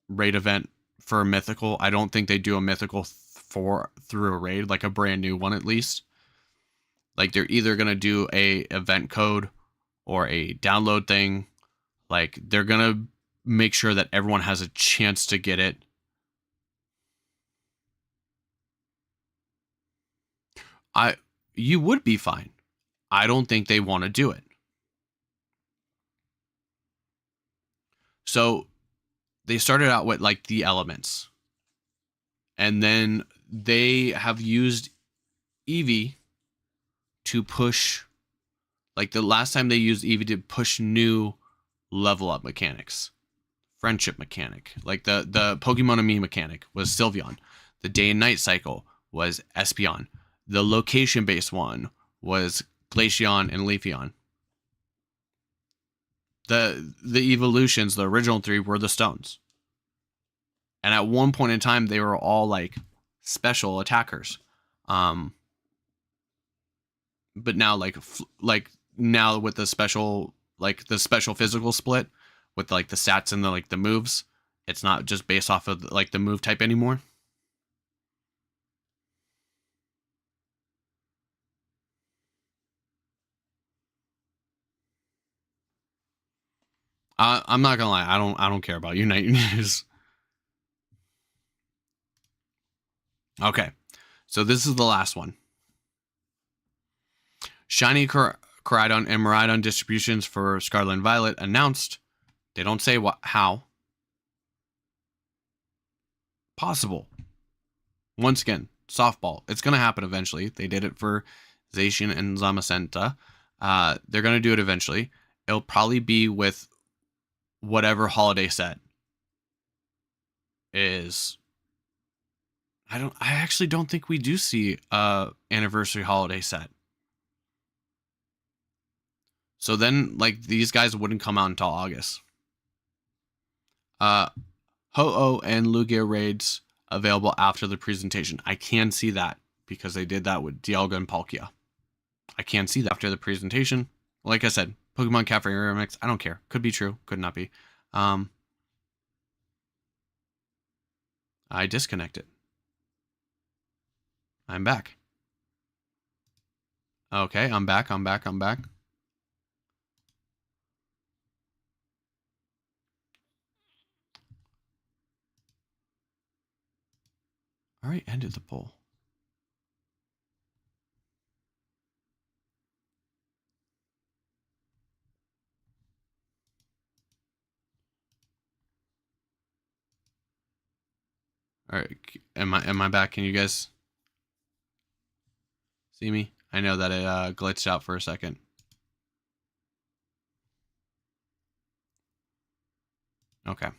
raid event for a mythical. I don't think they do a mythical through a raid, like a brand new one at least. Like they're either going to do a event code or a download thing. Like they're going to make sure that everyone has a chance to get it. You would be fine. I don't think they want to do it. So they started out with like the elements. And then they have used Eevee to push, like the last time they used Eevee to push new level up mechanics. Friendship mechanic. Like the Pokemon and Me mechanic was Sylveon. The day and night cycle was Espeon. The location-based one was Glaceon and Leafeon. The evolutions, the original three, were the stones. And at one point in time, they were all like special attackers. But now, like now with the special physical split with like the stats and the moves, it's not just based off of like the move type anymore. I'm not gonna lie. I don't care about Unite News. Okay, so this is the last one. Shiny Koraidon and Miraidon distributions for Scarlet and Violet announced. They don't say how. Possible. Once again, softball. It's going to happen eventually. They did it for Zacian and Zamacenta. They're going to do it eventually. It'll probably be with whatever holiday set is. I actually don't think we do see anniversary holiday set. So then, like, these guys wouldn't come out until August. Ho-Oh and Lugia raids available after the presentation. I can see that because they did that with Dialga and Palkia. I can see that after the presentation. Like I said, Pokemon Cafe Remix, I don't care. Could be true, could not be. I disconnected. I'm back. Okay, I'm back. All right, ended the poll. All right, am I back? Can you guys see me? I know that it glitched out for a second. Okay.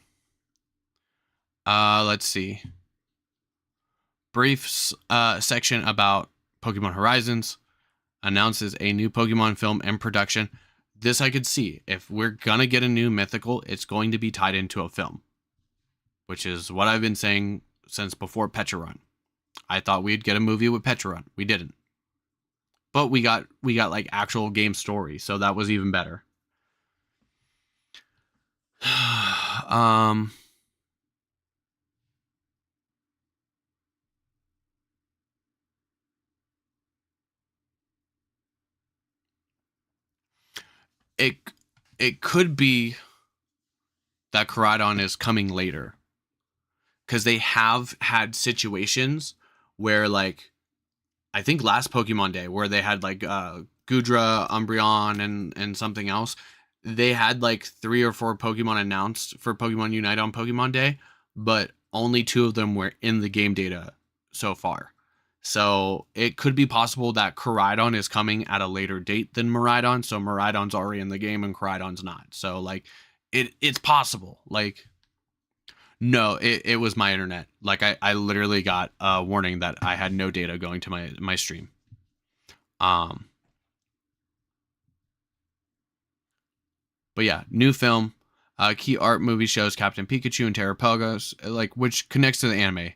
Let's see. Brief section about Pokemon Horizons. Announces a new Pokemon film in production. This I could see. If we're gonna get a new mythical, it's going to be tied into a film, which is what I've been saying since before Pecharon. I thought we'd get a movie with Pecharon. We didn't, but we got like actual game story, so that was even better. It could be that Koraidon is coming later, because they have had situations where, like, I think last Pokemon Day, where they had like Gudra, Umbreon, and something else. They had like 3 or 4 Pokemon announced for Pokemon Unite on Pokemon Day, but only 2 of them were in the game data so far. So it could be possible that Koraidon is coming at a later date than Miraidon. So Miraidon's already in the game and Koraidon's not. So like it's possible. Like, no, it was my internet. Like I literally got a warning that I had no data going to my stream. But yeah, new film. Key art movie shows Captain Pikachu and Terrapagos, like, which connects to the anime.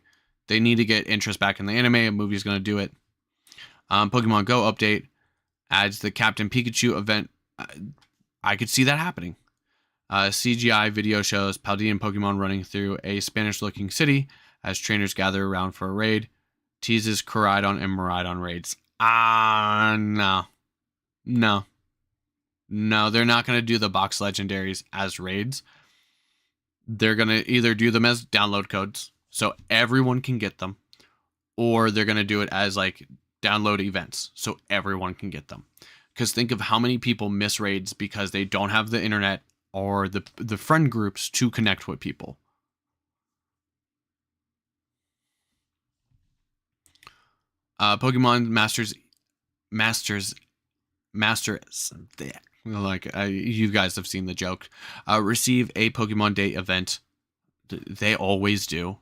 They need to get interest back in the anime. A movie's going to do it. Pokemon Go update adds the Captain Pikachu event. I could see that happening. CGI video shows Paldean Pokemon running through a Spanish-looking city as trainers gather around for a raid. Teases Koraidon and Miraidon raids. No, they're not going to do the box legendaries as raids. They're going to either do them as download codes so everyone can get them, or they're going to do it as like download events so everyone can get them. Because think of how many people miss raids because they don't have the internet or the friend groups to connect with people. Pokemon Masters, like, you guys have seen the joke. Receive a Pokemon Day event. They always do.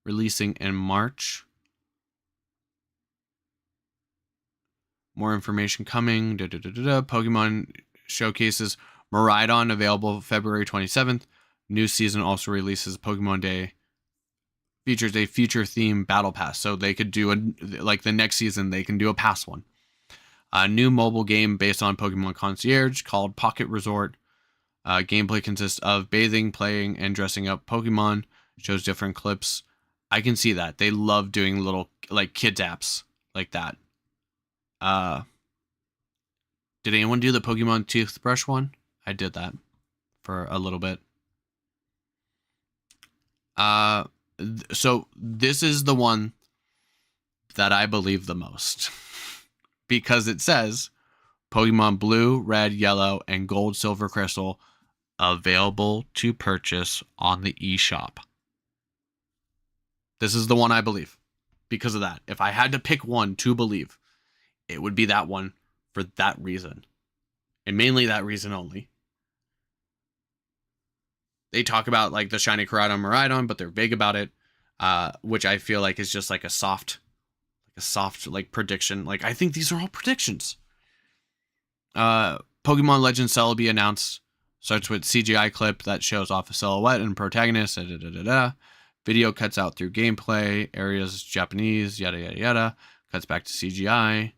Releasing in March. More information coming. Pokemon showcases Miraidon available February 27th. New season also releases Pokemon Day. Features a future theme battle pass, so they could do like the next season they can do a pass one. A new mobile game based on Pokemon Concierge called Pocket Resort. Gameplay consists of bathing, playing, and dressing up Pokemon. Shows different clips. I can see that. They love doing little like kids apps like that. Did anyone do the Pokemon toothbrush one? I did that for a little bit. So this is the one that I believe the most because it says Pokemon Blue, Red, Yellow, and Gold, Silver, Crystal available to purchase on the eShop. This is the one I believe because of that. If I had to pick one to believe, it would be that one for that reason. And mainly that reason only. They talk about like the shiny Koraidon Miraidon, but they're vague about it, which I feel like is just like a soft like prediction. Like I think these are all predictions. Pokemon Legends Celebi announced starts with CGI clip that shows off a silhouette and protagonist. Video cuts out through gameplay, areas Japanese, yada yada yada. Cuts back to CGI.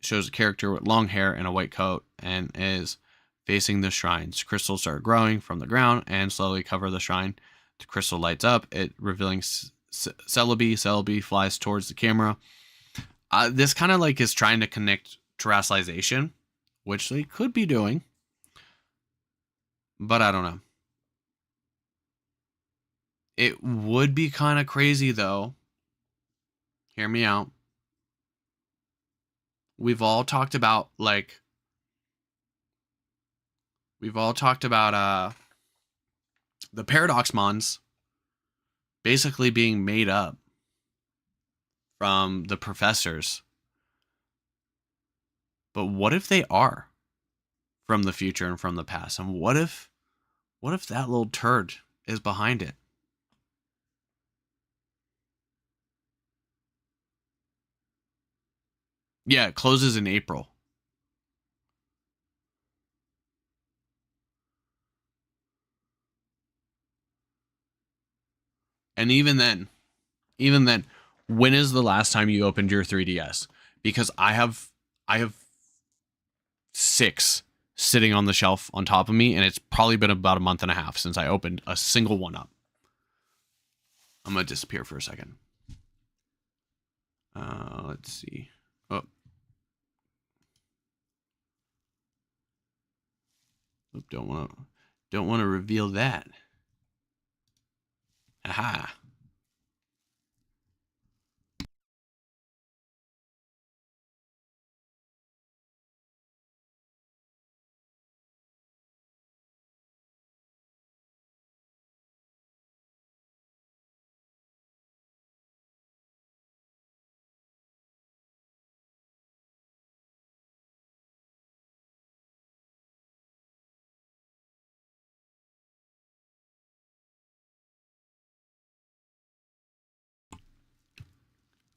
Shows a character with long hair and a white coat and is facing the shrines. Crystals start growing from the ground and slowly cover the shrine. The crystal lights up, it revealing Celebi. Celebi flies towards the camera. This kind of like is trying to connect terrestrialization, which they could be doing, but I don't know. It would be kind of crazy though. Hear me out. We've all talked about the Paradox Mons basically being made up from the professors. But what if they are from the future and from the past? And what if that little turd is behind it? Yeah, it closes in April. And even then, when is the last time you opened your 3DS? Because I have 6 sitting on the shelf on top of me, and it's probably been about a month and a half since I opened a single one up. I'm gonna disappear for a second. Let's see. Oh. Don't want to reveal that. Aha.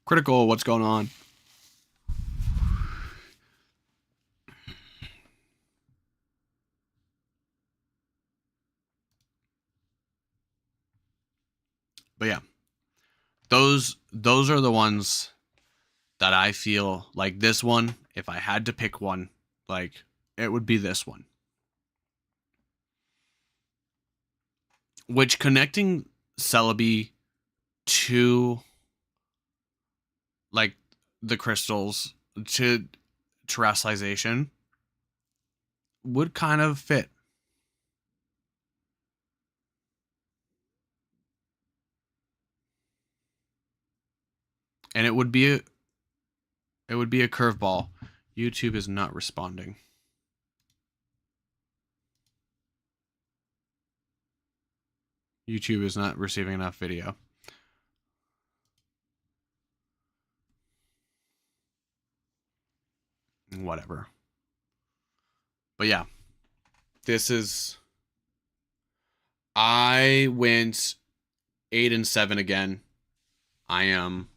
Critical, what's going on? But yeah, those are the ones that I feel like this one, if I had to pick one, like it would be this one. Which connecting Celebi to like the crystals to terrestrialization would kind of fit. And it would be a curveball. YouTube is not responding. YouTube is not receiving enough video. Whatever. But yeah, this is. I went 8 and 7 again. I am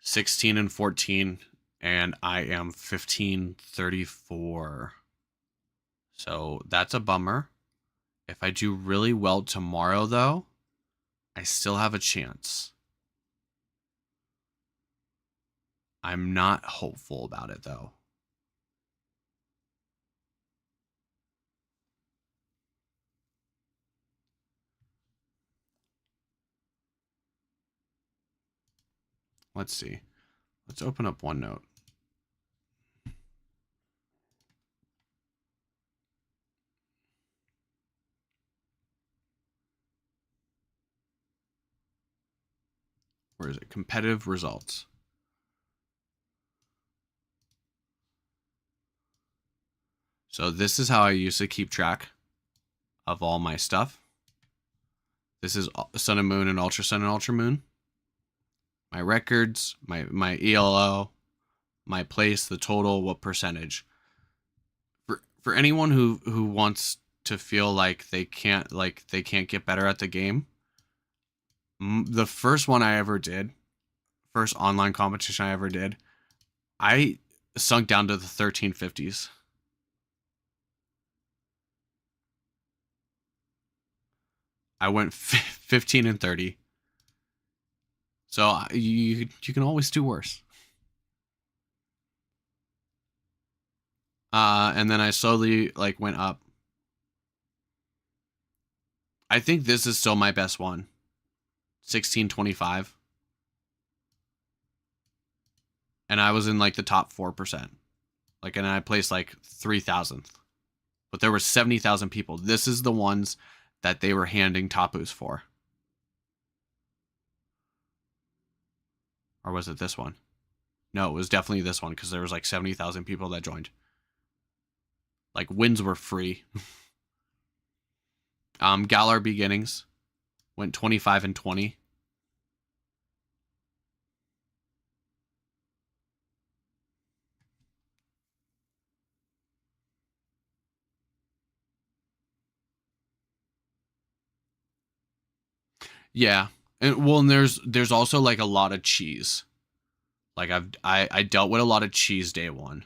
16 and 14, and I am 15-34. So that's a bummer. If I do really well tomorrow, though, I still have a chance. I'm not hopeful about it, though. Let's see. Let's open up OneNote. Where is it? Competitive results. So this is how I used to keep track of all my stuff. This is Sun and Moon and Ultra Sun and Ultra Moon. My records, my ELO, my place, the total, what percentage. For anyone who wants to feel like they can't get better at the game, the first one I ever did, first online competition I ever did, I sunk down to the 1350s. I went 15 and 30. So you can always do worse. And then I slowly like went up. I think this is still my best one. 1625. And I was in like the top 4%. Like, and I placed like 3,000th. But there were 70,000 people. This is the ones that they were handing Tapus for. Or was it this one? No, it was definitely this one because there was like 70,000 people that joined. Like, wins were free. Galar Beginnings went 25 and 20. Yeah. And there's also like a lot of cheese. Like I dealt with a lot of cheese day one.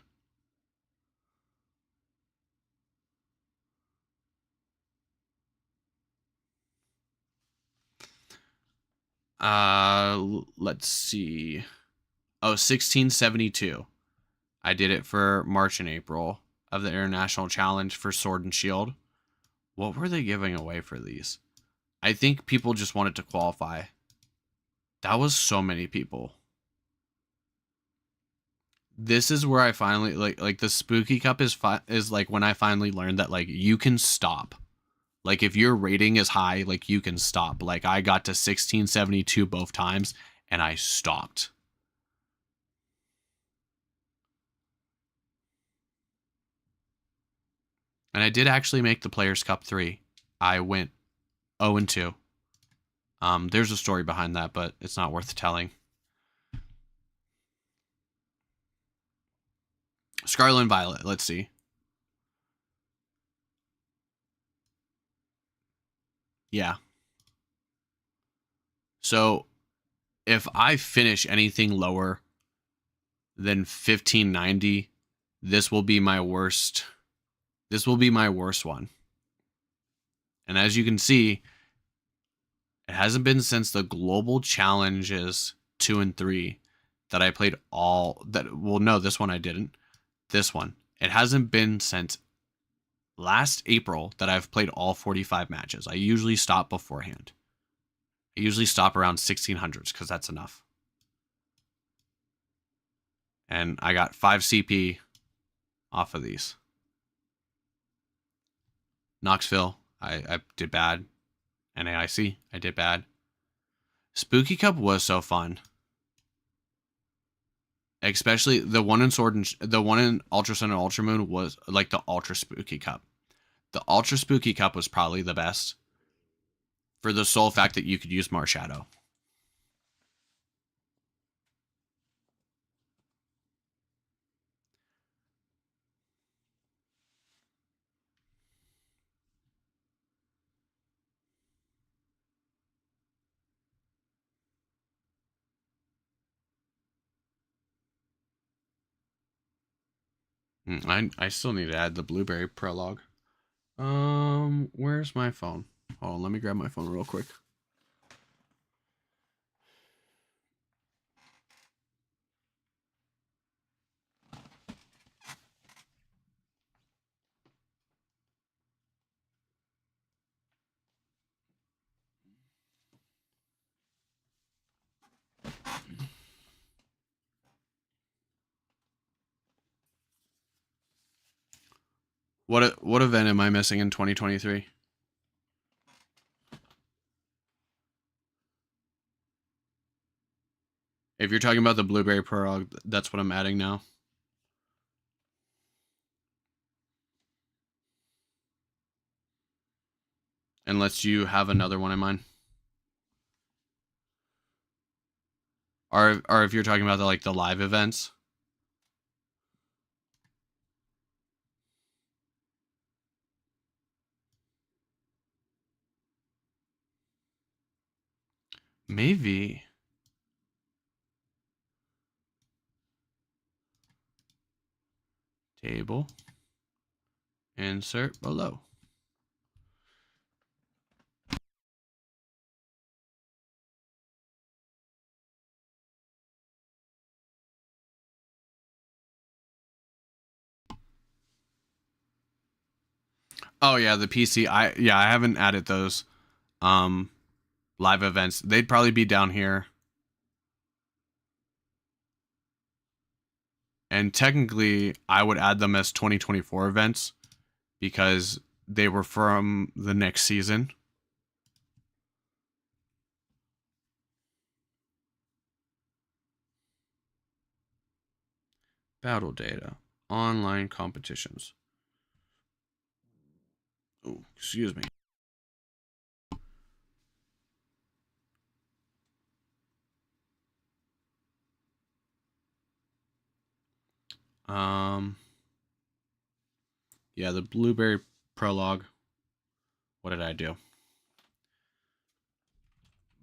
Let's see. Oh, 1672. I did it for March and April of the International Challenge for Sword and Shield. What were they giving away for these? I think people just wanted to qualify. That was so many people. This is where I finally like the Spooky Cup is like when I finally learned that like you can stop. Like if your rating is high, like you can stop. Like I got to 1672 both times and I stopped. And I did actually make the Players Cup 3. I went 0 and 2. There's a story behind that, but it's not worth telling. Scarlet and Violet, let's see. Yeah. So if I finish anything lower than 1590, this will be my worst. This will be my worst one. And as you can see, it hasn't been since the Global Challenges 2 and 3 that I played all that. Well, no, this one I didn't. This one. It hasn't been since last April that I've played all 45 matches. I usually stop beforehand. I usually stop around 1600s because that's enough. And I got 5 CP off of these. Knoxville, I did bad. NAIC, I did bad. Spooky Cup was so fun. Especially the one in the one in Ultra Sun and Ultra Moon was like the Ultra Spooky Cup. The Ultra Spooky Cup was probably the best for the sole fact that you could use Marshadow. I still need to add the Blueberry prologue. Where's my phone? Hold on, let me grab my phone real quick. What event am I missing in 2023? If you're talking about the Blueberry Prologue, that's what I'm adding now. Unless you have another one in mind. Or if you're talking about the live events. Maybe. Table. Insert below. Oh yeah, the PC. I haven't added those live events. They'd probably be down here. And technically, I would add them as 2024 events because they were from the next season. Battle data. Online competitions. Oh, excuse me. Yeah, the Blueberry Prologue. What did I do?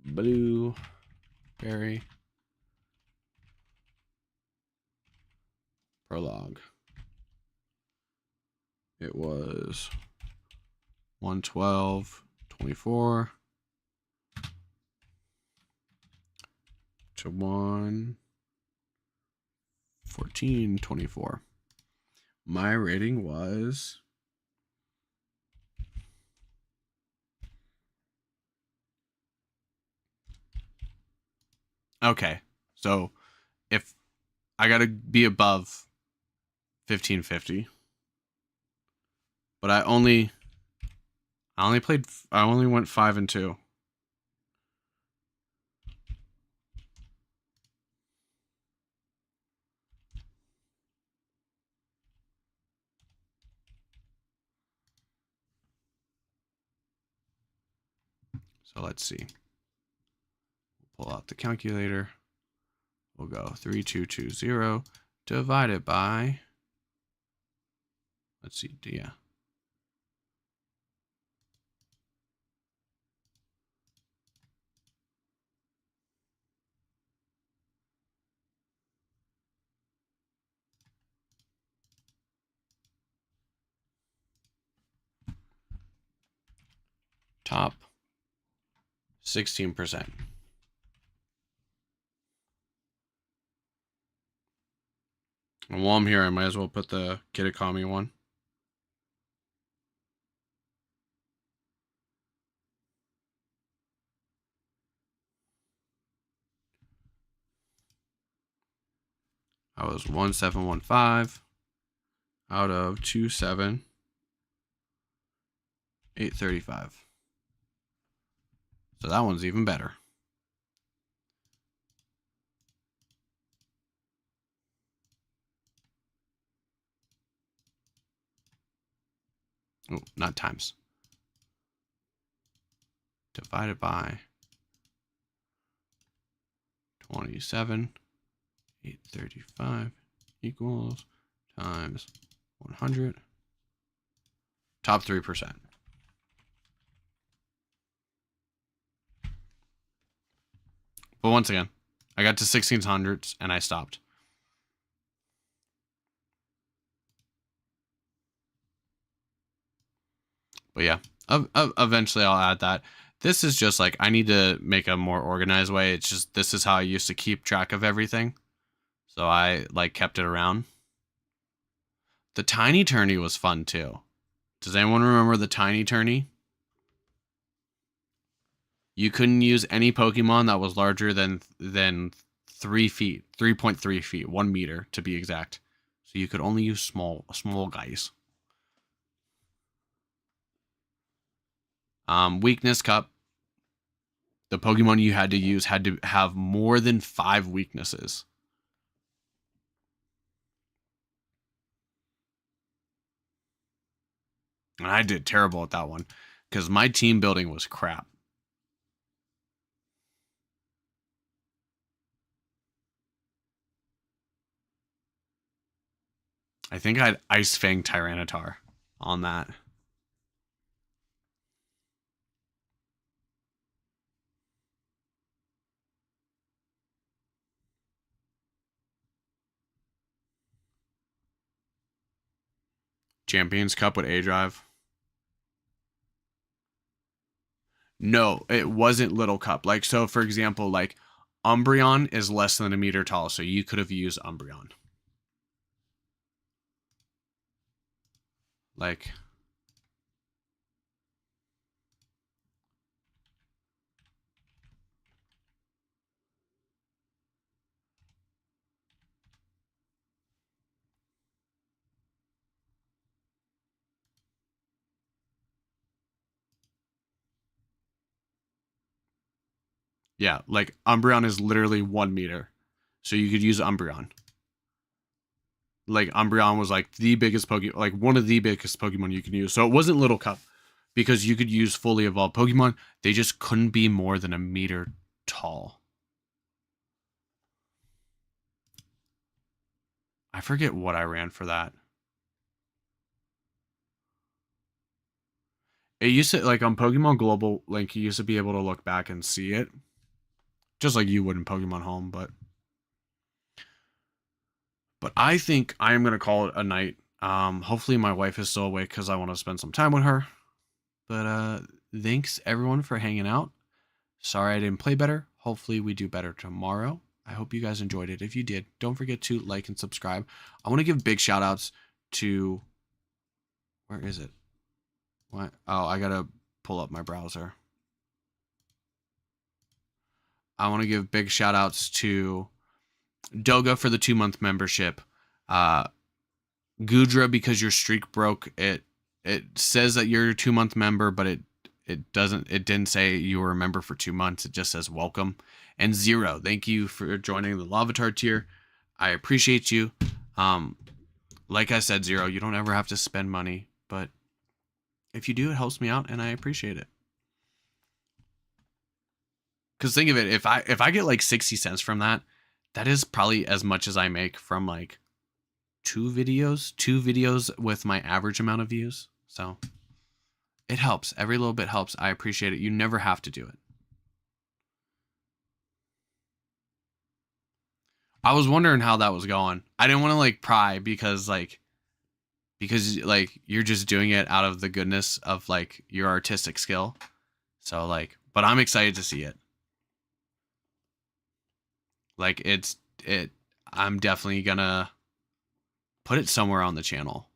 Blueberry Prologue. It was 112.24 to 114.24. My rating was okay. So if I gotta be above 1550, but I only went 5 and 2. So let's see. Pull out the calculator. We'll go 3220 divided by, let's see, yeah. Top 16%. And while I'm here, I might as well put the Kitakami one. I was 1715 out of 27,835. So that one's even better. Oh, not times. Divided by 27,835 equals times 100. Top 3%. But once again, I got to 1600s and I stopped. But yeah, eventually I'll add that. This is just like, I need to make a more organized way. It's just, this is how I used to keep track of everything. So I kept it around. The tiny tourney was fun too. Does anyone remember the tiny tourney? You couldn't use any Pokemon that was larger than 3 feet, 3.3 feet, 1 meter to be exact. So you could only use small guys. Weakness Cup. the Pokemon you had to use had to have more than 5 weaknesses. And I did terrible at that one because my team building was crap. I think I had Ice Fang Tyranitar on that. Champions Cup with A-Drive. No, it wasn't Little Cup. Like, so for example, like Umbreon is less than a meter tall, so you could have used Umbreon. Like, yeah, like Umbreon is literally 1 meter. So you could use Umbreon. Like Umbreon was like the biggest Pokemon, like one of the biggest Pokemon you can use. So it wasn't Little Cup because you could use fully evolved Pokemon. They just couldn't be more than a meter tall. I forget what I ran for that. It used to, like on Pokemon Global Link, you used to be able to look back and see it. Just like you would in Pokemon Home, but I think I am going to call it a night. Hopefully my wife is still awake because I want to spend some time with her. But thanks everyone for hanging out. Sorry I didn't play better. Hopefully we do better tomorrow. I hope you guys enjoyed it. If you did, don't forget to like and subscribe. I want to give big shout outs to... Where is it? What? Oh, I got to pull up my browser. I want to give big shout outs to Doga for the 2-month membership. Gudra because your streak broke. It says that you're a 2-month member, but it didn't say you were a member for 2 months. It just says welcome. And Zero, thank you for joining the Lavatar tier. I appreciate you. Like I said, Zero, you don't ever have to spend money, but if you do, it helps me out and I appreciate it. Because think of it, if I get like 60 cents from that, that is probably as much as I make from like 2 videos with my average amount of views. So it helps. Every little bit helps. I appreciate it. You never have to do it. I was wondering how that was going. I didn't want to like pry because you're just doing it out of the goodness of like your artistic skill. So like, but I'm excited to see it. Like I'm definitely gonna put it somewhere on the channel.